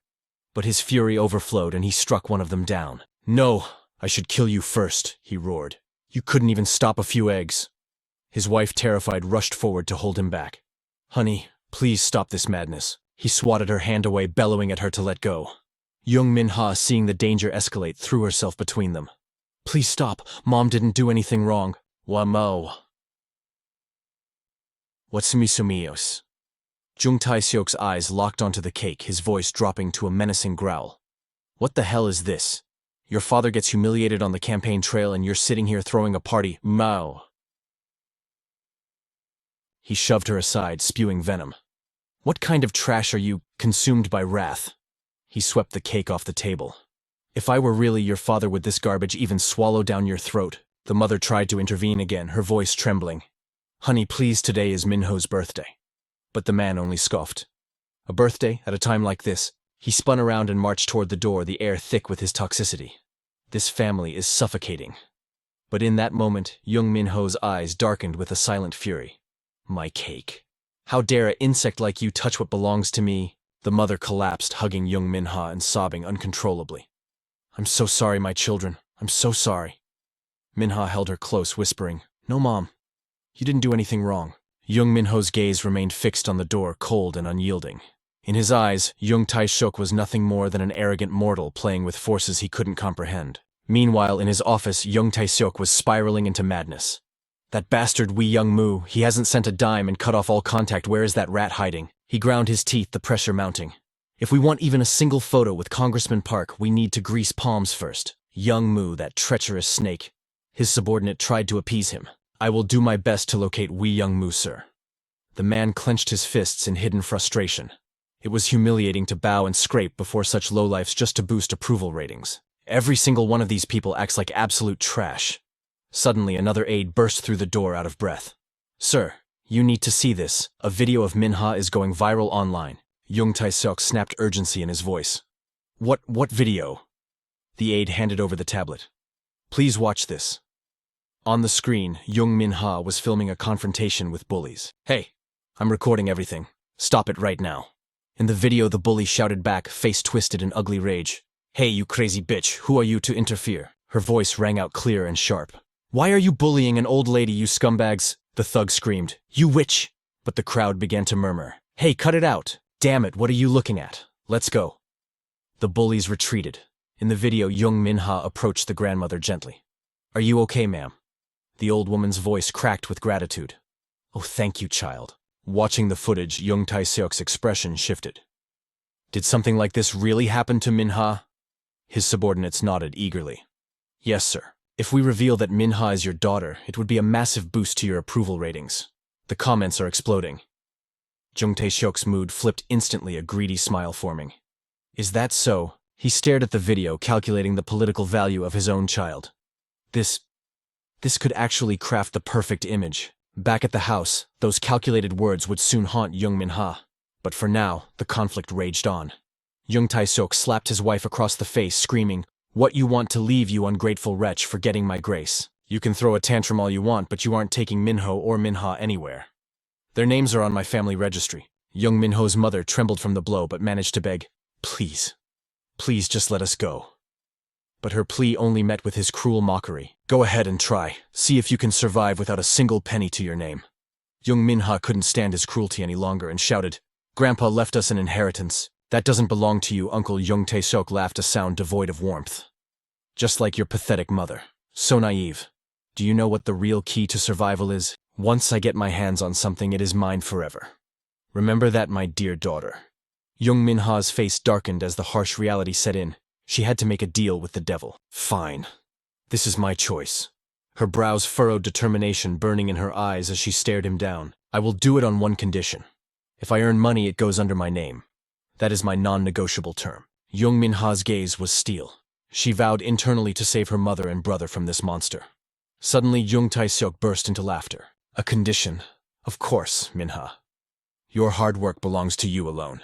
But his fury overflowed and he struck one of them down. No, I should kill you first, he roared. You couldn't even stop a few eggs. His wife, terrified, rushed forward to hold him back. Honey, please stop this madness. He swatted her hand away, bellowing at her to let go. Jung Min-ho, seeing the danger escalate, threw herself between them. Please stop. Mom didn't do anything wrong. Wamo. What's misumios? Jung Tai-seok's eyes locked onto the cake, his voice dropping to a menacing growl. What the hell is this? Your father gets humiliated on the campaign trail and you're sitting here throwing a party. Mao. He shoved her aside, spewing venom. What kind of trash are you, consumed by wrath? He swept the cake off the table. If I were really your father, would this garbage even swallow down your throat? The mother tried to intervene again, her voice trembling. Honey, please, today is Min-ho's birthday. But the man only scoffed. A birthday at a time like this? He spun around and marched toward the door, the air thick with his toxicity. This family is suffocating. But in that moment, Jung Min-ho's eyes darkened with a silent fury. My cake. How dare an insect like you touch what belongs to me? The mother collapsed, hugging Jung Min-ho and sobbing uncontrollably. I'm so sorry, my children. I'm so sorry. Minha held her close, whispering, No, Mom. You didn't do anything wrong. Jung Min-ho's gaze remained fixed on the door, cold and unyielding. In his eyes, Jung Tae-seok was nothing more than an arrogant mortal playing with forces he couldn't comprehend. Meanwhile, in his office, Jung Tae-seok was spiraling into madness. That bastard Wee Young Moo, he hasn't sent a dime and cut off all contact. Where is that rat hiding? He ground his teeth, the pressure mounting. If we want even a single photo with Congressman Park, we need to grease palms first. Young Moo, that treacherous snake. His subordinate tried to appease him. I will do my best to locate Wee Young Moo, sir. The man clenched his fists in hidden frustration. It was humiliating to bow and scrape before such lowlifes just to boost approval ratings. Every single one of these people acts like absolute trash. Suddenly, another aide burst through the door out of breath. Sir, you need to see this. A video of Minha is going viral online. Jung Tae-seok snapped urgency in his voice. What video? The aide handed over the tablet. Please watch this. On the screen, Jung Min-ho was filming a confrontation with bullies. Hey, I'm recording everything. Stop it right now. In the video, the bully shouted back, face twisted in ugly rage. Hey, you crazy bitch, who are you to interfere? Her voice rang out clear and sharp. Why are you bullying an old lady, you scumbags? The thug screamed. You witch! But the crowd began to murmur. Hey, cut it out! Damn it, what are you looking at? Let's go. The bullies retreated. In the video, Jung Min-ho approached the grandmother gently. Are you okay, ma'am? The old woman's voice cracked with gratitude. Oh, thank you, child. Watching the footage, Jung Tae-seok's expression shifted. Did something like this really happen to Minha? His subordinates nodded eagerly. Yes, sir. If we reveal that Minha is your daughter, it would be a massive boost to your approval ratings. The comments are exploding. Jung Tae-seok's mood flipped instantly, a greedy smile forming. Is that so? He stared at the video, calculating the political value of his own child. This could actually craft the perfect image. Back at the house, those calculated words would soon haunt Jung Min-ho. But for now, the conflict raged on. Jung Tae-seok slapped his wife across the face, screaming, What you want to leave, you ungrateful wretch, forgetting my grace. You can throw a tantrum all you want, but you aren't taking Min-ho or Minha anywhere. Their names are on my family registry. Jung Min-ho's mother trembled from the blow but managed to beg, Please, just let us go. But her plea only met with his cruel mockery. Go ahead and try. See if you can survive without a single penny to your name. Jung Min-ho couldn't stand his cruelty any longer and shouted, Grandpa left us an inheritance. That doesn't belong to you, Uncle. Jung Tae-seok laughed, a sound devoid of warmth. Just like your pathetic mother. So naive. Do you know what the real key to survival is? Once I get my hands on something, it is mine forever. Remember that, my dear daughter. Jung Min-ho's face darkened as the harsh reality set in. She had to make a deal with the devil. Fine. This is my choice. Her brows furrowed, determination burning in her eyes as she stared him down. I will do it on one condition. If I earn money, it goes under my name. That is my non-negotiable term. Jung Min-ho's gaze was steel. She vowed internally to save her mother and brother from this monster. Suddenly, Jung Tae-seok burst into laughter. A condition. Of course, Minha. Your hard work belongs to you alone.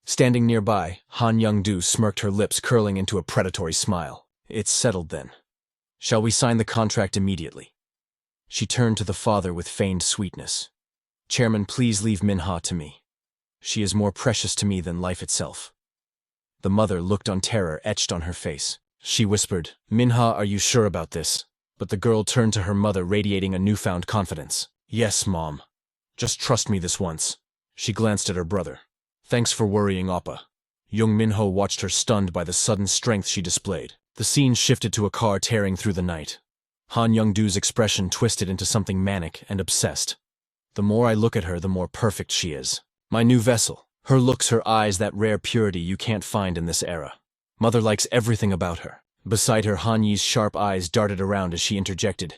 Standing nearby, Han Young-do smirked, her lips curling into a predatory smile. It's settled then. Shall we sign the contract immediately? She turned to the father with feigned sweetness. Chairman, please leave Minha to me. She is more precious to me than life itself. The mother looked on, terror etched on her face. She whispered, Minha, are you sure about this? But the girl turned to her mother, radiating a newfound confidence. Yes, Mom. Just trust me this once. She glanced at her brother. Thanks for worrying, Oppa. Jung Min-ho watched her, stunned by the sudden strength she displayed. The scene shifted to a car tearing through the night. Han Young-do's expression twisted into something manic and obsessed. The more I look at her, the more perfect she is. My new vessel. Her looks, her eyes, that rare purity you can't find in this era. Mother likes everything about her. Beside her, Han Yi's sharp eyes darted around as she interjected.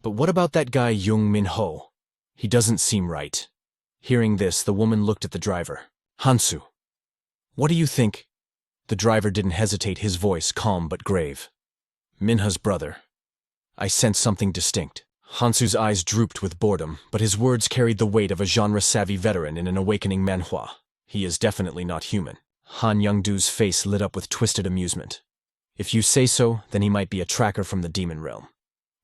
But what about that guy Jung Min-ho? He doesn't seem right. Hearing this, the woman looked at the driver. Hansu. What do you think? The driver didn't hesitate, his voice calm but grave. Minha's brother. I sensed something distinct. Hansu's eyes drooped with boredom, but his words carried the weight of a genre-savvy veteran in an awakening manhwa. He is definitely not human. Han Young-do's face lit up with twisted amusement. If you say so, then he might be a tracker from the demon realm.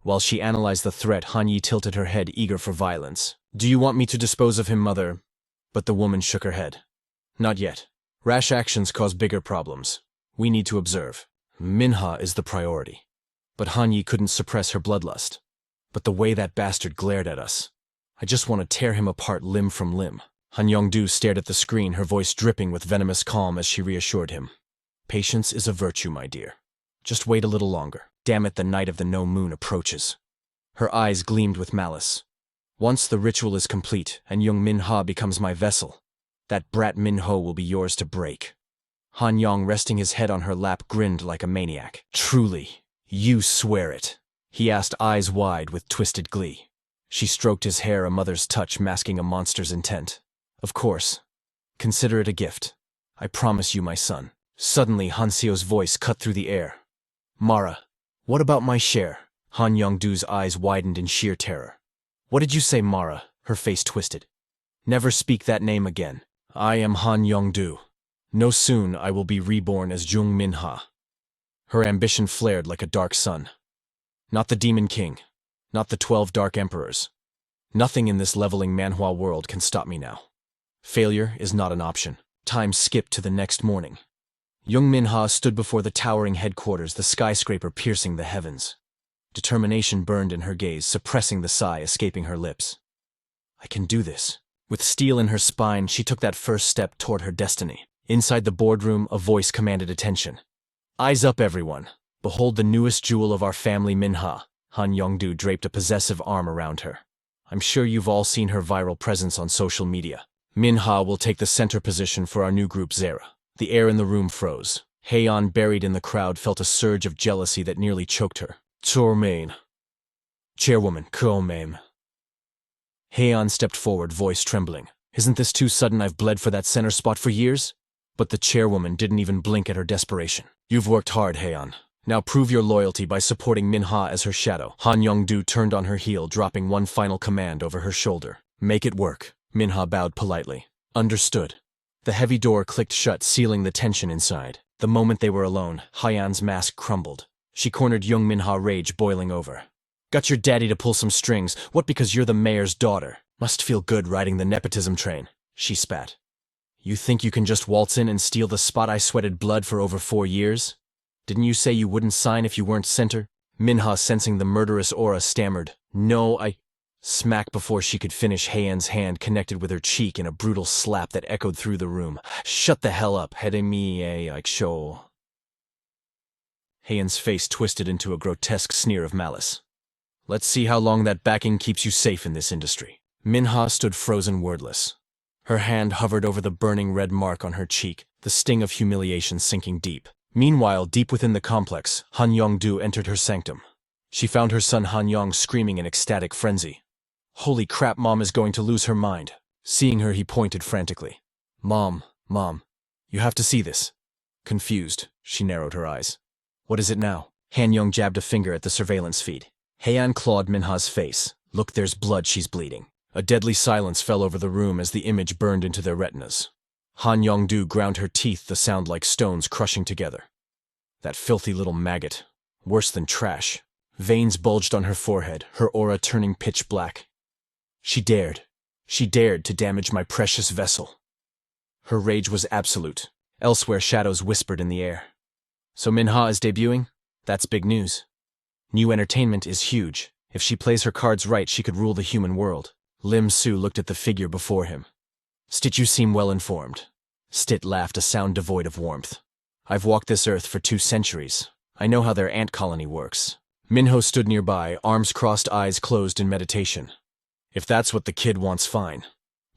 While she analyzed the threat, Han Yi tilted her head, eager for violence. Do you want me to dispose of him, mother? But the woman shook her head. Not yet. Rash actions cause bigger problems. We need to observe. Minha is the priority. But Han Yi couldn't suppress her bloodlust. But the way that bastard glared at us. I just want to tear him apart limb from limb. Han Young-do stared at the screen, her voice dripping with venomous calm as she reassured him. Patience is a virtue, my dear. Just wait a little longer. Damn it, the night of the no moon approaches. Her eyes gleamed with malice. Once the ritual is complete and Jung Min-ho becomes my vessel, that brat Min-ho will be yours to break. Han Yang, resting his head on her lap, grinned like a maniac. Truly, you swear it? He asked, eyes wide with twisted glee. She stroked his hair, a mother's touch masking a monster's intent. Of course. Consider it a gift. I promise you, my son. Suddenly, Han Sio's voice cut through the air. Mara, what about my share? Han Young-do's eyes widened in sheer terror. What did you say, Mara? Her face twisted. Never speak that name again. I am Han Young-do. No soon I will be reborn as Jung Min-ho. Her ambition flared like a dark sun. Not the Demon King. Not the 12 Dark Emperors. Nothing in this leveling Manhwa world can stop me now. Failure is not an option. Time skipped to the next morning. Jung Min-ho stood before the towering headquarters, the skyscraper piercing the heavens. Determination burned in her gaze, suppressing the sigh escaping her lips. I can do this. With steel in her spine, she took that first step toward her destiny. Inside the boardroom, a voice commanded attention. Eyes up, everyone. Behold the newest jewel of our family, Minha. Han Young-do draped a possessive arm around her. I'm sure you've all seen her viral presence on social media. Minha will take the center position for our new group, Zera. The air in the room froze. Heian, buried in the crowd, felt a surge of jealousy that nearly choked her. Tormain. Chairwoman, Komame. Heian stepped forward, voice trembling. Isn't this too sudden? I've bled for that center spot for years? But the chairwoman didn't even blink at her desperation. You've worked hard, Heian. Now prove your loyalty by supporting Minha as her shadow. Han Young-do turned on her heel, dropping one final command over her shoulder. Make it work. Minha bowed politely. Understood. The heavy door clicked shut, sealing the tension inside. The moment they were alone, Heian's mask crumbled. She cornered Jung Min-ho, rage boiling over. Got your daddy to pull some strings. What, because you're the mayor's daughter? Must feel good riding the nepotism train. She spat. You think you can just waltz in and steal the spot I sweated blood for over 4 years? Didn't you say you wouldn't sign if you weren't center? Minha, sensing the murderous aura, stammered. No, I... Smack before she could finish, Heian's hand connected with her cheek in a brutal slap that echoed through the room. Shut the hell up, like show. Heian's face twisted into a grotesque sneer of malice. Let's see how long that backing keeps you safe in this industry. Minha stood frozen, wordless. Her hand hovered over the burning red mark on her cheek, the sting of humiliation sinking deep. Meanwhile, deep within the complex, Han Young-do entered her sanctum. She found her son Han Yang screaming in ecstatic frenzy. Holy crap, Mom is going to lose her mind. Seeing her, he pointed frantically. Mom, you have to see this. Confused, she narrowed her eyes. What is it now? Han Young jabbed a finger at the surveillance feed. Heian clawed Minha's face. Look, there's blood, she's bleeding. A deadly silence fell over the room as the image burned into their retinas. Han Young-do ground her teeth, the sound like stones crushing together. That filthy little maggot. Worse than trash. Veins bulged on her forehead, her aura turning pitch black. She dared to damage my precious vessel. Her rage was absolute. Elsewhere, shadows whispered in the air. So Minha is debuting? That's big news. New entertainment is huge. If she plays her cards right, she could rule the human world. Lim Su looked at the figure before him. Stit, you seem well informed. Stit laughed, a sound devoid of warmth. I've walked this earth for 2 centuries. I know how their ant colony works. Minho stood nearby, arms crossed, eyes closed in meditation. If that's what the kid wants, fine.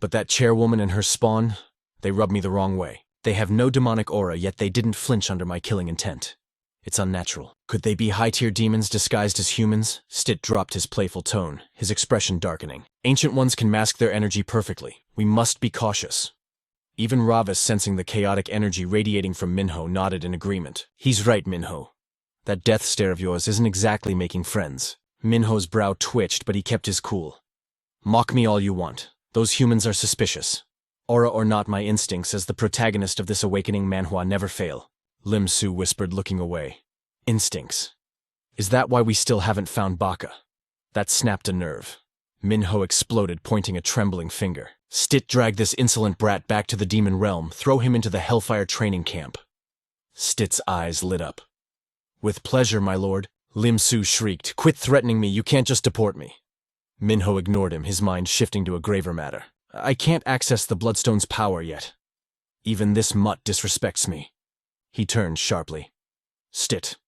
But that chairwoman and her spawn, they rub me the wrong way. They have no demonic aura, yet they didn't flinch under my killing intent. It's unnatural. Could they be high-tier demons disguised as humans? Stit dropped his playful tone, his expression darkening. Ancient ones can mask their energy perfectly. We must be cautious. Even Ravis, sensing the chaotic energy radiating from Minho, nodded in agreement. He's right, Minho. That death stare of yours isn't exactly making friends. Minho's brow twitched, but he kept his cool. Mock me all you want. Those humans are suspicious. Aura or not, my instincts as the protagonist of this awakening manhwa never fail, Lim Su whispered, looking away. Instincts. Is that why we still haven't found Bacca? That snapped a nerve. Min-ho exploded, pointing a trembling finger. Stit, drag this insolent brat back to the demon realm. Throw him into the Hellfire training camp. Stit's eyes lit up. With pleasure, my lord, Lim Su shrieked. Quit threatening me, you can't just deport me. Min-ho ignored him, his mind shifting to a graver matter. I can't access the Bloodstone's power yet. Even this mutt disrespects me. He turned sharply. Stit,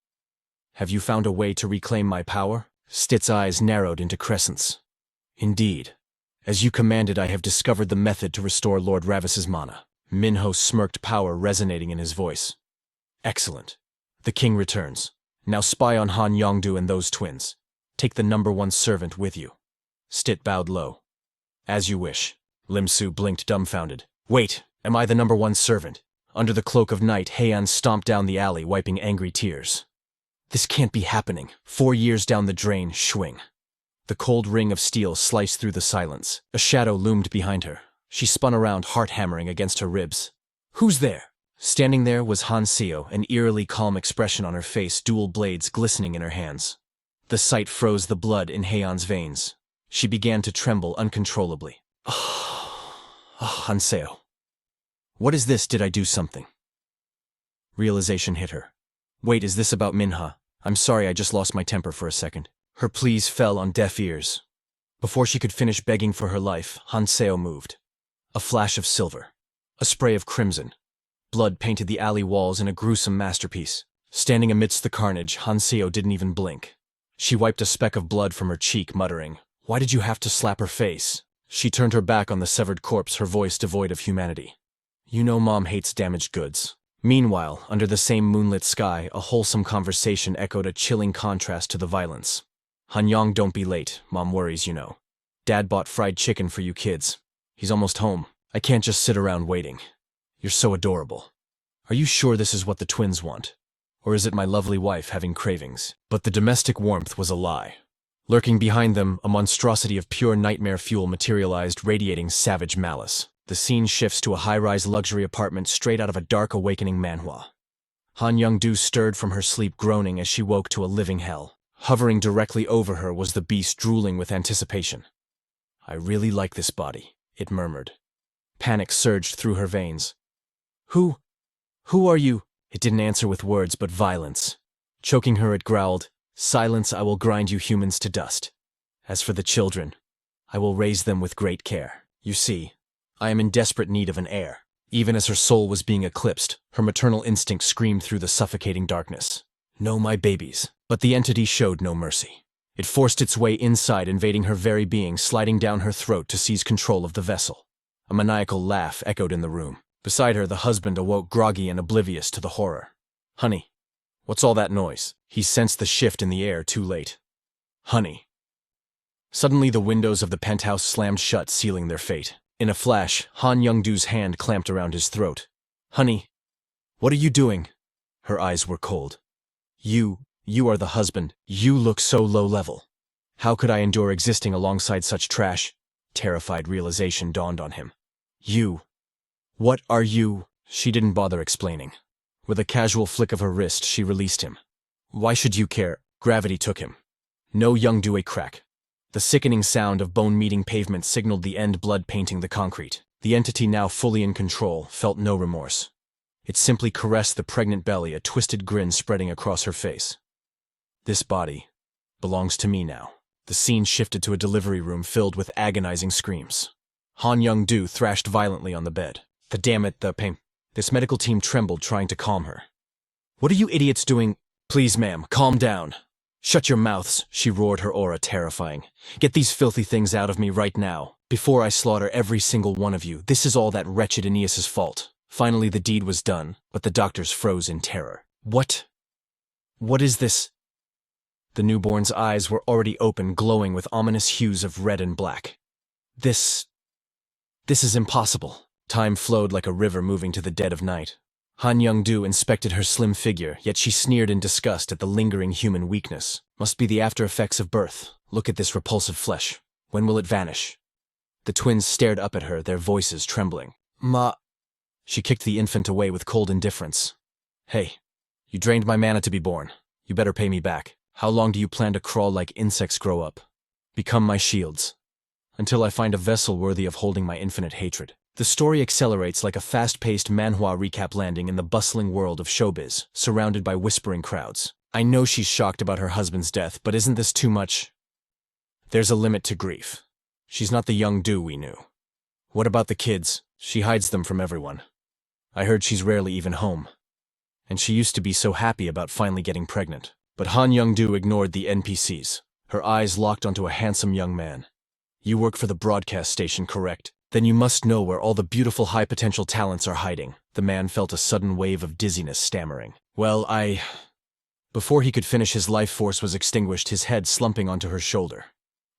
have you found a way to reclaim my power? Stit's eyes narrowed into crescents. Indeed. As you commanded, I have discovered the method to restore Lord Ravis's mana. Min-ho smirked, power resonating in his voice. Excellent. The king returns. Now spy on Han Yongdu and those twins. Take the #1 servant with you. Stit bowed low. As you wish. Lim Su blinked, dumbfounded. Wait, am I the #1 servant? Under the cloak of night, Heian stomped down the alley, wiping angry tears. This can't be happening. 4 years down the drain, swing. The cold ring of steel sliced through the silence. A shadow loomed behind her. She spun around, heart hammering against her ribs. Who's there? Standing there was Han Seo, an eerily calm expression on her face, dual blades glistening in her hands. The sight froze the blood in Heian's veins. She began to tremble uncontrollably. Han Seo. What is this? Did I do something? Realization hit her. Wait, is this about Minha? I'm sorry, I just lost my temper for a second. Her pleas fell on deaf ears. Before she could finish begging for her life, Han Seo moved. A flash of silver. A spray of crimson. Blood painted the alley walls in a gruesome masterpiece. Standing amidst the carnage, Han Seo didn't even blink. She wiped a speck of blood from her cheek, muttering, Why did you have to slap her face? She turned her back on the severed corpse, her voice devoid of humanity. You know Mom hates damaged goods. Meanwhile, under the same moonlit sky, a wholesome conversation echoed, a chilling contrast to the violence. Hanyang, don't be late. Mom worries, you know. Dad bought fried chicken for you kids. He's almost home. I can't just sit around waiting. You're so adorable. Are you sure this is what the twins want? Or is it my lovely wife having cravings? But the domestic warmth was a lie. Lurking behind them, a monstrosity of pure nightmare fuel materialized, radiating savage malice. The scene shifts to a high-rise luxury apartment straight out of a dark awakening manhwa. Han Young-do stirred from her sleep, groaning as she woke to a living hell. Hovering directly over her was the beast, drooling with anticipation. I really like this body, it murmured. Panic surged through her veins. Who are you? It didn't answer with words, but violence. Choking her, it growled, Silence, I will grind you humans to dust. As for the children, I will raise them with great care. You see, I am in desperate need of an heir. Even as her soul was being eclipsed, her maternal instinct screamed through the suffocating darkness. No, my babies. But the entity showed no mercy. It forced its way inside, invading her very being, sliding down her throat to seize control of the vessel. A maniacal laugh echoed in the room. Beside her, the husband awoke, groggy and oblivious to the horror. Honey, what's all that noise? He sensed the shift in the air too late. Honey. Suddenly, the windows of the penthouse slammed shut, sealing their fate. In a flash, Han Young-do's hand clamped around his throat. Honey, what are you doing? Her eyes were cold. You are the husband. You look so low level. How could I endure existing alongside such trash? Terrified realization dawned on him. What are you? She didn't bother explaining. With a casual flick of her wrist, she released him. Why should you care? Gravity took him. No Young-do a crack. The sickening sound of bone meeting pavement signaled the end, blood painting the concrete. The entity, now fully in control, felt no remorse. It simply caressed the pregnant belly, a twisted grin spreading across her face. This body belongs to me now. The scene shifted to a delivery room filled with agonizing screams. Han Young-do thrashed violently on the bed. The damn it, the pain. This medical team trembled, trying to calm her. What are you idiots doing? Please, ma'am, calm down. Shut your mouths, she roared, her aura terrifying. Get these filthy things out of me right now, before I slaughter every single one of you. This is all that wretched Aeneas's fault. Finally, the deed was done, but the doctors froze in terror. What is this? The newborn's eyes were already open, glowing with ominous hues of red and black. This is impossible. Time flowed like a river moving to the dead of night. Han Young-do inspected her slim figure, yet she sneered in disgust at the lingering human weakness. Must be the after effects of birth. Look at this repulsive flesh. When will it vanish? The twins stared up at her, their voices trembling. Ma. She kicked the infant away with cold indifference. Hey, you drained my mana to be born. You better pay me back. How long do you plan to crawl like insects grow up? Become my shields. Until I find a vessel worthy of holding my infinite hatred. The story accelerates like a fast-paced manhwa recap landing in the bustling world of showbiz, surrounded by whispering crowds. I know she's shocked about her husband's death, but isn't this too much? There's a limit to grief. She's not the young Do we knew. What about the kids? She hides them from everyone. I heard she's rarely even home. And she used to be so happy about finally getting pregnant. But Han Young-do ignored the NPCs, her eyes locked onto a handsome young man. You work for the broadcast station, correct? Then you must know where all the beautiful high-potential talents are hiding. The man felt a sudden wave of dizziness, stammering. Well, Before he could finish, his life force was extinguished, his head slumping onto her shoulder.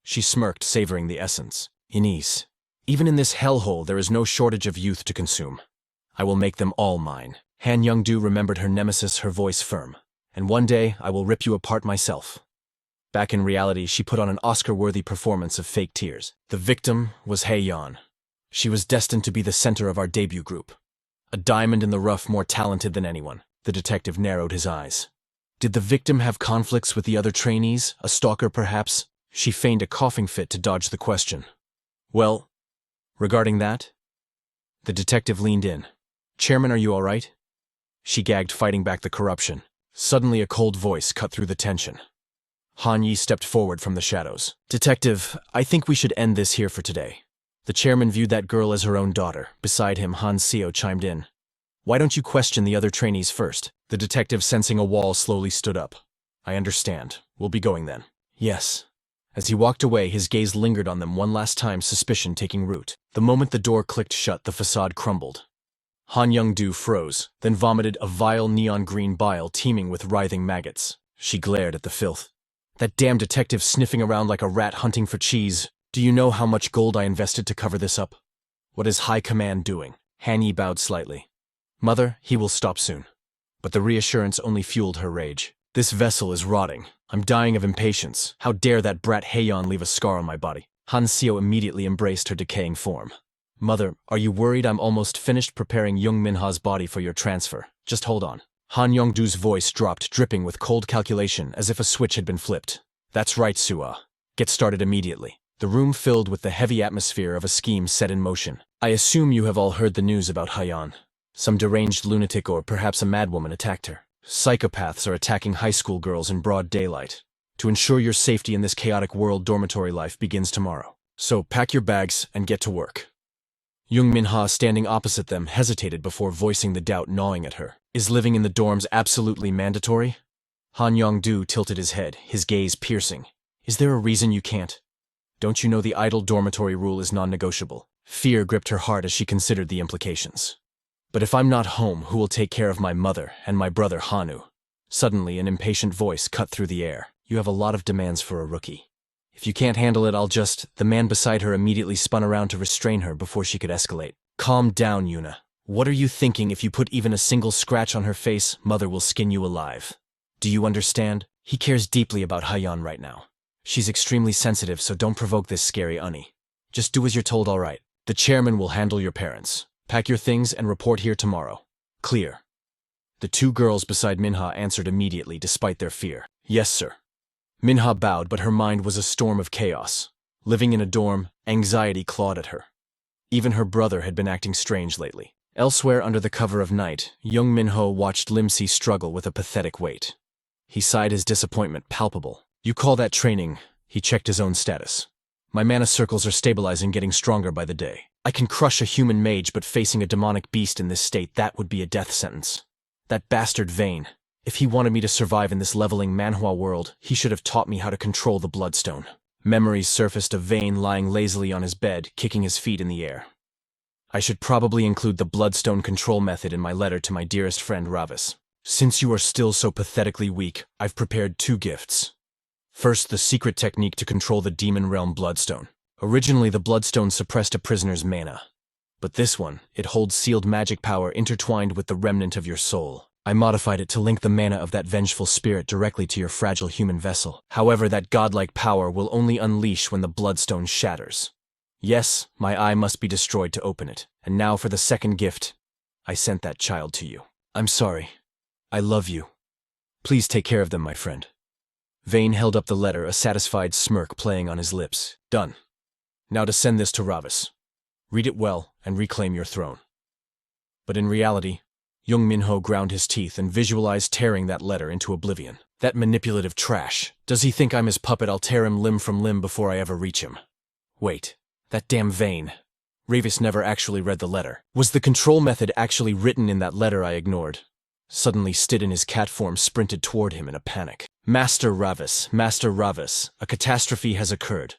She smirked, savoring the essence. Inese, even in this hellhole there is no shortage of youth to consume. I will make them all mine. Han Young-do remembered her nemesis, her voice firm. And one day, I will rip you apart myself. Back in reality, she put on an Oscar-worthy performance of fake tears. The victim was Hae-yeon. She was destined to be the center of our debut group. A diamond in the rough, more talented than anyone. The detective narrowed his eyes. Did the victim have conflicts with the other trainees? A stalker, perhaps? She feigned a coughing fit to dodge the question. Well, regarding that? The detective leaned in. Chairman, are you all right? She gagged, fighting back the corruption. Suddenly a cold voice cut through the tension. Han Yi stepped forward from the shadows. Detective, I think we should end this here for today. The chairman viewed that girl as her own daughter. Beside him, Han Seo chimed in. Why don't you question the other trainees first? The detective, sensing a wall, slowly stood up. I understand. We'll be going then. Yes. As he walked away, his gaze lingered on them one last time, suspicion taking root. The moment the door clicked shut, the facade crumbled. Han Young-do froze, then vomited a vile neon-green bile teeming with writhing maggots. She glared at the filth. That damn detective sniffing around like a rat hunting for cheese. Do you know how much gold I invested to cover this up? What is High Command doing? Han Yi bowed slightly. Mother, he will stop soon. But the reassurance only fueled her rage. This vessel is rotting. I'm dying of impatience. How dare that brat Hae-yeon leave a scar on my body? Han Seo immediately embraced her decaying form. Mother, are you worried? I'm almost finished preparing Jung Min-ho's body for your transfer. Just hold on. Han Young-do's voice dropped, dripping with cold calculation, as if a switch had been flipped. That's right, Sua. Get started immediately. The room filled with the heavy atmosphere of a scheme set in motion. I assume you have all heard the news about Hae-yeon. Some deranged lunatic or perhaps a madwoman attacked her. Psychopaths are attacking high school girls in broad daylight. To ensure your safety in this chaotic world, dormitory life begins tomorrow. So pack your bags and get to work. Jung Min-ho, standing opposite them, hesitated before voicing the doubt gnawing at her. Is living in the dorms absolutely mandatory? Han Young-do tilted his head, his gaze piercing. Is there a reason you can't? Don't you know the idle dormitory rule is non-negotiable? Fear gripped her heart as she considered the implications. But if I'm not home, who will take care of my mother and my brother Hanu? Suddenly, an impatient voice cut through the air. You have a lot of demands for a rookie. If you can't handle it, I'll just... The man beside her immediately spun around to restrain her before she could escalate. Calm down, Yuna. What are you thinking? If you put even a single scratch on her face, Mother will skin you alive. Do you understand? He cares deeply about Hae-yeon right now. She's extremely sensitive, so don't provoke this scary Unnie. Just do as you're told, all right? The chairman will handle your parents. Pack your things and report here tomorrow. Clear. The two girls beside Minha answered immediately despite their fear. Yes, sir. Minha bowed, but her mind was a storm of chaos. Living in a dorm, anxiety clawed at her. Even her brother had been acting strange lately. Elsewhere under the cover of night, Jung Min-ho watched Lim-si struggle with a pathetic weight. He sighed, his disappointment palpable. You call that training? He checked his own status. My mana circles are stabilizing, getting stronger by the day. I can crush a human mage, but facing a demonic beast in this state, that would be a death sentence. That bastard Vayne. If he wanted me to survive in this leveling Manhwa world, he should have taught me how to control the bloodstone. Memories surfaced of Vayne lying lazily on his bed, kicking his feet in the air. I should probably include the bloodstone control method in my letter to my dearest friend Ravis. Since you are still so pathetically weak, I've prepared 2 gifts. First, the secret technique to control the demon realm bloodstone. Originally, the bloodstone suppressed a prisoner's mana. But this one, it holds sealed magic power intertwined with the remnant of your soul. I modified it to link the mana of that vengeful spirit directly to your fragile human vessel. However, that godlike power will only unleash when the bloodstone shatters. Yes, my eye must be destroyed to open it. And now for the second gift. I sent that child to you. I'm sorry. I love you. Please take care of them, my friend. Vane held up the letter, a satisfied smirk playing on his lips. Done. Now to send this to Ravis. Read it well and reclaim your throne. But in reality, Jung Min-ho ground his teeth and visualized tearing that letter into oblivion. That manipulative trash. Does he think I'm his puppet? I'll tear him limb from limb before I ever reach him. Wait, that damn Vane. Ravis never actually read the letter. Was the control method actually written in that letter I ignored? Suddenly Stid in his cat form sprinted toward him in a panic. Master Ravis, a catastrophe has occurred.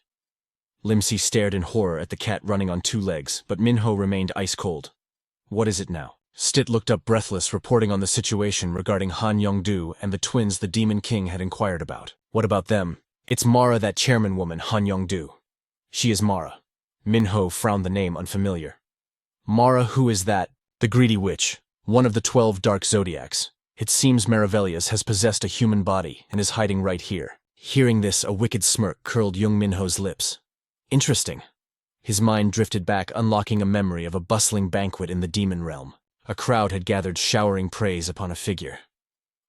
Limsey stared in horror at the cat running on two legs, but Min-ho remained ice-cold. What is it now? Stit looked up breathless, reporting on the situation regarding Han Yong-du and the twins the Demon King had inquired about. What about them? It's Mara, that chairman woman, Han Yong-du. She is Mara. Min-ho frowned, the name unfamiliar. Mara, who is that? The greedy witch, one of the 12 dark zodiacs. It seems Meravelius has possessed a human body and is hiding right here. Hearing this, a wicked smirk curled Jung Min-ho's lips. Interesting. His mind drifted back, unlocking a memory of a bustling banquet in the demon realm. A crowd had gathered, showering praise upon a figure.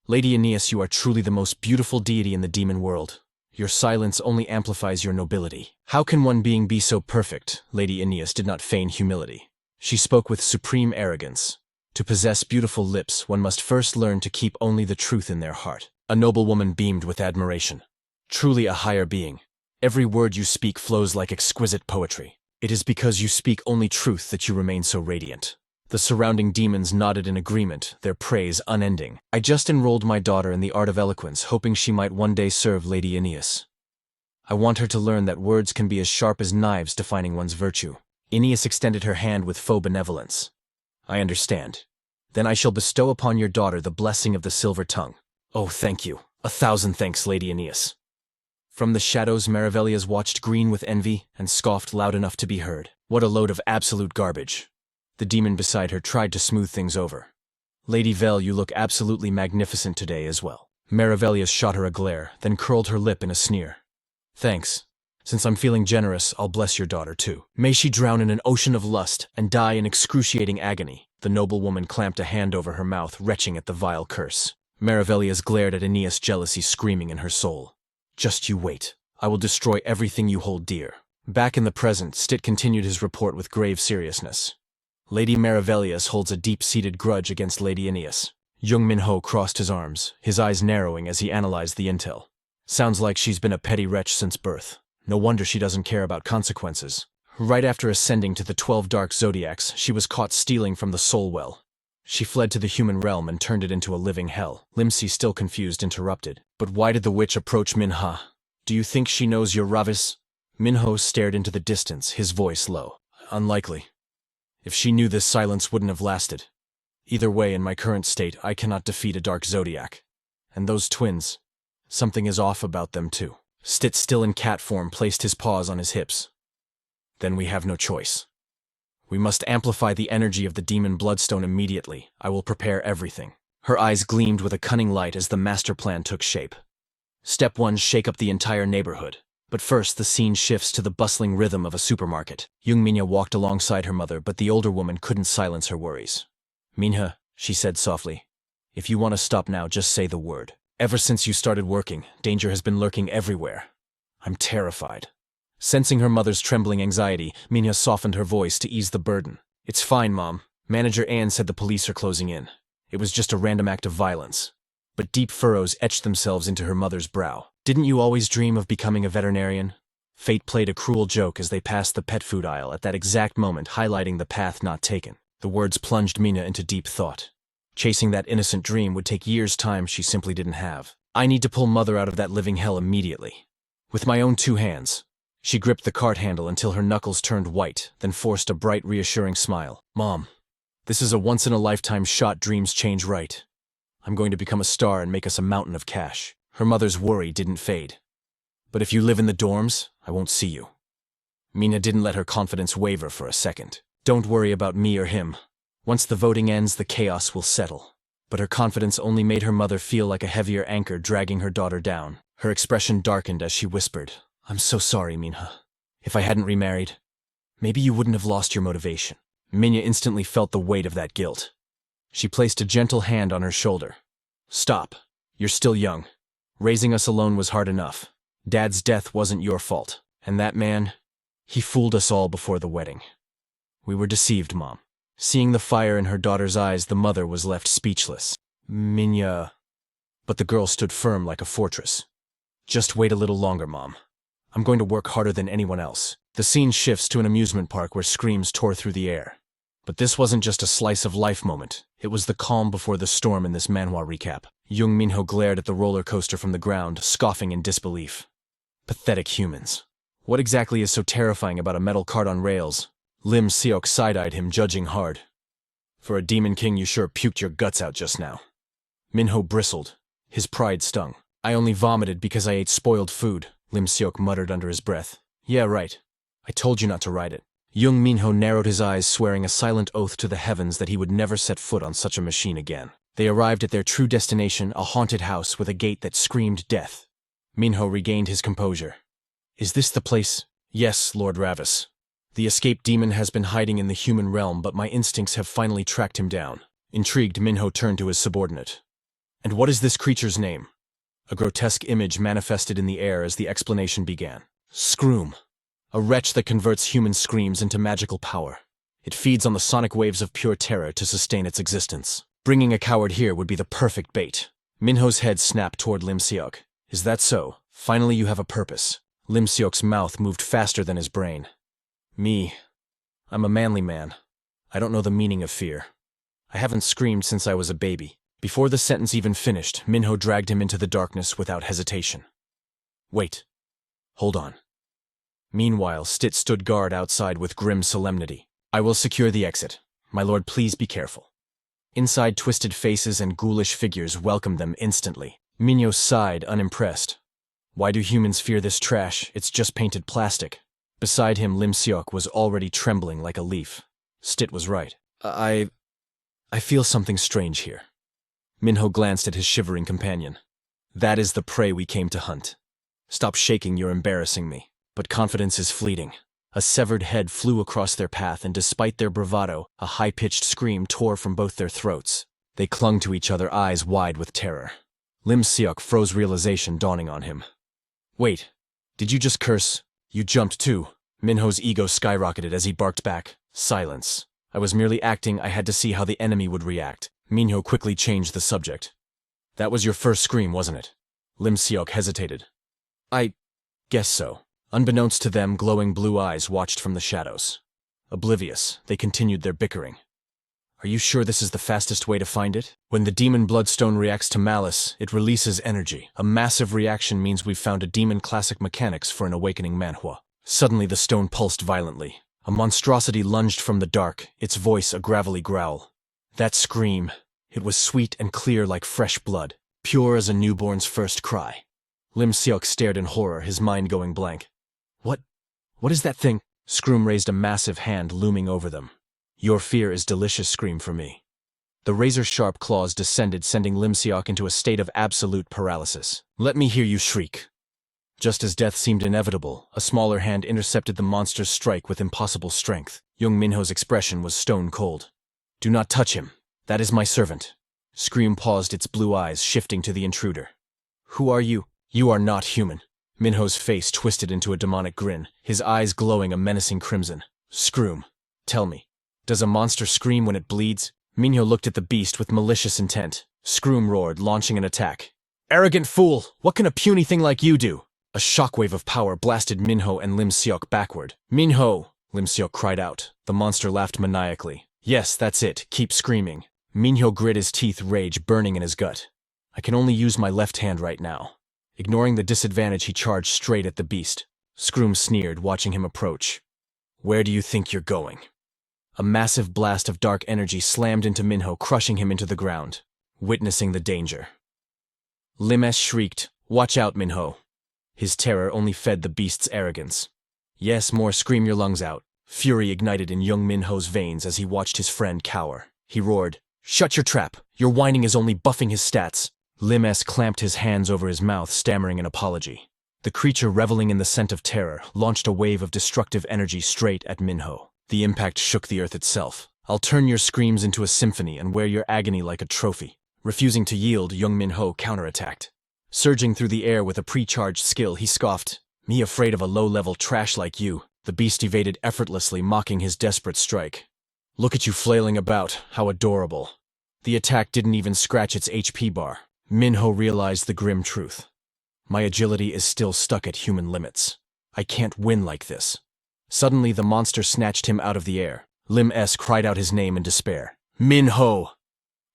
Lady Aeneas, you are truly the most beautiful deity in the demon world. Your silence only amplifies your nobility. How can one being be so perfect? Lady Aeneas did not feign humility. She spoke with supreme arrogance. To possess beautiful lips, one must first learn to keep only the truth in their heart. A noble woman beamed with admiration. Truly a higher being. Every word you speak flows like exquisite poetry. It is because you speak only truth that you remain so radiant. The surrounding demons nodded in agreement, their praise unending. I just enrolled my daughter in the art of eloquence, hoping she might one day serve Lady Aeneas. I want her to learn that words can be as sharp as knives defining one's virtue. Aeneas extended her hand with faux benevolence. I understand. Then I shall bestow upon your daughter the blessing of the silver tongue. Oh, thank you. 1,000 thanks, Lady Aeneas. From the shadows, Meravelius watched, green with envy, and scoffed loud enough to be heard. What a load of absolute garbage. The demon beside her tried to smooth things over. Lady Vel, you look absolutely magnificent today as well. Meravelius shot her a glare, then curled her lip in a sneer. Thanks. Since I'm feeling generous, I'll bless your daughter too. May she drown in an ocean of lust and die in excruciating agony. The noblewoman clamped a hand over her mouth, retching at the vile curse. Meravelius glared at Aeneas, jealousy screaming in her soul. Just you wait. I will destroy everything you hold dear. Back in the present, Stit continued his report with grave seriousness. Lady Meravelius holds a deep-seated grudge against Lady Aeneas. Jung Min-ho crossed his arms, his eyes narrowing as he analyzed the intel. Sounds like she's been a petty wretch since birth. No wonder she doesn't care about consequences. Right after ascending to the 12 dark zodiacs, she was caught stealing from the soul well. She fled to the human realm and turned it into a living hell. Limsey, still confused, interrupted. But why did the witch approach Minha? Do you think she knows you're Ravis? Min-ho stared into the distance, his voice low. Unlikely. If she knew, this silence wouldn't have lasted. Either way, in my current state, I cannot defeat a dark zodiac. And those twins, something is off about them too. Stit, still in cat form, placed his paws on his hips. Then we have no choice. We must amplify the energy of the demon bloodstone immediately. I will prepare everything. Her eyes gleamed with a cunning light as the master plan took shape. Step 1, shake up the entire neighborhood. But first, the scene shifts to the bustling rhythm of a supermarket. Young Minha walked alongside her mother, but the older woman couldn't silence her worries. Minha, she said softly, if you want to stop now, just say the word. Ever since you started working, danger has been lurking everywhere. I'm terrified. Sensing her mother's trembling anxiety, Minha softened her voice to ease the burden. It's fine, Mom. Manager Anne said the police are closing in. It was just a random act of violence. But deep furrows etched themselves into her mother's brow. Didn't you always dream of becoming a veterinarian? Fate played a cruel joke as they passed the pet food aisle at that exact moment, highlighting the path not taken. The words plunged Minha into deep thought. Chasing that innocent dream would take years' time she simply didn't have. I need to pull Mother out of that living hell immediately. With my own 2 hands. She gripped the cart handle until her knuckles turned white, then forced a bright, reassuring smile. Mom, this is a once-in-a-lifetime shot. Dreams change, right? I'm going to become a star and make us a mountain of cash. Her mother's worry didn't fade. But if you live in the dorms, I won't see you. Minha didn't let her confidence waver for a second. Don't worry about me or him. Once the voting ends, the chaos will settle. But her confidence only made her mother feel like a heavier anchor dragging her daughter down. Her expression darkened as she whispered, I'm so sorry, Minha. If I hadn't remarried, maybe you wouldn't have lost your motivation. Minha instantly felt the weight of that guilt. She placed a gentle hand on her shoulder. Stop. You're still young. Raising us alone was hard enough. Dad's death wasn't your fault. And that man, he fooled us all before the wedding. We were deceived, Mom. Seeing the fire in her daughter's eyes, the mother was left speechless. Minha. But the girl stood firm like a fortress. Just wait a little longer, Mom. I'm going to work harder than anyone else. The scene shifts to an amusement park where screams tore through the air. But this wasn't just a slice-of-life moment. It was the calm before the storm in this Manhwa recap. Jung Min-ho glared at the roller coaster from the ground, scoffing in disbelief. Pathetic humans. What exactly is so terrifying about a metal cart on rails? Lim Seok side-eyed him, judging hard. For a demon king, you sure puked your guts out just now. Min-ho bristled. His pride stung. I only vomited because I ate spoiled food, Lim Seok muttered under his breath. Yeah, right. I told you not to ride it. Jung Min-ho narrowed his eyes, swearing a silent oath to the heavens that he would never set foot on such a machine again. They arrived at their true destination, a haunted house with a gate that screamed death. Min-ho regained his composure. Is this the place? Yes, Lord Ravis. The escaped demon has been hiding in the human realm, but my instincts have finally tracked him down. Intrigued, Min-ho turned to his subordinate. And what is this creature's name? A grotesque image manifested in the air as the explanation began. Scroom. A wretch that converts human screams into magical power. It feeds on the sonic waves of pure terror to sustain its existence. Bringing a coward here would be the perfect bait. Min-ho's head snapped toward Lim Seok. Is that so? Finally you have a purpose. Lim Seok's mouth moved faster than his brain. Me. I'm a manly man. I don't know the meaning of fear. I haven't screamed since I was a baby. Before the sentence even finished, Min-ho dragged him into the darkness without hesitation. Wait. Hold on. Meanwhile, Stit stood guard outside with grim solemnity. I will secure the exit. My lord, please be careful. Inside, twisted faces and ghoulish figures welcomed them instantly. Minho sighed, unimpressed. Why do humans fear this trash? It's just painted plastic. Beside him, Lim Seok was already trembling like a leaf. Stit was right. I feel something strange here. Min-ho glanced at his shivering companion. That is the prey we came to hunt. Stop shaking, you're embarrassing me. But confidence is fleeting. A severed head flew across their path, and despite their bravado, a high-pitched scream tore from both their throats. They clung to each other, eyes wide with terror. Lim Seok froze, realization dawning on him. Wait, did you just curse? You jumped too. Min-ho's ego skyrocketed as he barked back. Silence. I was merely acting. I had to see how the enemy would react. Min-ho quickly changed the subject. That was your first scream, wasn't it? Lim Seok hesitated. I guess so. Unbeknownst to them, glowing blue eyes watched from the shadows. Oblivious, they continued their bickering. Are you sure this is the fastest way to find it? When the demon bloodstone reacts to Malice, it releases energy. A massive reaction means we've found a demon classic mechanics for an awakening Manhwa. Suddenly the stone pulsed violently. A monstrosity lunged from the dark, its voice a gravelly growl. That scream, it was sweet and clear like fresh blood, pure as a newborn's first cry. Lim Seok stared in horror, his mind going blank. What is that thing? Scroom raised a massive hand, looming over them. Your fear is delicious, scream for me. The razor-sharp claws descended, sending Lim Seok into a state of absolute paralysis. Let me hear you shriek. Just as death seemed inevitable, a smaller hand intercepted the monster's strike with impossible strength. Jung Min-ho's expression was stone cold. Do not touch him. That is my servant. Scream paused, its blue eyes shifting to the intruder. Who are you? You are not human. Min-ho's face twisted into a demonic grin, his eyes glowing a menacing crimson. Scroom, tell me, does a monster scream when it bleeds? Min-ho looked at the beast with malicious intent. Scroom roared, launching an attack. Arrogant fool! What can a puny thing like you do? A shockwave of power blasted Min-ho and Lim Seok backward. Min-ho! Lim Seok cried out. The monster laughed maniacally. Yes, that's it. Keep screaming. Min-ho grit his teeth, rage burning in his gut. I can only use my left hand right now. Ignoring the disadvantage, he charged straight at the beast. Scroom sneered, watching him approach. Where do you think you're going? A massive blast of dark energy slammed into Min-ho, crushing him into the ground. Witnessing the danger, Lim shrieked, Watch out, Min-ho. His terror only fed the beast's arrogance. Yes, more, scream your lungs out. Fury ignited in Jung Min-ho's veins as he watched his friend cower. He roared, Shut your trap. Your whining is only buffing his stats. Lim clamped his hands over his mouth, stammering an apology. The creature, reveling in the scent of terror, launched a wave of destructive energy straight at Min-ho. The impact shook the earth itself. "I'll turn your screams into a symphony and wear your agony like a trophy." Refusing to yield, Jung Min-ho counterattacked. Surging through the air with a pre-charged skill, he scoffed, "Me afraid of a low-level trash like you?" The beast evaded effortlessly, mocking his desperate strike. "Look at you flailing about, how adorable." The attack didn't even scratch its HP bar. Min-ho realized the grim truth. My agility is still stuck at human limits. I can't win like this. Suddenly, the monster snatched him out of the air. Lim-S cried out his name in despair. "Min-ho!"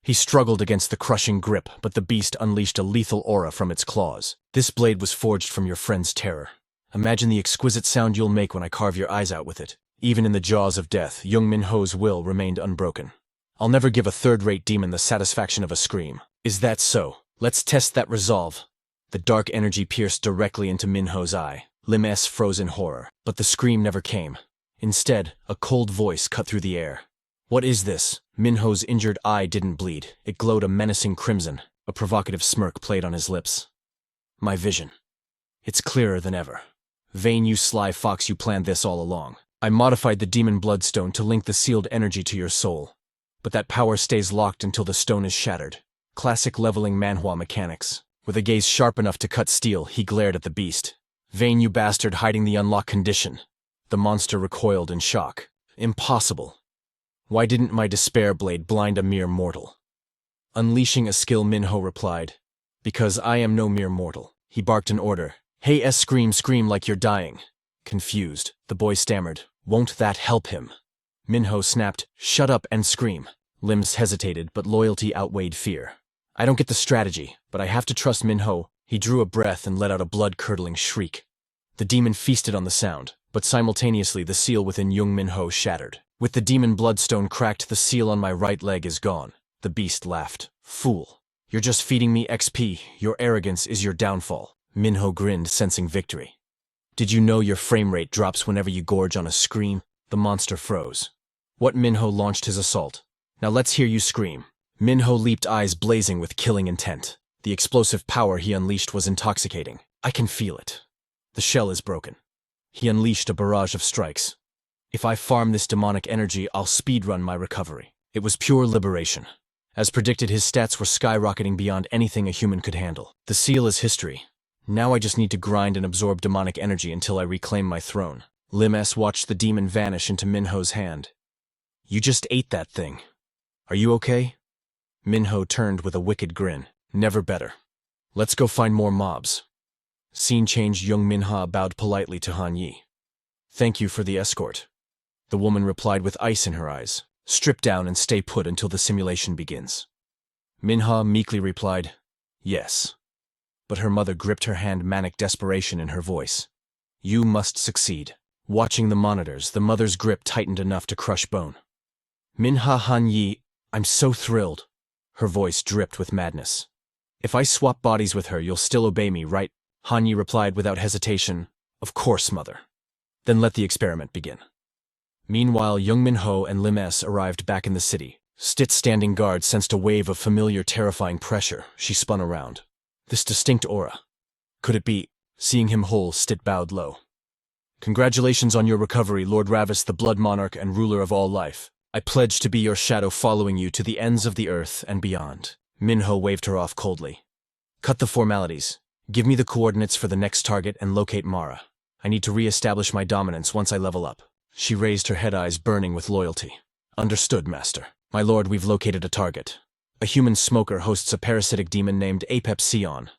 He struggled against the crushing grip, but the beast unleashed a lethal aura from its claws. "This blade was forged from your friend's terror. Imagine the exquisite sound you'll make when I carve your eyes out with it." Even in the jaws of death, Jung Min-ho's will remained unbroken. "I'll never give a third-rate demon the satisfaction of a scream." "Is that so? Let's test that resolve." The dark energy pierced directly into Min-ho's eye. Lim-S froze in horror, but the scream never came. Instead, a cold voice cut through the air. "What is this?" Min-ho's injured eye didn't bleed. It glowed a menacing crimson. A provocative smirk played on his lips. "My vision. It's clearer than ever. Vain, you sly fox, you planned this all along. I modified the demon bloodstone to link the sealed energy to your soul. But that power stays locked until the stone is shattered. Classic leveling Manhwa mechanics." With a gaze sharp enough to cut steel, he glared at the beast. "Vain, you bastard, hiding the unlock condition." The monster recoiled in shock. "Impossible. Why didn't my despair blade blind a mere mortal?" Unleashing a skill, Min-ho replied, "Because I am no mere mortal." He barked an order. "Hey, scream like you're dying." Confused, the boy stammered, "Won't that help him?" Min-ho snapped, "Shut up and scream." Limbs hesitated, but loyalty outweighed fear. "I don't get the strategy, but I have to trust Min-ho." He drew a breath and let out a blood-curdling shriek. The demon feasted on the sound, but simultaneously the seal within Jung Min-ho shattered. "With the demon bloodstone cracked, the seal on my right leg is gone." The beast laughed. "Fool. You're just feeding me XP. Your arrogance is your downfall." Min-ho grinned, sensing victory. "Did you know your frame rate drops whenever you gorge on a scream?" The monster froze. What? Min-ho launched his assault. "Now let's hear you scream." Min-ho leaped, eyes blazing with killing intent. The explosive power he unleashed was intoxicating. "I can feel it. The shell is broken." He unleashed a barrage of strikes. "If I farm this demonic energy, I'll speedrun my recovery." It was pure liberation. As predicted, his stats were skyrocketing beyond anything a human could handle. The seal is history. Now I just need to grind and absorb demonic energy until I reclaim my throne. Lim-S watched the demon vanish into Min-ho's hand. "You just ate that thing. Are you okay?" Min-ho turned with a wicked grin. "Never better. Let's go find more mobs." Scene changed. Jung Min-ho bowed politely to Han Yi. "Thank you for the escort." The woman replied with ice in her eyes. "Strip down and stay put until the simulation begins." Min-ho meekly replied, "Yes." But her mother gripped her hand, manic desperation in her voice. "You must succeed." Watching the monitors, the mother's grip tightened enough to crush bone. "Minha, Han Yi, I'm so thrilled." Her voice dripped with madness. "If I swap bodies with her, you'll still obey me, right?" Han Yi replied without hesitation, "Of course, mother." "Then let the experiment begin." Meanwhile, Jung Min-ho and Lim-S arrived back in the city. Stit's standing guard sensed a wave of familiar, terrifying pressure. She spun around. This distinct aura. Could it be? Seeing him whole, Stit bowed low. "Congratulations on your recovery, Lord Ravis, the Blood Monarch and ruler of all life. I pledge to be your shadow, following you to the ends of the earth and beyond." Min-ho waved her off coldly. "Cut the formalities. Give me the coordinates for the next target and locate Mara. I need to re-establish my dominance once I level up." She raised her head, eyes burning with loyalty. "Understood, Master." "My lord, we've located a target. A human smoker hosts a parasitic demon named Apep-Sion.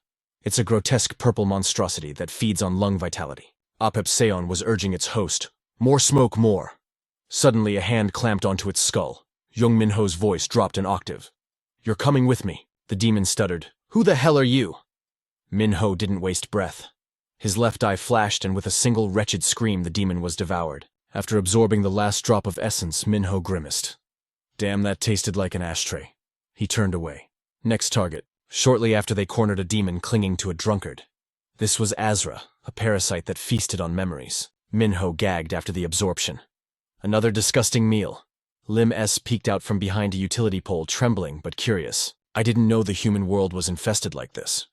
It's a grotesque purple monstrosity that feeds on lung vitality." Apep-Sion was urging its host. "More smoke, more." Suddenly, a hand clamped onto its skull. Jung Min-ho's voice dropped an octave. "You're coming with me." The demon stuttered. "Who the hell are you?" Min-ho didn't waste breath. His left eye flashed, and with a single wretched scream, the demon was devoured. After absorbing the last drop of essence, Min-ho grimaced. "Damn, that tasted like an ashtray." He turned away. Next target. Shortly after, they cornered a demon clinging to a drunkard. This was Azra, a parasite that feasted on memories. Min-ho gagged after the absorption. "Another disgusting meal." Lim-S peeked out from behind a utility pole, trembling but curious. "I didn't know the human world was infested like this.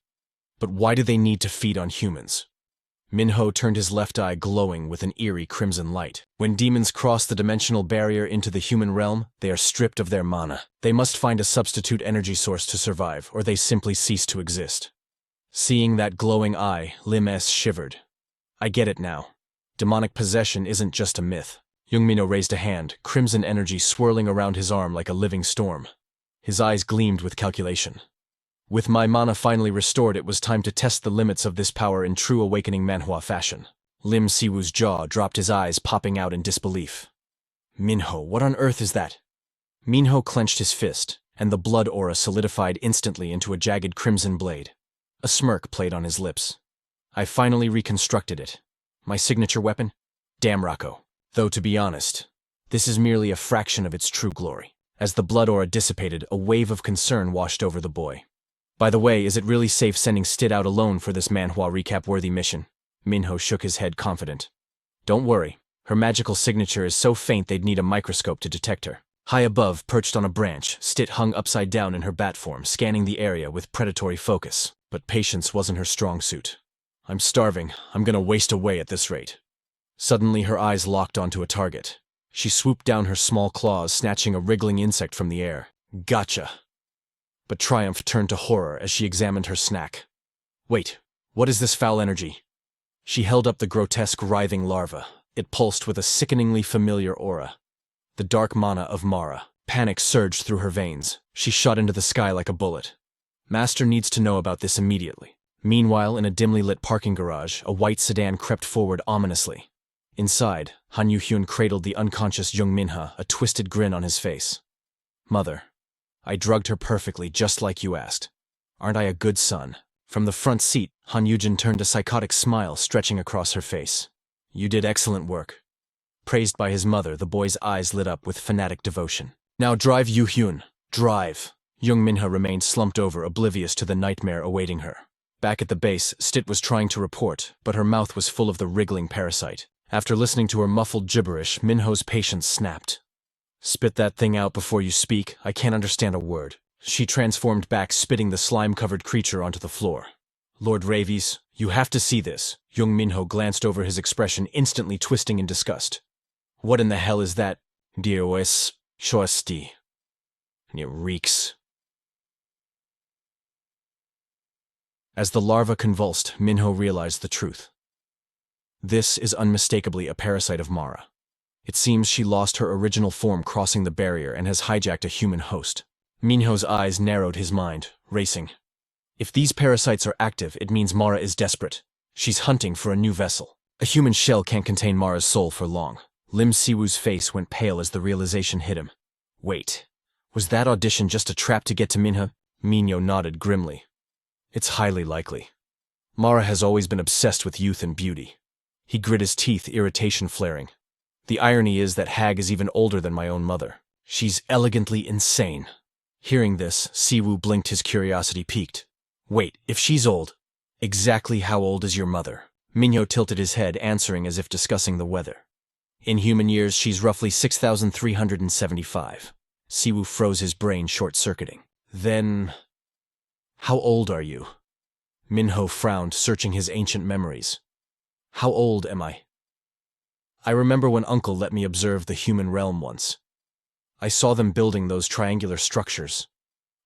But why do they need to feed on humans?" Min-ho turned his left eye glowing with an eerie crimson light. When demons cross the dimensional barrier into the human realm, they are stripped of their mana. They must find a substitute energy source to survive, or they simply cease to exist. Seeing that glowing eye, Lim S. shivered. I get it now. Demonic possession isn't just a myth. Jung Min-ho raised a hand, crimson energy swirling around his arm like a living storm. His eyes gleamed with calculation. With my mana finally restored, it was time to test the limits of this power in true awakening Manhwa fashion. Lim Siwoo's jaw dropped, his eyes popping out in disbelief. Min-ho, what on earth is that? Min-ho clenched his fist, and the blood aura solidified instantly into a jagged crimson blade. A smirk played on his lips. I finally reconstructed it. My signature weapon? Damn Rocco. Though to be honest, this is merely a fraction of its true glory. As the blood aura dissipated, a wave of concern washed over the boy. By the way, is it really safe sending Stid out alone for this Manhwa recap-worthy mission? Min-ho shook his head, confident. Don't worry. Her magical signature is so faint they'd need a microscope to detect her. High above, perched on a branch, Stid hung upside down in her bat form, scanning the area with predatory focus. But patience wasn't her strong suit. I'm starving. I'm gonna waste away at this rate. Suddenly, her eyes locked onto a target. She swooped down her small claws, snatching a wriggling insect from the air. Gotcha. But triumph turned to horror as she examined her snack. Wait, what is this foul energy? She held up the grotesque, writhing larva. It pulsed with a sickeningly familiar aura. The dark mana of Mara. Panic surged through her veins. She shot into the sky like a bullet. Master needs to know about this immediately. Meanwhile, in a dimly lit parking garage, a white sedan crept forward ominously. Inside, Han Yu-hyun cradled the unconscious Jung Min-ho, a twisted grin on his face. Mother, I drugged her perfectly, just like you asked. Aren't I a good son? From the front seat, Han Yujin turned, a psychotic smile stretching across her face. You did excellent work. Praised by his mother, the boy's eyes lit up with fanatic devotion. Now drive, Yu-hyun. Drive. Jung Min-ho remained slumped over, oblivious to the nightmare awaiting her. Back at the base, Stit was trying to report, but her mouth was full of the wriggling parasite. After listening to her muffled gibberish, Min-ho's patience snapped. Spit that thing out before you speak. I can't understand a word. She transformed back, spitting the slime-covered creature onto the floor. Lord Ravis, you have to see this. Jung Min-ho glanced over, his expression instantly twisting in disgust. What in the hell is that? Dios, shosti. It reeks. As the larva convulsed, Min-ho realized the truth. This is unmistakably a parasite of Mara. It seems she lost her original form crossing the barrier and has hijacked a human host. Min-ho's eyes narrowed, his mind racing. If these parasites are active, it means Mara is desperate. She's hunting for a new vessel. A human shell can't contain Mara's soul for long. Lim Siwoo's face went pale as the realization hit him. Wait, was that audition just a trap to get to Minha? Minho nodded grimly. It's highly likely. Mara has always been obsessed with youth and beauty. He grit his teeth, irritation flaring. The irony is that Hag is even older than my own mother. She's elegantly insane. Hearing this, Siwoo blinked, his curiosity piqued. Wait, if she's old, exactly how old is your mother? Minho tilted his head, answering as if discussing the weather. In human years, she's roughly 6,375. Siwoo froze, his brain short-circuiting. Then, how old are you? Min-ho frowned, searching his ancient memories. How old am I? I remember when Uncle let me observe the human realm once. I saw them building those triangular structures.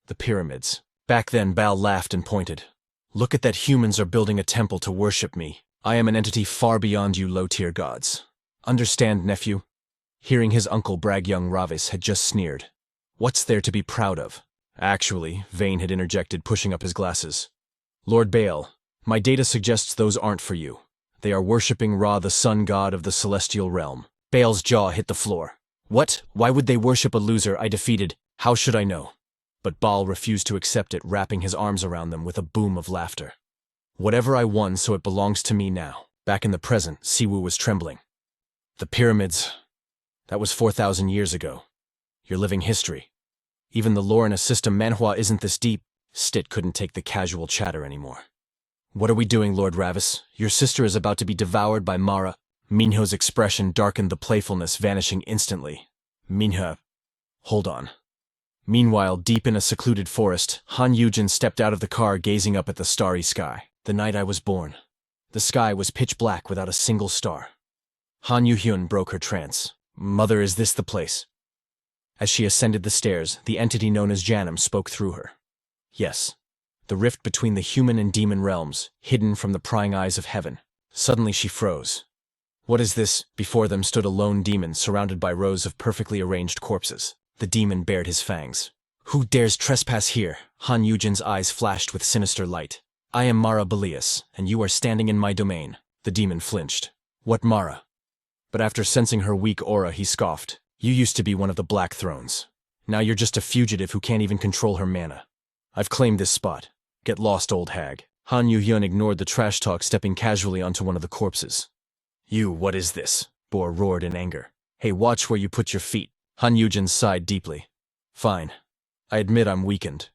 The pyramids. Back then, Bao laughed and pointed. Look at that, humans are building a temple to worship me. I am an entity far beyond you low-tier gods. Understand, nephew? Hearing his uncle brag, young Ravis had just sneered. What's there to be proud of? Actually, Vane had interjected, pushing up his glasses. Lord Baal, my data suggests those aren't for you. They are worshipping Ra, the sun god of the celestial realm. Baal's jaw hit the floor. What? Why would they worship a loser I defeated? How should I know? But Baal refused to accept it, wrapping his arms around them with a boom of laughter. Whatever I won, so it belongs to me now. Back in the present, Siwoo was trembling. The pyramids. That was 4,000 years ago. You're living history. Even the lore in a system Manhwa isn't this deep. Stit couldn't take the casual chatter anymore. What are we doing, Lord Ravis? Your sister is about to be devoured by Mara. Minho's expression darkened, the playfulness vanishing instantly. Minha, hold on. Meanwhile, deep in a secluded forest, Han Yujin stepped out of the car, gazing up at the starry sky. The night I was born. The sky was pitch black without a single star. Han Yu-hyun broke her trance. "Mother, is this the place?" As she ascended the stairs, the entity known as Janum spoke through her. Yes. The rift between the human and demon realms, hidden from the prying eyes of heaven. Suddenly she froze. What is this? Before them stood a lone demon surrounded by rows of perfectly arranged corpses. The demon bared his fangs. "Who dares trespass here?" Han Yujin's eyes flashed with sinister light. "I am Mara Belias, and you are standing in my domain." The demon flinched. "What Mara?" But after sensing her weak aura, he scoffed. "You used to be one of the Black Thrones. Now you're just a fugitive who can't even control her mana. I've claimed this spot. Get lost, old hag." Han Yu-hyun ignored the trash talk, stepping casually onto one of the corpses. "You, what is this?" Bor roared in anger. "Hey, watch where you put your feet." Han Yujin sighed deeply. "Fine. I admit I'm weakened.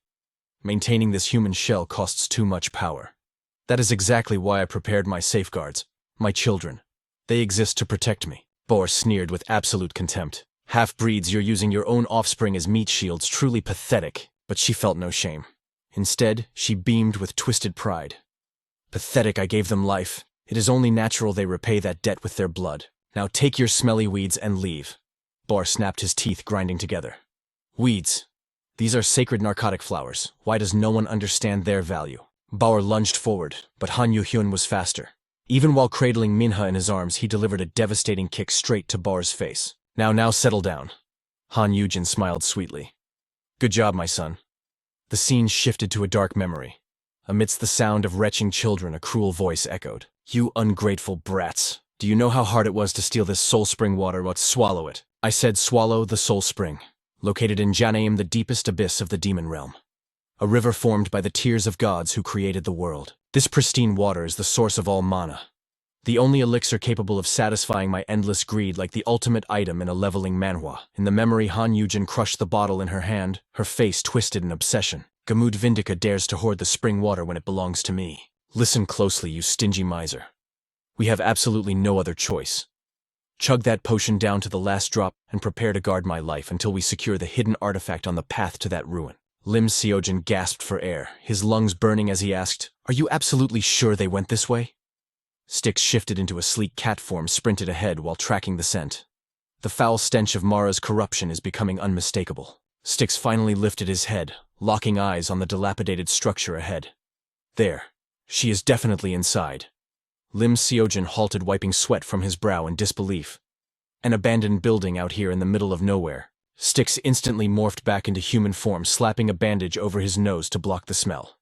Maintaining this human shell costs too much power. That is exactly why I prepared my safeguards. My children. They exist to protect me." Bor sneered with absolute contempt. "Half-breeds, you're using your own offspring as meat shields, truly pathetic." But she felt no shame. Instead, she beamed with twisted pride. "Pathetic, I gave them life. It is only natural they repay that debt with their blood. Now take your smelly weeds and leave." Bor snapped his teeth, grinding together. "Weeds. These are sacred narcotic flowers. Why does no one understand their value?" Bor lunged forward, but Han Yu-hyun was faster. Even while cradling Minha in his arms, he delivered a devastating kick straight to Bor's face. Now settle down." Han Yujin smiled sweetly. "Good job, my son." The scene shifted to a dark memory. Amidst the sound of retching children, a cruel voice echoed. "You ungrateful brats. Do you know how hard it was to steal this soul spring water? But swallow it." I said swallow the soul spring, located in Janaim, the deepest abyss of the demon realm. A river formed by the tears of gods who created the world. This pristine water is the source of all mana. The only elixir capable of satisfying my endless greed, like the ultimate item in a leveling manhwa. In the memory, Han Yujin crushed the bottle in her hand, her face twisted in obsession. "Gamude Vindica dares to hoard the spring water when it belongs to me. Listen closely, you stingy miser. We have absolutely no other choice. Chug that potion down to the last drop and prepare to guard my life until we secure the hidden artifact on the path to that ruin." Lim Seojin gasped for air, his lungs burning as he asked, "Are you absolutely sure they went this way?" Styx shifted into a sleek cat form, sprinted ahead while tracking the scent. The foul stench of Mara's corruption is becoming unmistakable. Styx finally lifted his head, locking eyes on the dilapidated structure ahead. "There. She is definitely inside." Lim Seojin halted, wiping sweat from his brow in disbelief. "An abandoned building out here in the middle of nowhere." Styx instantly morphed back into human form, slapping a bandage over his nose to block the smell.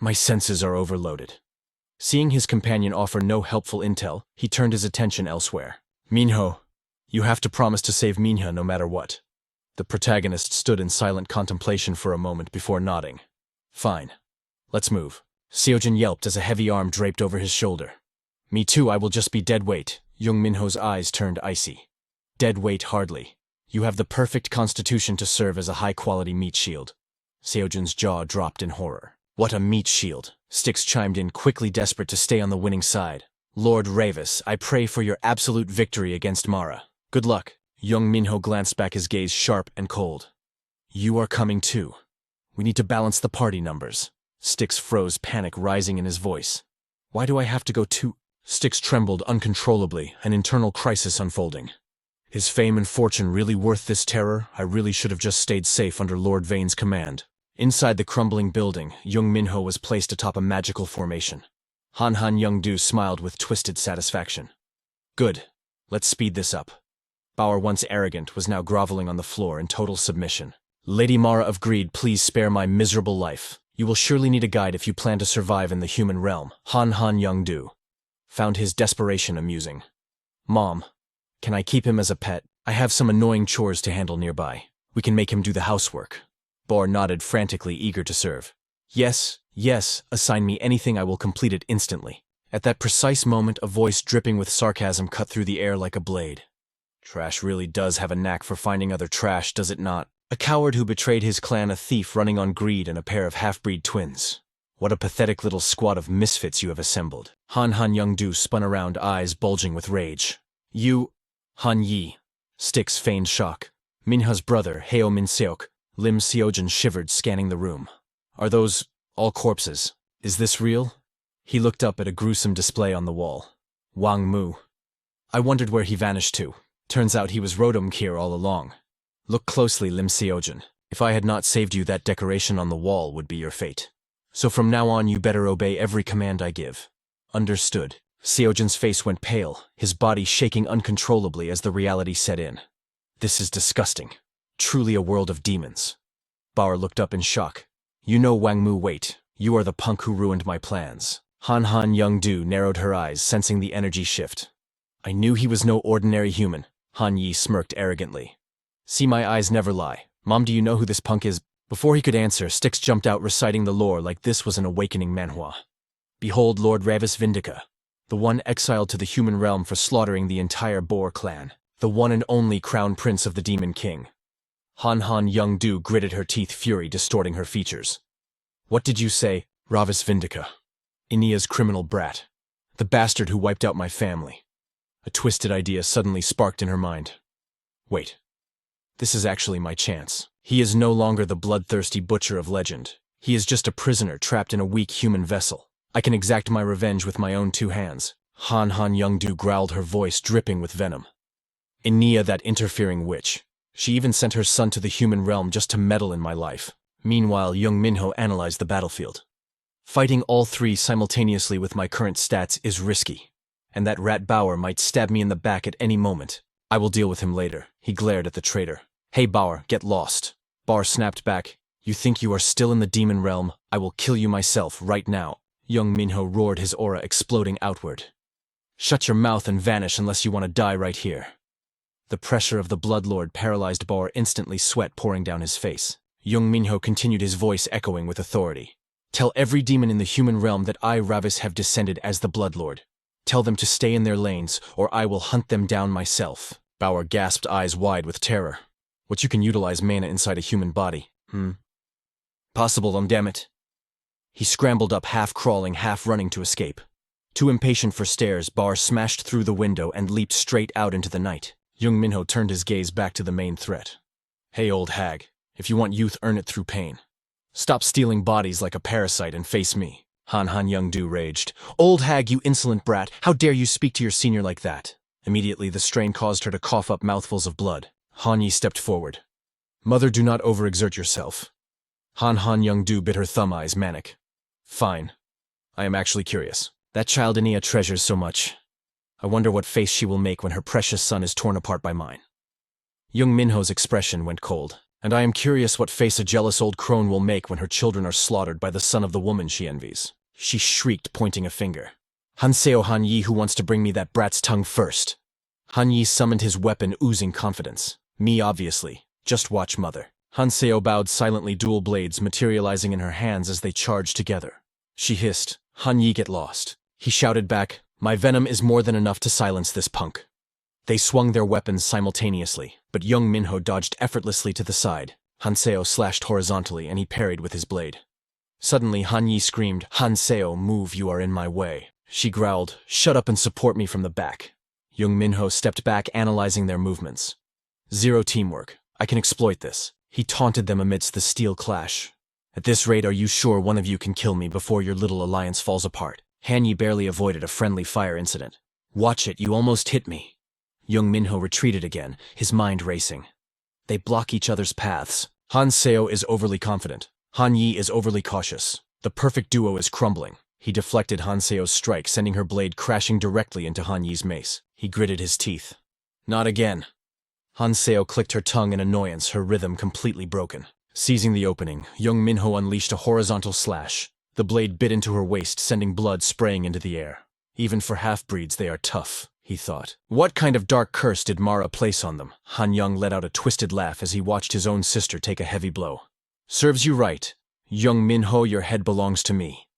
"My senses are overloaded." Seeing his companion offer no helpful intel, he turned his attention elsewhere. "Minho, you have to promise to save Minha no matter what." The protagonist stood in silent contemplation for a moment before nodding. "Fine. Let's move." Seojin yelped as a heavy arm draped over his shoulder. "Me too, I will just be dead weight." Jung Min-ho's eyes turned icy. "Dead weight hardly. You have the perfect constitution to serve as a high-quality meat shield." Seojin's jaw dropped in horror. "What a meat shield!" Styx chimed in, quickly desperate to stay on the winning side. "Lord Ravis, I pray for your absolute victory against Mara. Good luck." Jung Min-ho glanced back, his gaze sharp and cold. "You are coming too. We need to balance the party numbers." Styx froze, panic rising in his voice. "Why do I have to go too?" Styx trembled uncontrollably, an internal crisis unfolding. Is fame and fortune really worth this terror? I really should have just stayed safe under Lord Vane's command. Inside the crumbling building, Jung Min-ho was placed atop a magical formation. Han Young-do smiled with twisted satisfaction. "Good. Let's speed this up." Bauer, once arrogant, was now groveling on the floor in total submission. "Lady Mara of Greed, please spare my miserable life. You will surely need a guide if you plan to survive in the human realm." Han Young-do found his desperation amusing. "Mom, can I keep him as a pet? I have some annoying chores to handle nearby. We can make him do the housework." Bor nodded, frantically eager to serve. Yes, assign me anything, I will complete it instantly." At that precise moment, a voice dripping with sarcasm cut through the air like a blade. "Trash really does have a knack for finding other trash, does it not? A coward who betrayed his clan, a thief running on greed, and a pair of half-breed twins. What a pathetic little squad of misfits you have assembled." Han Young-do spun around, eyes bulging with rage. "You..." Han Yi. Styx feigned shock. "Minha's brother, Heo Min-seok." Lim Seojin shivered, scanning the room. "Are those all corpses? Is this real?" He looked up at a gruesome display on the wall. Wang Mu. I wondered where he vanished to. Turns out he was Rodom here all along. Look closely, Lim Seojin. If I had not saved you, that decoration on the wall would be your fate. So from now on you better obey every command I give. Understood. Seojin's face went pale, his body shaking uncontrollably as the reality set in. This is disgusting. Truly a world of demons. Bauer looked up in shock. You know Wang Mu, wait. You are the punk who ruined my plans. Han Young-do narrowed her eyes, sensing the energy shift. I knew he was no ordinary human. Han Yi smirked arrogantly. See, my eyes never lie. Mom, do you know who this punk is? Before he could answer, Styx jumped out reciting the lore like this was an awakening manhwa. Behold Lord Ravis Vindica, the one exiled to the human realm for slaughtering the entire Boar clan, the one and only crown prince of the Demon King. Han Young-do gritted her teeth, fury distorting her features. What did you say, Ravis Vindica? Inia's criminal brat. The bastard who wiped out my family. A twisted idea suddenly sparked in her mind. Wait. This is actually my chance. He is no longer the bloodthirsty butcher of legend. He is just a prisoner trapped in a weak human vessel. I can exact my revenge with my own two hands. Han Young-do growled, her voice dripping with venom. Inia, that interfering witch. She even sent her son to the human realm just to meddle in my life. Meanwhile, Jung Min-ho analyzed the battlefield. Fighting all three simultaneously with my current stats is risky. And that rat Bauer might stab me in the back at any moment. I will deal with him later. He glared at the traitor. Hey Bauer, get lost. Bauer snapped back. You think you are still in the demon realm? I will kill you myself right now. Jung Min-ho roared, his aura exploding outward. Shut your mouth and vanish unless you want to die right here. The pressure of the Bloodlord paralyzed Bauer instantly, sweat pouring down his face. Jung Min-ho continued, his voice echoing with authority. Tell every demon in the human realm that I, Ravis, have descended as the Bloodlord. Tell them to stay in their lanes, or I will hunt them down myself. Bauer gasped, eyes wide with terror. What, you can utilize mana inside a human body? Possible, damn it. He scrambled up, half crawling, half running to escape. Too impatient for stairs, Bauer smashed through the window and leaped straight out into the night. Jung Min-ho turned his gaze back to the main threat. Hey, old hag, if you want youth, earn it through pain. Stop stealing bodies like a parasite and face me. Han Young-do raged. Old hag, you insolent brat, how dare you speak to your senior like that? Immediately, the strain caused her to cough up mouthfuls of blood. Han Yi stepped forward. Mother, do not overexert yourself. Han Young-do bit her thumb, eyes manic. Fine. I am actually curious. That child Inia treasures so much. I wonder what face she will make when her precious son is torn apart by mine. Jung Min-ho's expression went cold, and I am curious what face a jealous old crone will make when her children are slaughtered by the son of the woman she envies. She shrieked, pointing a finger. Hanseo Han Yi, who wants to bring me that brat's tongue first? Han Yi summoned his weapon, oozing confidence. Me, obviously. Just watch, mother. Hanseo bowed silently, dual blades materializing in her hands as they charged together. She hissed, Han Yi, get lost. He shouted back, my venom is more than enough to silence this punk. They swung their weapons simultaneously, but Jung Min-ho dodged effortlessly to the side. Hanseo slashed horizontally and he parried with his blade. Suddenly, Han Yi screamed, Hanseo, move, you are in my way. She growled, shut up and support me from the back. Jung Min-ho stepped back, analyzing their movements. Zero teamwork. I can exploit this. He taunted them amidst the steel clash. At this rate, are you sure one of you can kill me before your little alliance falls apart? Han Yi barely avoided a friendly fire incident. Watch it, you almost hit me. Jung Min-ho retreated again, his mind racing. They block each other's paths. Hanseo is overly confident. Han Yi is overly cautious. The perfect duo is crumbling. He deflected Hanseo's strike, sending her blade crashing directly into Han Yi's mace. He gritted his teeth. Not again. Hanseo clicked her tongue in annoyance, her rhythm completely broken. Seizing the opening, Jung Min-ho unleashed a horizontal slash. The blade bit into her waist, sending blood spraying into the air. Even for half-breeds, they are tough, he thought. What kind of dark curse did Mara place on them? Han Young let out a twisted laugh as he watched his own sister take a heavy blow. Serves you right. Jung Min-ho, your head belongs to me.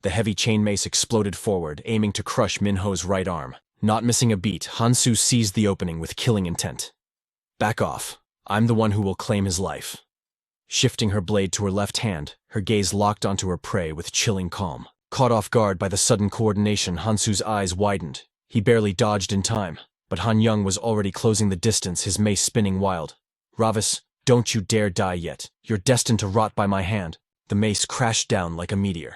The heavy chain mace exploded forward, aiming to crush Min-ho's right arm. Not missing a beat, Hansu seized the opening with killing intent. Back off. I'm the one who will claim his life. Shifting her blade to her left hand, her gaze locked onto her prey with chilling calm. Caught off guard by the sudden coordination, Hansu's eyes widened. He barely dodged in time, but Han Young was already closing the distance, his mace spinning wild. Ravis, don't you dare die yet. You're destined to rot by my hand. The mace crashed down like a meteor.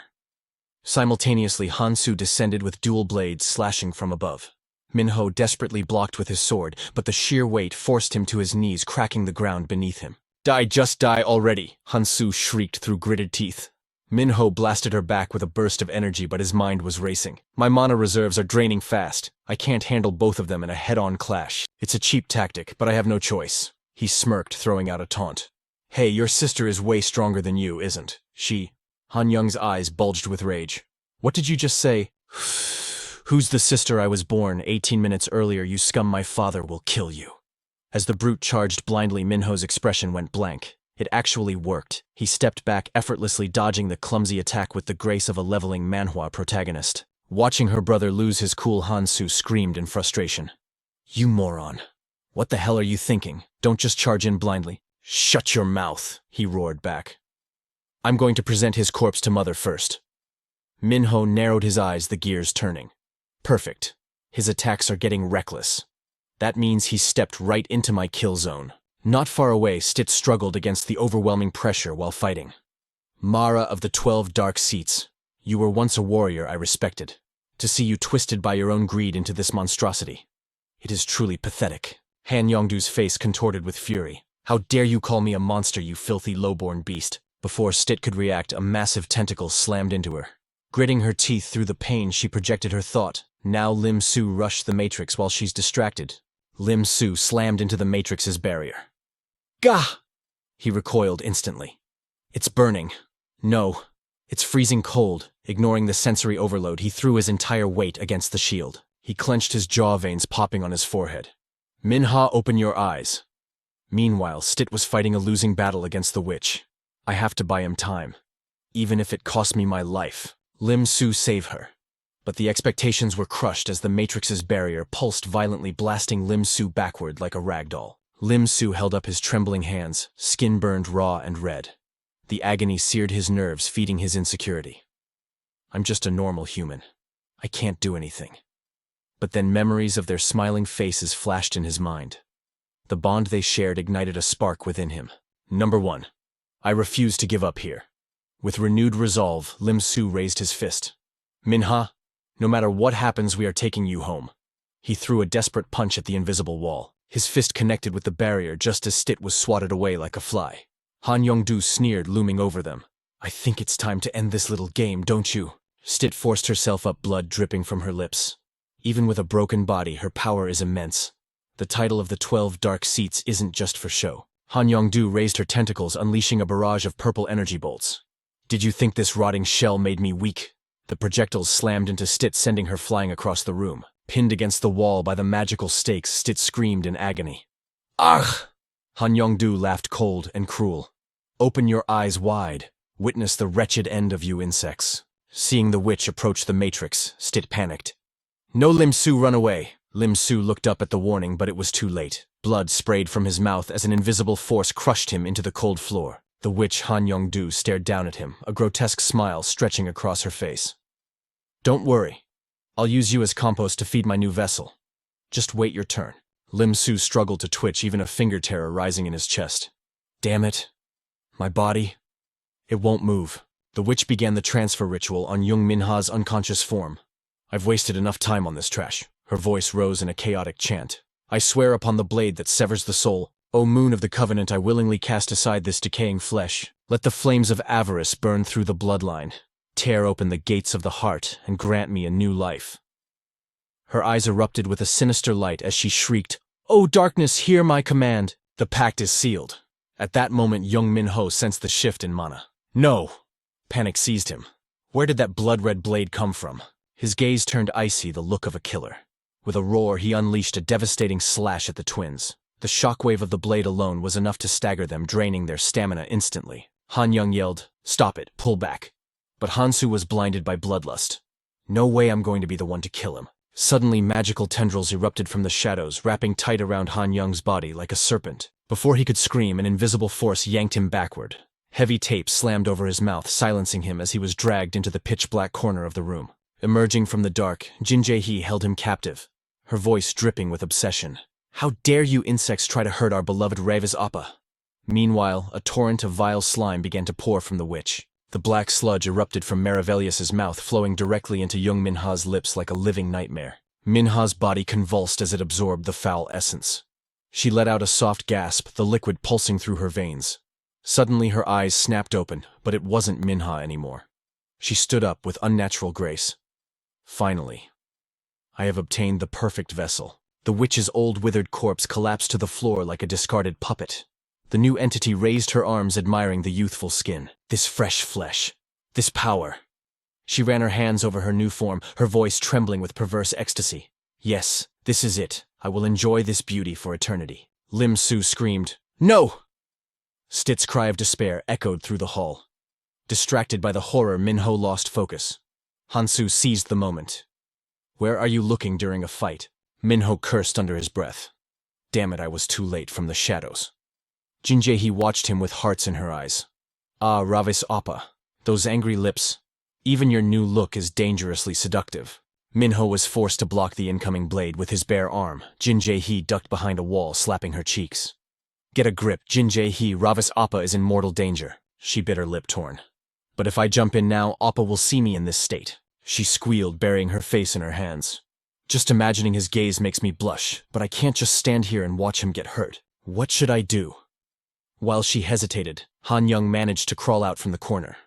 Simultaneously, Hansu descended with dual blades slashing from above. Min-ho desperately blocked with his sword, but the sheer weight forced him to his knees, cracking the ground beneath him. "Die, just die already!" Hansu shrieked through gritted teeth. Min-ho blasted her back with a burst of energy, but his mind was racing. "My mana reserves are draining fast. I can't handle both of them in a head-on clash. It's a cheap tactic, but I have no choice." He smirked, throwing out a taunt. "Hey, your sister is way stronger than you, isn't she?" Han Young's eyes bulged with rage. "What did you just say?" "Who's the sister I was born 18 minutes earlier, you scum? My father will kill you." As the brute charged blindly, Min-ho's expression went blank. It actually worked. He stepped back, effortlessly dodging the clumsy attack with the grace of a leveling Manhwa protagonist. Watching her brother lose his cool, Hansu screamed in frustration. "You moron. What the hell are you thinking? Don't just charge in blindly." "Shut your mouth," he roared back. "I'm going to present his corpse to mother first." Min-ho narrowed his eyes, the gears turning. Perfect. His attacks are getting reckless. That means he stepped right into my kill zone. Not far away, Stit struggled against the overwhelming pressure while fighting. "Mara of the 12 dark seats, you were once a warrior I respected. To see you twisted by your own greed into this monstrosity. It is truly pathetic." Han Yongdu's face contorted with fury. "How dare you call me a monster, you filthy lowborn beast?" Before Stit could react, a massive tentacle slammed into her. Gritting her teeth through the pain, she projected her thought. Now Lim Su rushed the Matrix while she's distracted. Lim Su slammed into the Matrix's barrier. "Gah!" He recoiled instantly. "It's burning." "No, it's freezing cold." Ignoring the sensory overload, he threw his entire weight against the shield. He clenched his jaw, veins popping on his forehead. "Minha, open your eyes." Meanwhile, Stit was fighting a losing battle against the witch. I have to buy him time. Even if it costs me my life. Lim Su, save her. But the expectations were crushed as the Matrix's barrier pulsed violently, blasting Lim Su backward like a ragdoll. Lim Su held up his trembling hands, skin burned raw and red. The agony seared his nerves, feeding his insecurity. "I'm just a normal human. I can't do anything." But then memories of their smiling faces flashed in his mind. The bond they shared ignited a spark within him. "Number 1. I refuse to give up here." With renewed resolve, Lim Su raised his fist. "Minha, no matter what happens, we are taking you home." He threw a desperate punch at the invisible wall. His fist connected with the barrier just as Stit was swatted away like a fly. Han Yongdu sneered, looming over them. "I think it's time to end this little game, don't you?" Stit forced herself up, blood dripping from her lips. Even with a broken body, her power is immense. The title of the 12 dark seats isn't just for show. Han Yongdu raised her tentacles, unleashing a barrage of purple energy bolts. "Did you think this rotting shell made me weak?" The projectiles slammed into Stit, sending her flying across the room. Pinned against the wall by the magical stakes, Stit screamed in agony. "Ugh!" Han Yongdu laughed cold and cruel. "Open your eyes wide. Witness the wretched end of you insects." Seeing the witch approach the Matrix, Stit panicked. "No, Lim Su, run away." Lim Su looked up at the warning, but it was too late. Blood sprayed from his mouth as an invisible force crushed him into the cold floor. The witch Han Yongdu stared down at him, a grotesque smile stretching across her face. "Don't worry. I'll use you as compost to feed my new vessel. Just wait your turn." Lim Su struggled to twitch, even a finger terror rising in his chest. "Damn it. My body. It won't move." The witch began the transfer ritual on Jung Min-ho's unconscious form. "I've wasted enough time on this trash." Her voice rose in a chaotic chant. "I swear upon the blade that severs the soul, O moon of the covenant, I willingly cast aside this decaying flesh. Let the flames of avarice burn through the bloodline. Tear open the gates of the heart and grant me a new life." Her eyes erupted with a sinister light as she shrieked, "O darkness, hear my command." The pact is sealed. At that moment, Jung Min-ho sensed the shift in mana. "No!" Panic seized him. Where did that blood-red blade come from? His gaze turned icy, the look of a killer. With a roar, he unleashed a devastating slash at the twins. The shockwave of the blade alone was enough to stagger them, draining their stamina instantly. Han Young yelled, "Stop it, pull back." But Hansu was blinded by bloodlust. "No way I'm going to be the one to kill him." Suddenly, magical tendrils erupted from the shadows, wrapping tight around Han Young's body like a serpent. Before he could scream, an invisible force yanked him backward. Heavy tape slammed over his mouth, silencing him as he was dragged into the pitch-black corner of the room. Emerging from the dark, Jin Jae-hee held him captive, her voice dripping with obsession. "How dare you insects try to hurt our beloved Ravis Appa?" Meanwhile, a torrent of vile slime began to pour from the witch. The black sludge erupted from Veltia's mouth, flowing directly into Jung Min-ho's lips like a living nightmare. Minha's body convulsed as it absorbed the foul essence. She let out a soft gasp, the liquid pulsing through her veins. Suddenly her eyes snapped open, but it wasn't Minha anymore. She stood up with unnatural grace. Finally. I have obtained the perfect vessel. The witch's old withered corpse collapsed to the floor like a discarded puppet. The new entity raised her arms, admiring the youthful skin. This fresh flesh. This power. She ran her hands over her new form, her voice trembling with perverse ecstasy. Yes, this is it. I will enjoy this beauty for eternity. Lim Su screamed, "No!" Stit's cry of despair echoed through the hall. Distracted by the horror, Min-ho lost focus. Han-su seized the moment. "Where are you looking during a fight?" Min-ho cursed under his breath. Damn it, I was too late from the shadows. Jin Jae-hee watched him with hearts in her eyes. Ah, Ravis Appa, those angry lips. Even your new look is dangerously seductive. Min-ho was forced to block the incoming blade with his bare arm. Jin Jae-hee ducked behind a wall, slapping her cheeks. Get a grip, Jin Jae-hee, Ravis Appa is in mortal danger. She bit her lip torn. But if I jump in now, Appa will see me in this state. She squealed, burying her face in her hands. Just imagining his gaze makes me blush, but I can't just stand here and watch him get hurt. What should I do? While she hesitated, Han Young managed to crawl out from the corner.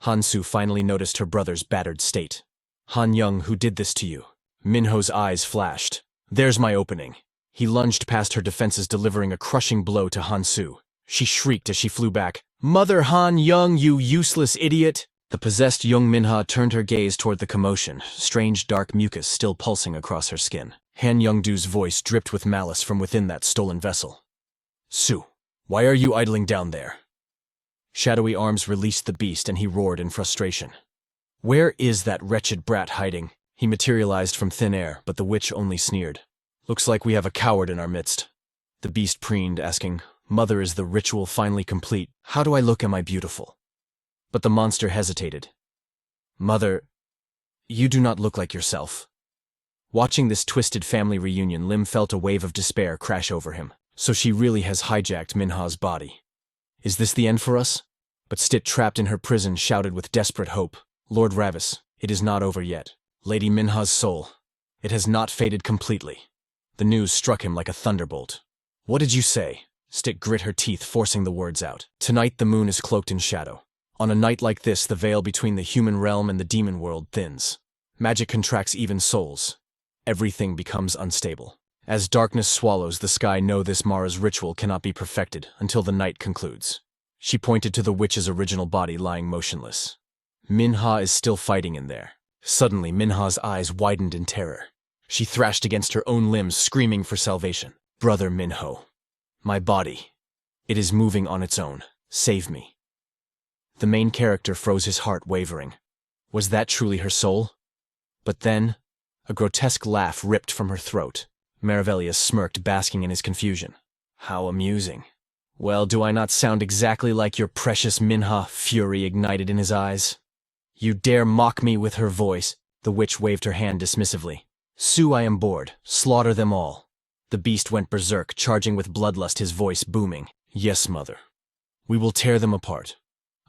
Han-su finally noticed her brother's battered state. Han Young, who did this to you? Min-ho's eyes flashed. There's my opening. He lunged past her defenses, delivering a crushing blow to Han-su. She shrieked as she flew back. Mother Han Young, you useless idiot! The possessed Jung Min-ho turned her gaze toward the commotion, strange dark mucus still pulsing across her skin. Han Young-do's voice dripped with malice from within that stolen vessel. Su, why are you idling down there? Shadowy arms released the beast and he roared in frustration. Where is that wretched brat hiding? He materialized from thin air, but the witch only sneered. Looks like we have a coward in our midst. The beast preened, asking, Mother, is the ritual finally complete? How do I look? Am I beautiful? But the monster hesitated. Mother, you do not look like yourself. Watching this twisted family reunion, Lim felt a wave of despair crash over him. So she really has hijacked Minha's body. Is this the end for us? But Stit, trapped in her prison, shouted with desperate hope. Lord Ravis, it is not over yet. Lady Minha's soul. It has not faded completely. The news struck him like a thunderbolt. What did you say? Stit grit her teeth, forcing the words out. Tonight the moon is cloaked in shadow. On a night like this, the veil between the human realm and the demon world thins. Magic contracts even souls. Everything becomes unstable. As darkness swallows the sky, know this Mara's ritual cannot be perfected until the night concludes. She pointed to the witch's original body lying motionless. Minha is still fighting in there. Suddenly, Minha's eyes widened in terror. She thrashed against her own limbs, screaming for salvation. Brother Min-ho. My body. It is moving on its own. Save me. The main character froze, his heart wavering. Was that truly her soul? But then, a grotesque laugh ripped from her throat. Veltia smirked, basking in his confusion. How amusing. Well, do I not sound exactly like your precious Minha? Fury ignited in his eyes. You dare mock me with her voice? The witch waved her hand dismissively. Su, I am bored. Slaughter them all. The beast went berserk, charging with bloodlust, his voice booming. Yes, mother. We will tear them apart.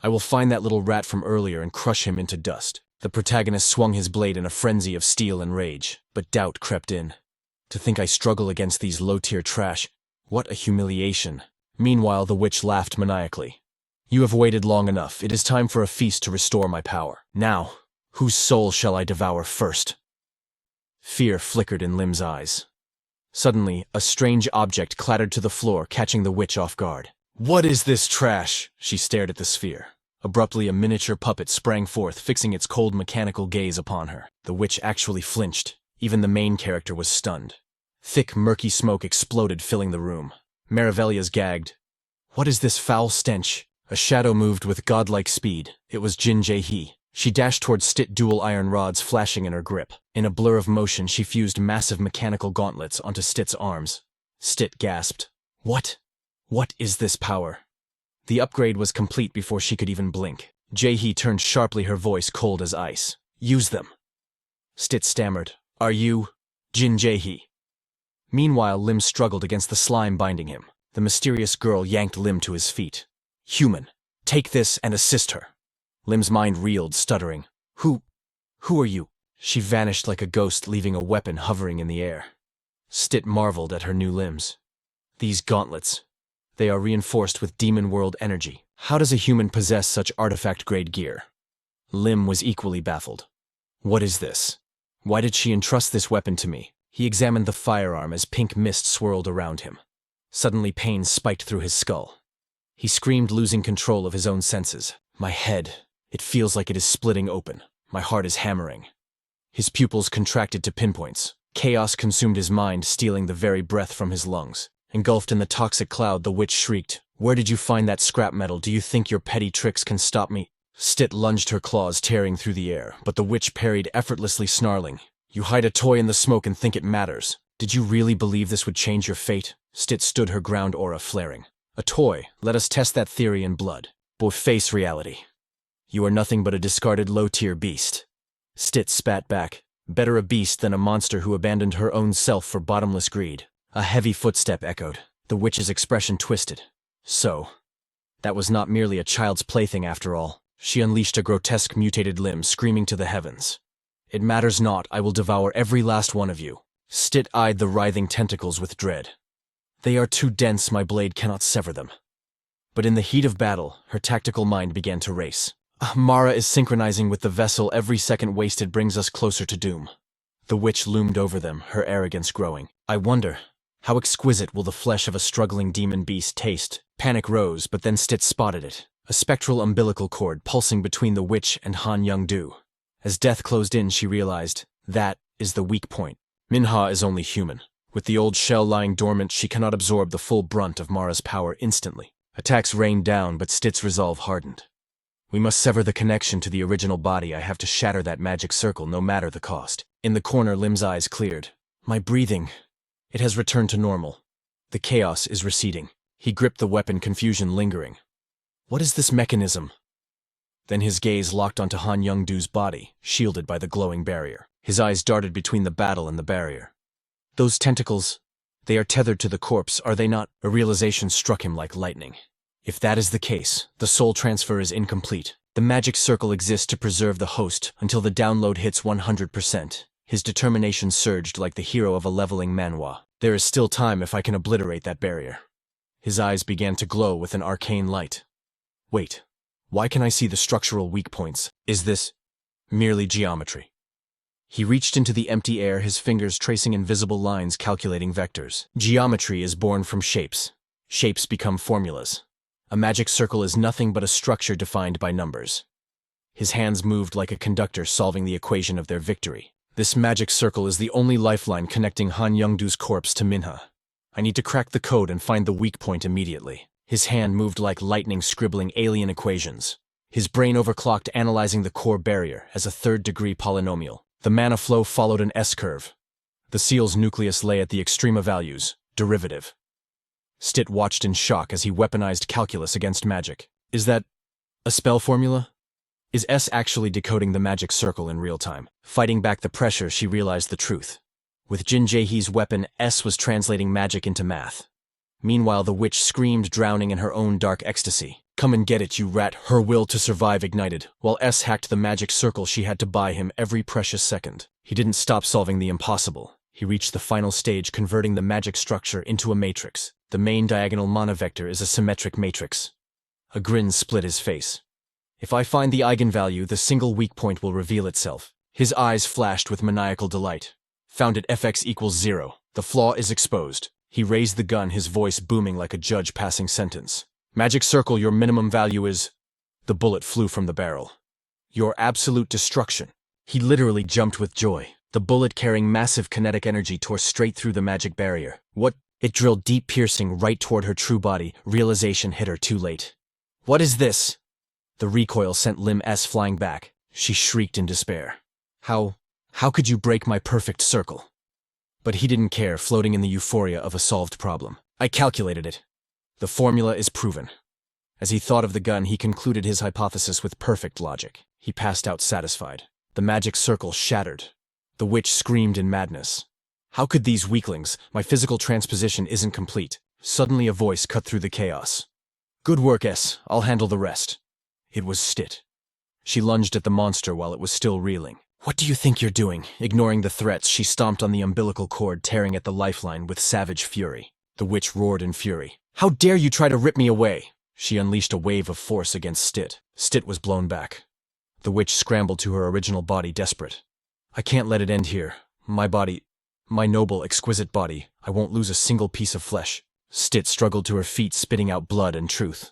I will find that little rat from earlier and crush him into dust. The protagonist swung his blade in a frenzy of steel and rage, but doubt crept in. To think I struggle against these low-tier trash. What a humiliation. Meanwhile, the witch laughed maniacally. You have waited long enough. It is time for a feast to restore my power. Now, whose soul shall I devour first? Fear flickered in Lim's eyes. Suddenly, a strange object clattered to the floor, catching the witch off guard. What is this trash? She stared at the sphere. Abruptly, a miniature puppet sprang forth, fixing its cold mechanical gaze upon her. The witch actually flinched. Even the main character was stunned. Thick, murky smoke exploded, filling the room. Veltia gagged. What is this foul stench? A shadow moved with godlike speed. It was Jin Jae-hee. She dashed towards Stit, dual iron rods flashing in her grip. In a blur of motion, she fused massive mechanical gauntlets onto Stit's arms. Stit gasped. What? What is this power? The upgrade was complete before she could even blink. Jae-hee turned sharply, her voice cold as ice. Use them. Stit stammered. Are you Jin Jae-hee? Meanwhile, Lim struggled against the slime binding him. The mysterious girl yanked Lim to his feet. Human, take this and assist her. Lim's mind reeled, stuttering. Who are you? She vanished like a ghost, leaving a weapon hovering in the air. Stit marveled at her new limbs. These gauntlets. They are reinforced with demon world energy. How does a human possess such artifact-grade gear? Lim was equally baffled. What is this? Why did she entrust this weapon to me? He examined the firearm as pink mist swirled around him. Suddenly pain spiked through his skull. He screamed, losing control of his own senses. My head. It feels like it is splitting open. My heart is hammering. His pupils contracted to pinpoints. Chaos consumed his mind, stealing the very breath from his lungs. Engulfed in the toxic cloud, the witch shrieked. Where did you find that scrap metal? Do you think your petty tricks can stop me? Stit lunged, her claws tearing through the air, but the witch parried, effortlessly, snarling. You hide a toy in the smoke and think it matters. Did you really believe this would change your fate? Stit stood, her ground aura flaring. A toy. Let us test that theory in blood. Both face reality. You are nothing but a discarded low-tier beast. Stit spat back. Better a beast than a monster who abandoned her own self for bottomless greed. A heavy footstep echoed. The witch's expression twisted. So, that was not merely a child's plaything after all. She unleashed a grotesque mutated limb, screaming to the heavens. It matters not, I will devour every last one of you. Stit eyed the writhing tentacles with dread. They are too dense, my blade cannot sever them. But in the heat of battle, her tactical mind began to race. Mara is synchronizing with the vessel. Every second wasted brings us closer to doom. The witch loomed over them, her arrogance growing. I wonder, how exquisite will the flesh of a struggling demon beast taste? Panic rose, but then Stit spotted it. A spectral umbilical cord pulsing between the witch and Han Young-do. As death closed in, she realized, that is the weak point. Minha is only human. With the old shell lying dormant, she cannot absorb the full brunt of Mara's power instantly. Attacks rained down, but Stit's resolve hardened. We must sever the connection to the original body. I have to shatter that magic circle, no matter the cost. In the corner, Lim's eyes cleared. My breathing. It has returned to normal. The chaos is receding. He gripped the weapon, confusion lingering. What is this mechanism? Then his gaze locked onto Han Young-do's body, shielded by the glowing barrier. His eyes darted between the battle and the barrier. Those tentacles, they are tethered to the corpse, are they not? A realization struck him like lightning. If that is the case, the soul transfer is incomplete. The magic circle exists to preserve the host until the download hits 100%. His determination surged like the hero of a leveling manhwa. There is still time if I can obliterate that barrier. His eyes began to glow with an arcane light. Wait, why can I see the structural weak points? Is this merely geometry? He reached into the empty air, his fingers tracing invisible lines, calculating vectors. Geometry is born from shapes. Shapes become formulas. A magic circle is nothing but a structure defined by numbers. His hands moved like a conductor solving the equation of their victory. This magic circle is the only lifeline connecting Han Young-do's corpse to Minha. I need to crack the code and find the weak point immediately. His hand moved like lightning, scribbling alien equations. His brain overclocked, analyzing the core barrier as a third-degree polynomial. The mana flow followed an S-curve. The seal's nucleus lay at the extrema values, derivative. Stit watched in shock as he weaponized calculus against magic. Is that a spell formula? Is S actually decoding the magic circle in real time? Fighting back the pressure, she realized the truth. With Jin Jaehee's weapon, S was translating magic into math. Meanwhile, the witch screamed, drowning in her own dark ecstasy. Come and get it, you rat. Her will to survive ignited. While S hacked the magic circle, she had to buy him every precious second. He didn't stop solving the impossible. He reached the final stage, converting the magic structure into a matrix. The main diagonal mana vector is a symmetric matrix. A grin split his face. If I find the eigenvalue, the single weak point will reveal itself. His eyes flashed with maniacal delight. Found it, fx equals 0. The flaw is exposed. He raised the gun, his voice booming like a judge passing sentence. Magic circle, your minimum value is... The bullet flew from the barrel. Your absolute destruction. He literally jumped with joy. The bullet, carrying massive kinetic energy, tore straight through the magic barrier. What? It drilled deep, piercing right toward her true body. Realization hit her too late. What is this? The recoil sent Lim S flying back. She shrieked in despair. How could you break my perfect circle? But he didn't care, floating in the euphoria of a solved problem. I calculated it. The formula is proven. As he thought of the gun, he concluded his hypothesis with perfect logic. He passed out satisfied. The magic circle shattered. The witch screamed in madness. How could these weaklings? My physical transposition isn't complete. Suddenly a voice cut through the chaos. Good work, S. I'll handle the rest. It was Stit. She lunged at the monster while it was still reeling. "What do you think you're doing?" Ignoring the threats, she stomped on the umbilical cord, tearing at the lifeline with savage fury. The witch roared in fury. "How dare you try to rip me away!" She unleashed a wave of force against Stit. Stit was blown back. The witch scrambled to her original body, desperate. "I can't let it end here. My body, my noble, exquisite body, I won't lose a single piece of flesh." Stit struggled to her feet, spitting out blood and truth.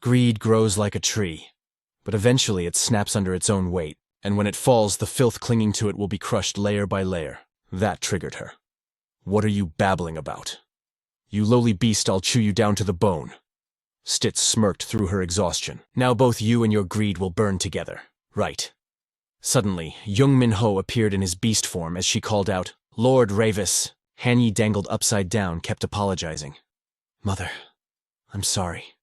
Greed grows like a tree, but eventually it snaps under its own weight, and when it falls, the filth clinging to it will be crushed layer by layer. That triggered her. "What are you babbling about? You lowly beast, I'll chew you down to the bone." Stit smirked through her exhaustion. "Now both you and your greed will burn together. Right." Suddenly, Jung Min-ho appeared in his beast form as she called out, "Lord Ravis." Hanyi, dangled upside down, kept apologizing. "Mother, I'm sorry."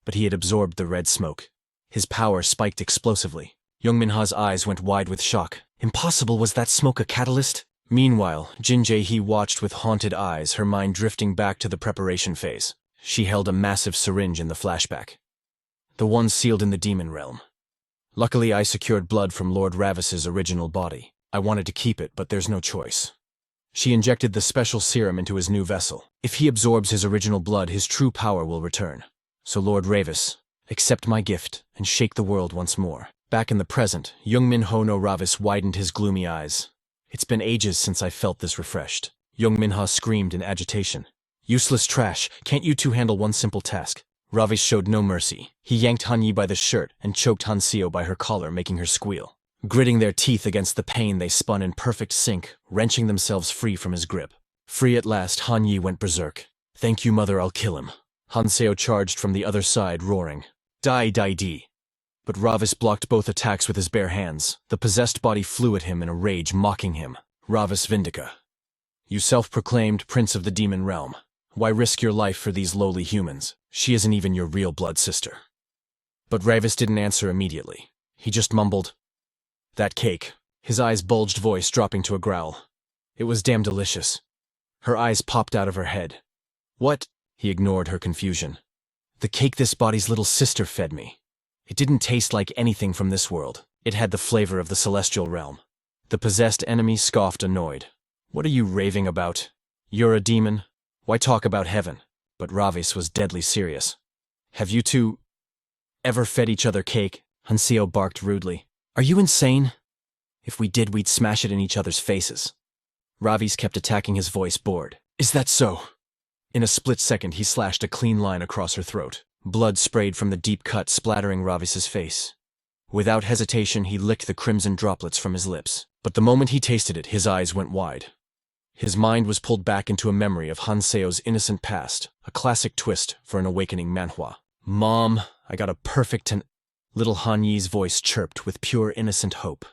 But he had absorbed the red smoke. His power spiked explosively. Jung Min-ho's eyes went wide with shock. Impossible, was that smoke a catalyst? Meanwhile, Jin Jae-hee watched with haunted eyes, her mind drifting back to the preparation phase. She held a massive syringe in the flashback. The one sealed in the demon realm. "Luckily, I secured blood from Lord Ravis's original body. I wanted to keep it, but there's no choice." She injected the special serum into his new vessel. If he absorbs his original blood, his true power will return. So Lord Ravis, accept my gift and shake the world once more. Back in the present, Jung Min-ho no Ravis widened his gloomy eyes. "It's been ages since I felt this refreshed." Jung Min-ho screamed in agitation. "Useless trash, can't you two handle one simple task?" Ravis showed no mercy. He yanked Hanyi by the shirt and choked Hanseo by her collar, making her squeal. Gritting their teeth against the pain, they spun in perfect sync, wrenching themselves free from his grip. Free at last, Hanyi went berserk. "Thank you, mother, I'll kill him." Hanseo charged from the other side, roaring, "Die, die, die." But Ravis blocked both attacks with his bare hands. The possessed body flew at him in a rage, mocking him. "Ravis Vindica, you self-proclaimed prince of the demon realm. Why risk your life for these lowly humans? She isn't even your real blood sister." But Ravis didn't answer immediately. He just mumbled, "That cake," his eyes bulged, voice dropping to a growl. "It was damn delicious." Her eyes popped out of her head. "What?" He ignored her confusion. "The cake this body's little sister fed me. It didn't taste like anything from this world. It had the flavor of the celestial realm." The possessed enemy scoffed, annoyed. "What are you raving about? You're a demon? Why talk about heaven?" But Ravis was deadly serious. "Have you two ever fed each other cake?" Hanseo barked rudely. "Are you insane? If we did, we'd smash it in each other's faces." Ravis kept attacking, his voice bored. "Is that so?" In a split second, he slashed a clean line across her throat. Blood sprayed from the deep cut, splattering Ravis's face. Without hesitation, he licked the crimson droplets from his lips. But the moment he tasted it, his eyes went wide. His mind was pulled back into a memory of Hanseo's innocent past, a classic twist for an awakening manhwa. "Mom, I got a perfect Little Han Yi's voice chirped with pure innocent hope.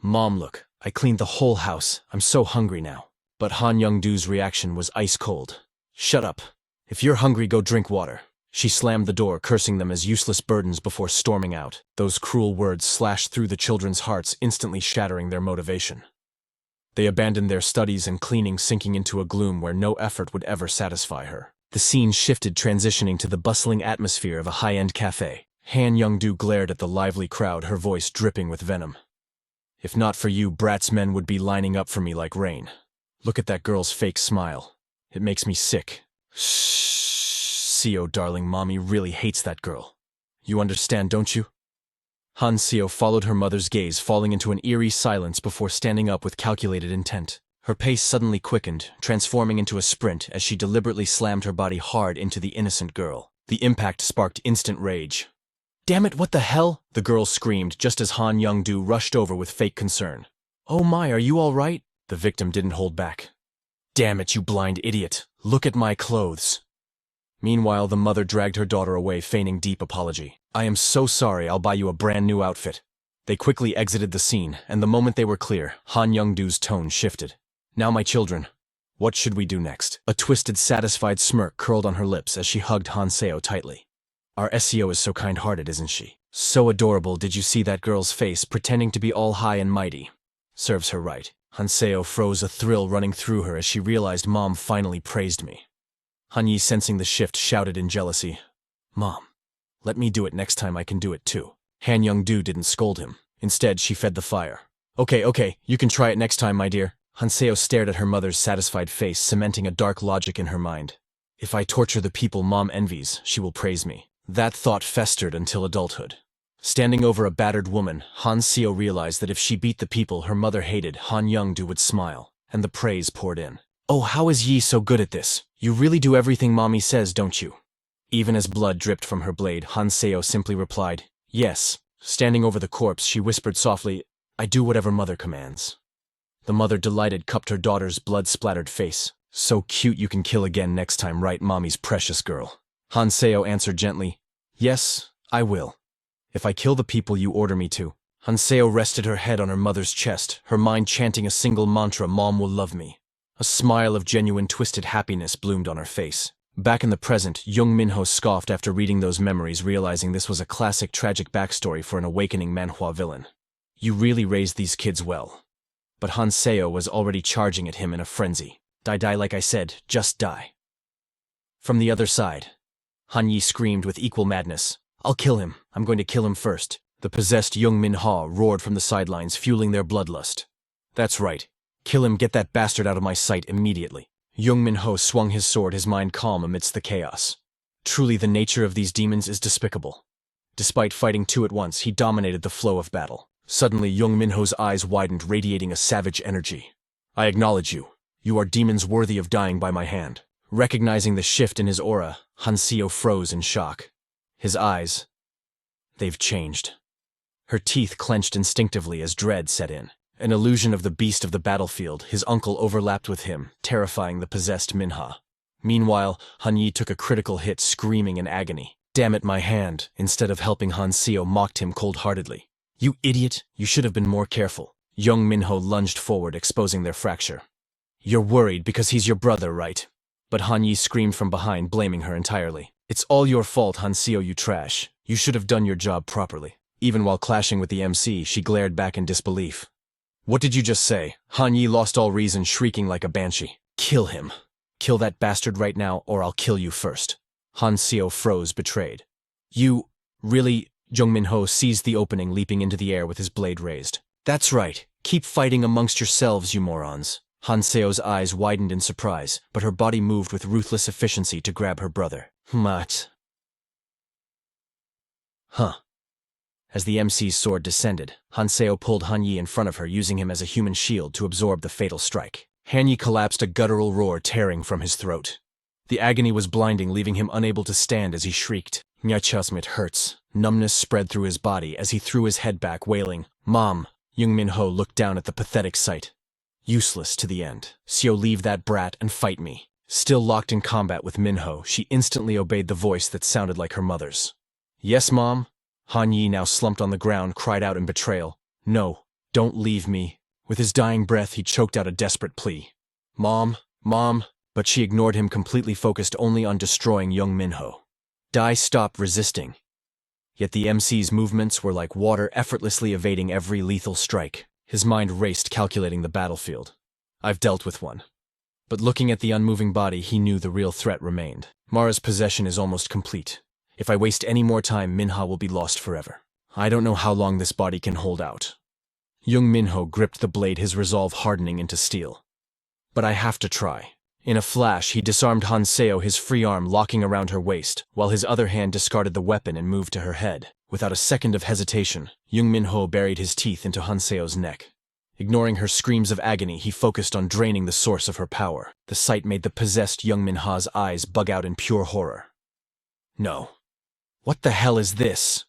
"Mom, look, I cleaned the whole house. I'm so hungry now." But Han Young-doo's reaction was ice cold. "Shut up. If you're hungry, go drink water." She slammed the door, cursing them as useless burdens before storming out. Those cruel words slashed through the children's hearts, instantly shattering their motivation. They abandoned their studies and cleaning, sinking into a gloom where no effort would ever satisfy her. The scene shifted, transitioning to the bustling atmosphere of a high-end cafe. Han Young-doo glared at the lively crowd, her voice dripping with venom. "If not for you, Brat's men would be lining up for me like rain. Look at that girl's fake smile. It makes me sick." "Shh, Seo, darling, Mommy really hates that girl. You understand, don't you?" Han Seo followed her mother's gaze, falling into an eerie silence before standing up with calculated intent. Her pace suddenly quickened, transforming into a sprint as she deliberately slammed her body hard into the innocent girl. The impact sparked instant rage. "Damn it, what the hell?" the girl screamed just as Han Young-doo rushed over with fake concern. "Oh my, are you all right?" The victim didn't hold back. "Damn it, you blind idiot. Look at my clothes." Meanwhile, the mother dragged her daughter away, feigning deep apology. "I am so sorry, I'll buy you a brand new outfit." They quickly exited the scene, and the moment they were clear, Han Young-doo's tone shifted. "Now, my children, what should we do next?" A twisted, satisfied smirk curled on her lips as she hugged Hanseo tightly. "Our SEO is so kind-hearted, isn't she? So adorable. Did you see that girl's face, pretending to be all high and mighty? Serves her right." Hanseo froze, a thrill running through her as she realized Mom finally praised me. Han Yi, sensing the shift, shouted in jealousy, "Mom, let me do it next time. I can do it too." Han Young-do didn't scold him. Instead, she fed the fire. Okay, you can try it next time, my dear. Hanseo stared at her mother's satisfied face, cementing a dark logic in her mind. If I torture the people Mom envies, she will praise me. That thought festered until adulthood. Standing over a battered woman, Hanseo realized that if she beat the people her mother hated, Han Young-do would smile, and the praise poured in. Oh, how is Yi so good at this? You really do everything Mommy says, don't you? Even as blood dripped from her blade, Hanseo simply replied, yes. Standing over the corpse, she whispered softly, I do whatever Mother commands. The mother, delighted, cupped her daughter's blood-splattered face. So cute you can kill again next time, right, Mommy's precious girl? Hanseo answered gently, yes, I will. If I kill the people you order me to. Hanseo rested her head on her mother's chest, her mind chanting a single mantra, Mom will love me. A smile of genuine twisted happiness bloomed on her face. Back in the present, Jung Min-ho scoffed after reading those memories, realizing this was a classic tragic backstory for an awakening Manhwa villain. You really raised these kids well. But Hanseo was already charging at him in a frenzy. Die, like I said, just die. From the other side, Han Yi screamed with equal madness. I'll kill him. I'm going to kill him first. The possessed Jung Min-ho roared from the sidelines, fueling their bloodlust. That's right. Kill him, get that bastard out of my sight immediately. Jung Min-ho swung his sword, his mind calm amidst the chaos. Truly, the nature of these demons is despicable. Despite fighting two at once, he dominated the flow of battle. Suddenly, Jung Min-ho's eyes widened, radiating a savage energy. I acknowledge you. You are demons worthy of dying by my hand. Recognizing the shift in his aura, Hanseo froze in shock. His eyes, they've changed. Her teeth clenched instinctively as dread set in. An illusion of the beast of the battlefield, his uncle overlapped with him, terrifying the possessed Minha. Meanwhile, Han Yi took a critical hit, screaming in agony. Damn it, my hand, instead of helping, Hanseo mocked him cold-heartedly. You idiot, you should have been more careful. Jung Min-ho lunged forward, exposing their fracture. You're worried because he's your brother, right? But Han Yi screamed from behind, blaming her entirely. It's all your fault, Hanseo, you trash. You should have done your job properly. Even while clashing with the MC, she glared back in disbelief. What did you just say? Han Yi lost all reason, shrieking like a banshee. Kill him. Kill that bastard right now, or I'll kill you first. Hanseo froze, betrayed. You, really? Jung Min-ho seized the opening, leaping into the air with his blade raised. That's right. Keep fighting amongst yourselves, you morons. Hanseo's eyes widened in surprise, but her body moved with ruthless efficiency to grab her brother. What? Huh. As the MC's sword descended, Hanseo pulled Han Yi in front of her, using him as a human shield to absorb the fatal strike. Han Yi collapsed, a guttural roar tearing from his throat. The agony was blinding, leaving him unable to stand as he shrieked. It hurts. Numbness spread through his body as he threw his head back, wailing, Mom! Jung Min-ho looked down at the pathetic sight. Useless to the end. Seo, leave that brat and fight me. Still locked in combat with Min-ho, she instantly obeyed the voice that sounded like her mother's. Yes, Mom? Han Yi, now slumped on the ground, cried out in betrayal. No, don't leave me. With his dying breath, he choked out a desperate plea. Mom, but she ignored him, completely focused only on destroying Jung Min-ho. Dai stopped resisting. Yet the MC's movements were like water, effortlessly evading every lethal strike. His mind raced, calculating the battlefield. I've dealt with one. But looking at the unmoving body, he knew the real threat remained. Mara's possession is almost complete. If I waste any more time, Minha will be lost forever. I don't know how long this body can hold out. Jung Min-ho gripped the blade, his resolve hardening into steel. But I have to try. In a flash, he disarmed Hanseo, his free arm locking around her waist, while his other hand discarded the weapon and moved to her head. Without a second of hesitation, Jung Min-ho buried his teeth into Hanseo's neck. Ignoring her screams of agony, he focused on draining the source of her power. The sight made the possessed Jung Min-ho's eyes bug out in pure horror. No. What the hell is this?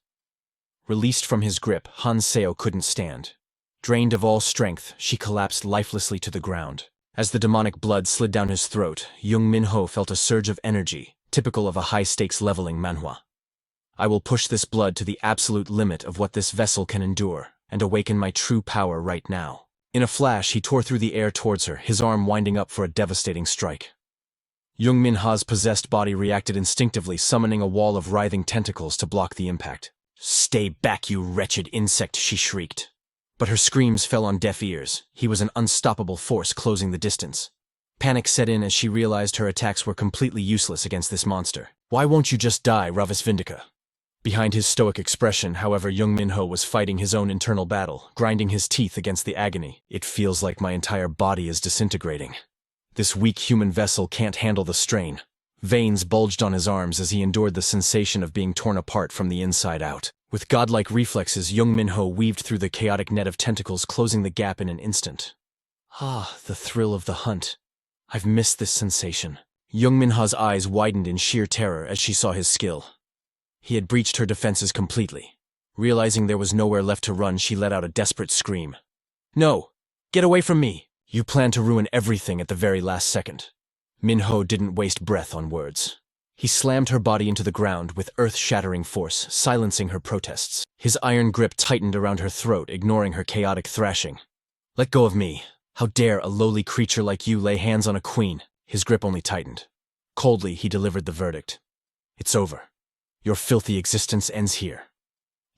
Released from his grip, Hanseo couldn't stand. Drained of all strength, she collapsed lifelessly to the ground. As the demonic blood slid down his throat, Jung Min-ho felt a surge of energy, typical of a high-stakes leveling manhwa. I will push this blood to the absolute limit of what this vessel can endure, and awaken my true power right now. In a flash, he tore through the air towards her, his arm winding up for a devastating strike. Jung Min-ho's possessed body reacted instinctively, summoning a wall of writhing tentacles to block the impact. Stay back, you wretched insect, she shrieked. But her screams fell on deaf ears. He was an unstoppable force closing the distance. Panic set in as she realized her attacks were completely useless against this monster. Why won't you just die, Ravis Vindica? Behind his stoic expression, however, Jung Min-ho was fighting his own internal battle, grinding his teeth against the agony. It feels like my entire body is disintegrating. This weak human vessel can't handle the strain. Veins bulged on his arms as he endured the sensation of being torn apart from the inside out. With godlike reflexes, Jung Min-ho weaved through the chaotic net of tentacles, closing the gap in an instant. Ah, the thrill of the hunt. I've missed this sensation. Jung Min-ho's eyes widened in sheer terror as she saw his skill. He had breached her defenses completely. Realizing there was nowhere left to run, she let out a desperate scream. No! Get away from me! You plan to ruin everything at the very last second. Min-ho didn't waste breath on words. He slammed her body into the ground with earth-shattering force, silencing her protests. His iron grip tightened around her throat, ignoring her chaotic thrashing. Let go of me. How dare a lowly creature like you lay hands on a queen? His grip only tightened. Coldly, he delivered the verdict. It's over. Your filthy existence ends here.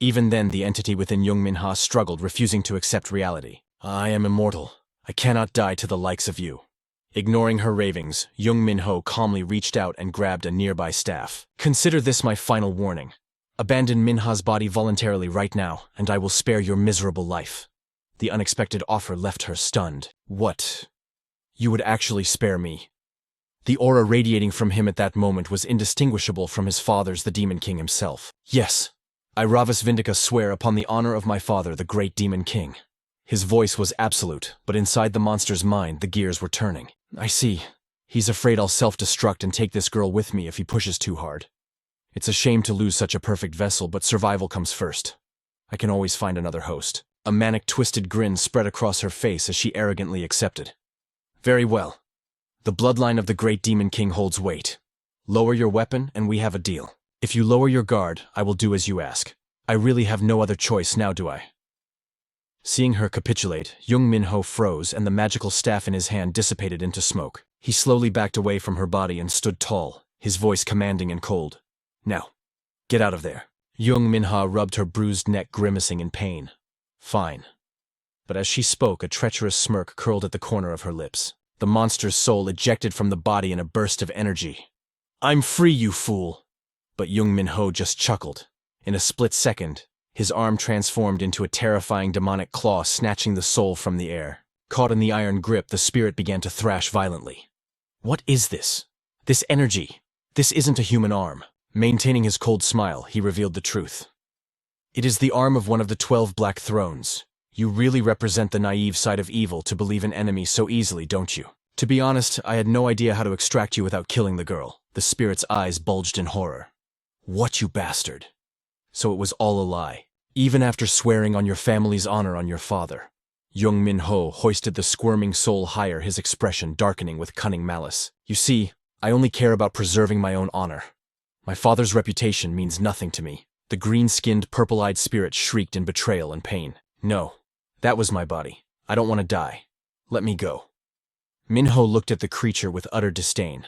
Even then, the entity within Jung Min-ho struggled, refusing to accept reality. I am immortal. I cannot die to the likes of you. Ignoring her ravings, Jung Min-ho calmly reached out and grabbed a nearby staff. Consider this my final warning. Abandon Minha's body voluntarily right now, and I will spare your miserable life. The unexpected offer left her stunned. What? You would actually spare me? The aura radiating from him at that moment was indistinguishable from his father's, the Demon King himself. Yes, I Ravis Vindica swear upon the honor of my father, the great Demon King. His voice was absolute, but inside the monster's mind the gears were turning. I see. He's afraid I'll self-destruct and take this girl with me if he pushes too hard. It's a shame to lose such a perfect vessel, but survival comes first. I can always find another host. A manic, twisted grin spread across her face as she arrogantly accepted. Very well. The bloodline of the great Demon King holds weight. Lower your weapon and we have a deal. If you lower your guard, I will do as you ask. I really have no other choice now, do I? Seeing her capitulate, Jung Min-ho froze and the magical staff in his hand dissipated into smoke. He slowly backed away from her body and stood tall, his voice commanding and cold. Now, get out of there. Jung Min-ho rubbed her bruised neck, grimacing in pain. Fine. But as she spoke, a treacherous smirk curled at the corner of her lips. The monster's soul ejected from the body in a burst of energy. I'm free, you fool! But Jung Min-ho just chuckled. In a split second, his arm transformed into a terrifying demonic claw, snatching the soul from the air. Caught in the iron grip, the spirit began to thrash violently. What is this? This energy? This isn't a human arm. Maintaining his cold smile, he revealed the truth. It is the arm of one of the 12 Black Thrones. You really represent the naive side of evil to believe in enemies so easily, don't you? To be honest, I had no idea how to extract you without killing the girl. The spirit's eyes bulged in horror. What, you bastard? So it was all a lie, even after swearing on your family's honor on your father. Jung Min-ho hoisted the squirming soul higher, his expression darkening with cunning malice. You see, I only care about preserving my own honor. My father's reputation means nothing to me. The green-skinned, purple-eyed spirit shrieked in betrayal and pain. No. That was my body. I don't want to die. Let me go. Min-ho looked at the creature with utter disdain.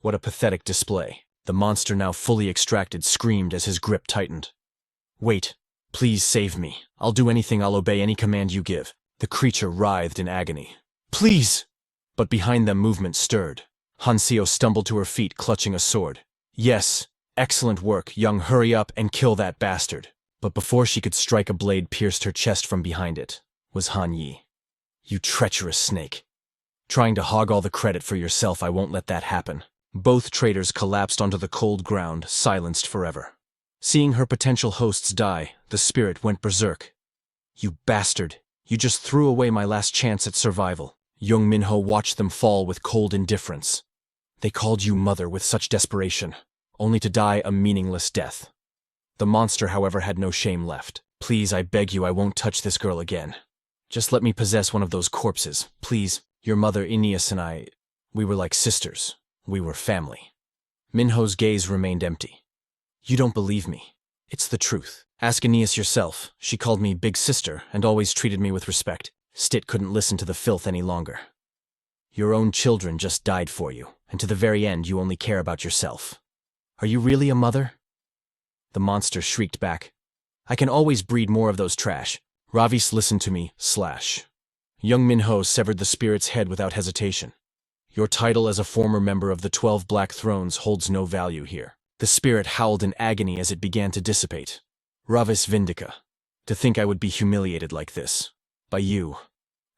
What a pathetic display. The monster, now fully extracted, screamed as his grip tightened. Wait. Please save me. I'll do anything. I'll obey any command you give. The creature writhed in agony. Please! But behind them movement stirred. Hanseo stumbled to her feet, clutching a sword. Yes. Excellent work, young. Hurry up and kill that bastard. But before she could strike, a blade pierced her chest from behind it. Was Han Yi. You treacherous snake. Trying to hog all the credit for yourself, I won't let that happen. Both traitors collapsed onto the cold ground, silenced forever. Seeing her potential hosts die, the spirit went berserk. You bastard. You just threw away my last chance at survival. Jung Min-ho watched them fall with cold indifference. They called you mother with such desperation, only to die a meaningless death. The monster, however, had no shame left. Please, I beg you, I won't touch this girl again. Just let me possess one of those corpses, please. Your mother, Aeneas, and I, we were like sisters. We were family. Min-ho's gaze remained empty. You don't believe me. It's the truth. Ask Aeneas yourself. She called me big sister and always treated me with respect. Stit couldn't listen to the filth any longer. Your own children just died for you, and to the very end you only care about yourself. Are you really a mother? The monster shrieked back. I can always breed more of those trash. Ravis, listen to me, slash. Jung Min-ho severed the spirit's head without hesitation. Your title as a former member of the 12 Black Thrones holds no value here. The spirit howled in agony as it began to dissipate. Ravis Vindica. To think I would be humiliated like this. By you.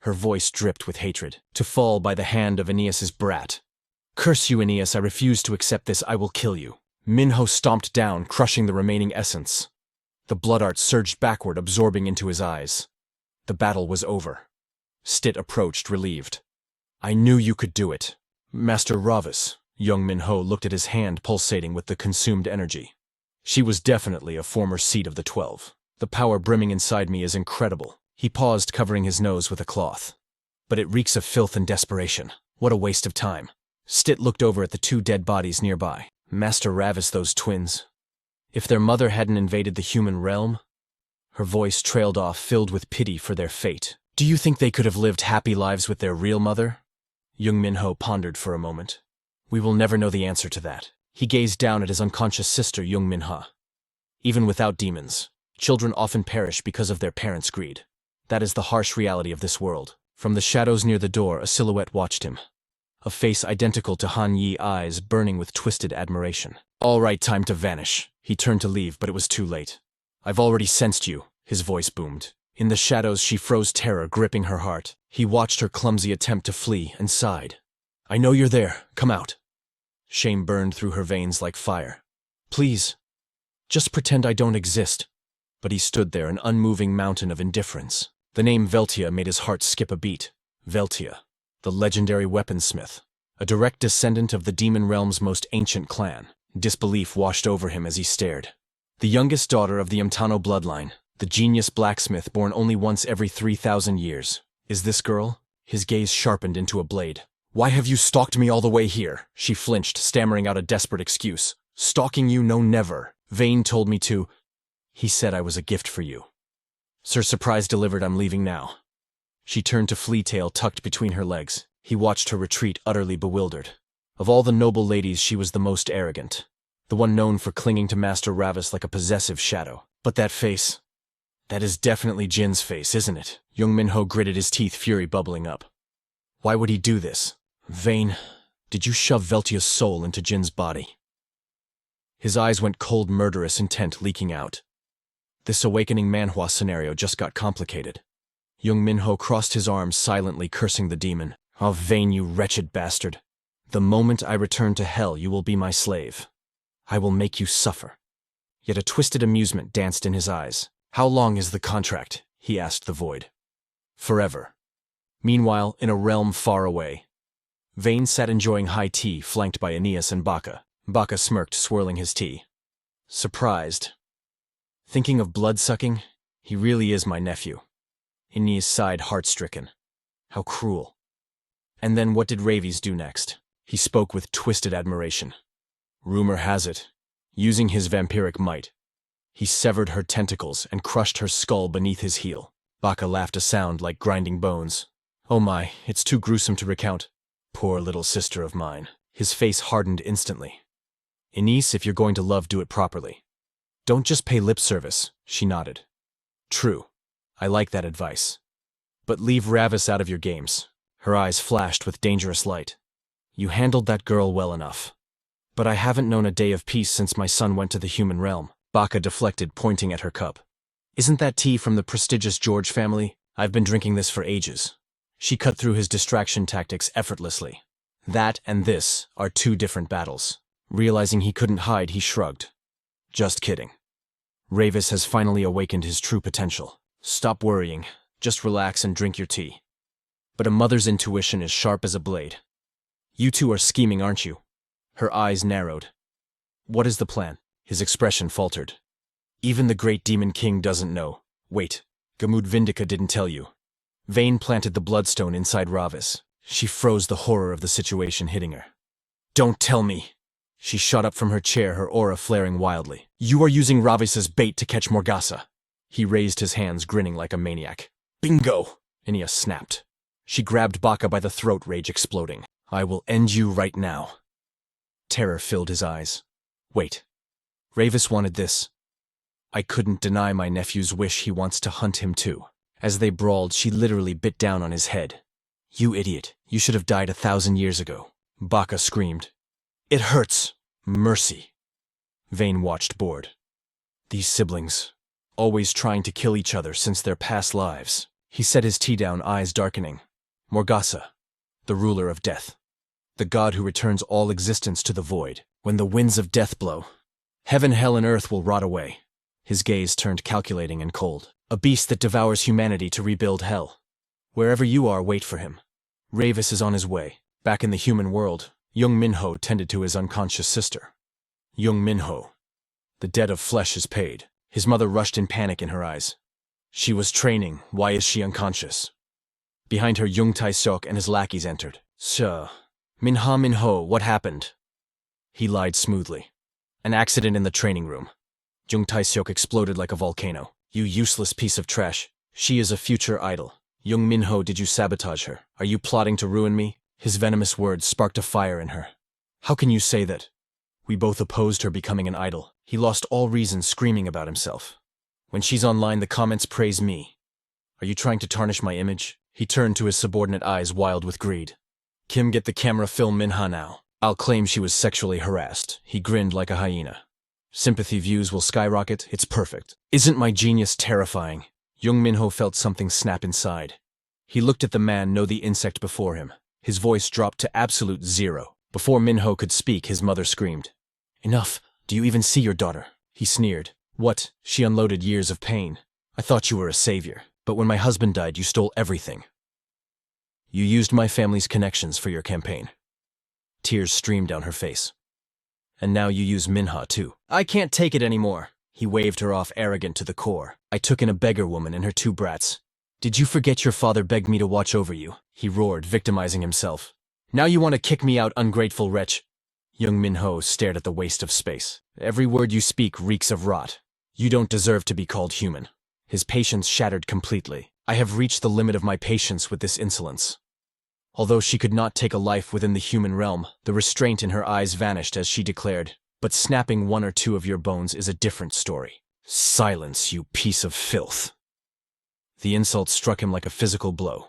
Her voice dripped with hatred. To fall by the hand of Aeneas's brat. Curse you, Aeneas, I refuse to accept this, I will kill you. Minho stomped down, crushing the remaining essence. The blood art surged backward, absorbing into his eyes. The battle was over. Stit approached, relieved. I knew you could do it. Master Ravis. Jung Min-ho looked at his hand pulsating with the consumed energy. She was definitely a former seat of the 12. The power brimming inside me is incredible. He paused, covering his nose with a cloth. But it reeks of filth and desperation. What a waste of time. Stit looked over at the 2 dead bodies nearby. Master Ravis, those twins. If their mother hadn't invaded the human realm? Her voice trailed off, filled with pity for their fate. Do you think they could have lived happy lives with their real mother? Jung Min-ho pondered for a moment. We will never know the answer to that. He gazed down at his unconscious sister, Jung Min-ha. Even without demons, children often perish because of their parents' greed. That is the harsh reality of this world. From the shadows near the door, a silhouette watched him. A face identical to Han Yi, eyes burning with twisted admiration. All right, time to vanish. He turned to leave, but it was too late. I've already sensed you, his voice boomed. In the shadows, she froze, terror gripping her heart. He watched her clumsy attempt to flee and sighed. I know you're there. Come out. Shame burned through her veins like fire. Please, just pretend I don't exist. But he stood there, an unmoving mountain of indifference. The name Veltia made his heart skip a beat. Veltia, the legendary weaponsmith, a direct descendant of the demon realm's most ancient clan. Disbelief washed over him as he stared. The youngest daughter of the Imtano bloodline, the genius blacksmith born only once every 3,000 years. Is this girl? His gaze sharpened into a blade. Why have you stalked me all the way here? She flinched, stammering out a desperate excuse. Stalking you? No, never. Vane told me to. He said I was a gift for you. Sir, surprise delivered, I'm leaving now. She turned to Fleatail tucked between her legs. He watched her retreat, utterly bewildered. Of all the noble ladies, she was the most arrogant. The one known for clinging to Master Ravis like a possessive shadow. But that face... That is definitely Jin's face, isn't it? Jung Min-ho gritted his teeth, fury bubbling up. Why would he do this? Vane, did you shove Veltia's soul into Jin's body? His eyes went cold, murderous intent leaking out. This awakening Manhwa scenario just got complicated. Jung Min-ho crossed his arms, silently cursing the demon. Oh, Vane, you wretched bastard. The moment I return to hell, you will be my slave. I will make you suffer. Yet a twisted amusement danced in his eyes. How long is the contract? He asked the void. Forever. Meanwhile, in a realm far away, Vane sat enjoying high tea, flanked by Aeneas and Bacca. Bacca smirked, swirling his tea. Surprised. Thinking of blood-sucking? He really is my nephew. Aeneas sighed, heart-stricken. How cruel. And then what did Ravis do next? He spoke with twisted admiration. Rumor has it, using his vampiric might, he severed her tentacles and crushed her skull beneath his heel. Bacca laughed, a sound like grinding bones. Oh my, it's too gruesome to recount. Poor little sister of mine. His face hardened instantly. Aeneas, if you're going to love, do it properly. Don't just pay lip service, she nodded. True. I like that advice. But leave Ravis out of your games. Her eyes flashed with dangerous light. You handled that girl well enough. But I haven't known a day of peace since my son went to the human realm. Bacca deflected, pointing at her cup. Isn't that tea from the prestigious George family? I've been drinking this for ages. She cut through his distraction tactics effortlessly. That and this are 2 different battles. Realizing he couldn't hide, he shrugged. Just kidding. Ravis has finally awakened his true potential. Stop worrying. Just relax and drink your tea. But a mother's intuition is sharp as a blade. You 2 are scheming, aren't you? Her eyes narrowed. What is the plan? His expression faltered. Even the great demon king doesn't know. Wait, Gamude Vindica didn't tell you. Vane planted the bloodstone inside Ravis. She froze, the horror of the situation hitting her. Don't tell me. She shot up from her chair, her aura flaring wildly. You are using Ravis as bait to catch Morgasa. He raised his hands, grinning like a maniac. Bingo! Aeneas snapped. She grabbed Bacca by the throat, rage exploding. I will end you right now. Terror filled his eyes. Wait. Ravis wanted this. I couldn't deny my nephew's wish. He wants to hunt him too. As they brawled, she literally bit down on his head. You idiot. You should have died 1,000 years ago. Bacca screamed. It hurts. Mercy. Vane watched bored. These siblings, always trying to kill each other since their past lives. He set his tea down, eyes darkening. Morgasa, the ruler of death. The god who returns all existence to the void. When the winds of death blow, heaven, hell, and earth will rot away. His gaze turned calculating and cold. A beast that devours humanity to rebuild hell. Wherever you are, wait for him. Ravis is on his way. Back in the human world, Jung Min-ho tended to his unconscious sister. Jung Min-ho. The debt of flesh is paid. His mother rushed in panic in her eyes. She was training. Why is she unconscious? Behind her, Jung Tae-seok and his lackeys entered. Sir. Min-ho, what happened? He lied smoothly. An accident in the training room. Jung Tae-seok exploded like a volcano. You useless piece of trash. She is a future idol. Jung Min-ho, did you sabotage her? Are you plotting to ruin me? His venomous words sparked a fire in her. How can you say that? We both opposed her becoming an idol. He lost all reason, screaming about himself. When she's online, the comments praise me. Are you trying to tarnish my image? He turned to his subordinate, eyes wild with greed. Kim, get the camera, film Minha now. I'll claim she was sexually harassed. He grinned like a hyena. Sympathy views will skyrocket. It's perfect. Isn't my genius terrifying? Jung Min-ho felt something snap inside. He looked at the man, the insect before him. His voice dropped to absolute zero. Before Min-ho could speak, his mother screamed. Enough. Do you even see your daughter? He sneered. What? She unloaded years of pain. I thought you were a savior. But when my husband died, you stole everything. You used my family's connections for your campaign. Tears streamed down her face. And now you use Minha too. I can't take it anymore. He waved her off, arrogant to the core. I took in a beggar woman and her 2 brats. Did you forget your father begged me to watch over you? He roared, victimizing himself. Now you want to kick me out, ungrateful wretch? Jung Min-ho stared at the waste of space. Every word you speak reeks of rot. You don't deserve to be called human. His patience shattered completely. I have reached the limit of my patience with this insolence. Although she could not take a life within the human realm, the restraint in her eyes vanished as she declared, but snapping 1 or 2 of your bones is a different story. Silence, you piece of filth. The insult struck him like a physical blow.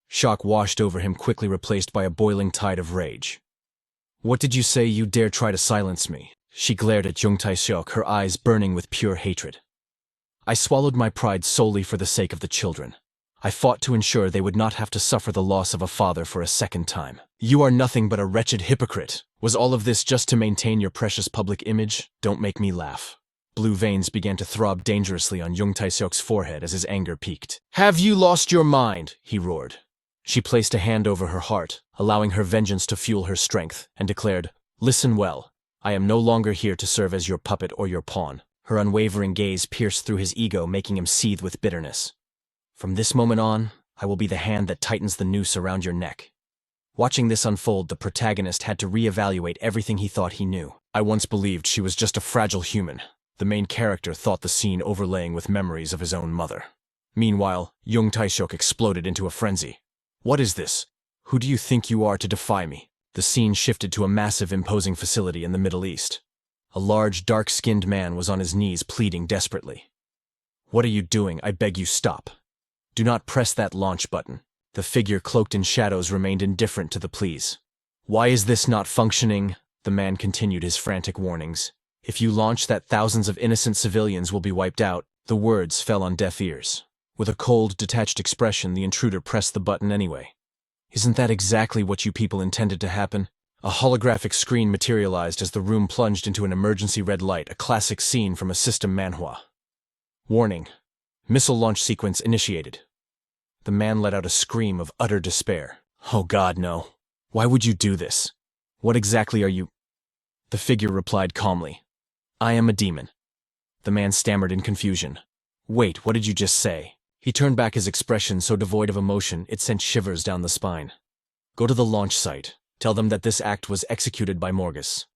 Shock washed over him, quickly replaced by a boiling tide of rage. What did you say? You dare try to silence me? She glared at Jung Tae-seok, her eyes burning with pure hatred. I swallowed my pride solely for the sake of the children. I fought to ensure they would not have to suffer the loss of a father for a second time. You are nothing but a wretched hypocrite. Was all of this just to maintain your precious public image? Don't make me laugh. Blue veins began to throb dangerously on Jung Tae-seok's forehead as his anger peaked. Have you lost your mind? He roared. She placed a hand over her heart, allowing her vengeance to fuel her strength, and declared, Listen well. I am no longer here to serve as your puppet or your pawn. Her unwavering gaze pierced through his ego, making him seethe with bitterness. From this moment on, I will be the hand that tightens the noose around your neck. Watching this unfold, the protagonist had to reevaluate everything he thought he knew. I once believed she was just a fragile human. The main character thought the scene overlaying with memories of his own mother. Meanwhile, Jung Tae-seok exploded into a frenzy. What is this? Who do you think you are to defy me? The scene shifted to a massive, imposing facility in the Middle East. A large, dark-skinned man was on his knees, pleading desperately. What are you doing? I beg you, stop. Do not press that launch button. The figure cloaked in shadows remained indifferent to the pleas. Why is this not functioning? The man continued his frantic warnings. If you launch that, thousands of innocent civilians will be wiped out. The words fell on deaf ears. With a cold, detached expression, the intruder pressed the button anyway. Isn't that exactly what you people intended to happen? A holographic screen materialized as the room plunged into an emergency red light, a classic scene from a system manhwa. Warning. Missile launch sequence initiated. The man let out a scream of utter despair. Oh God, no. Why would you do this? What exactly are you? The figure replied calmly. I am a demon. The man stammered in confusion. Wait, what did you just say? He turned back, his expression so devoid of emotion it sent shivers down the spine. Go to the launch site. Tell them that this act was executed by Morgus.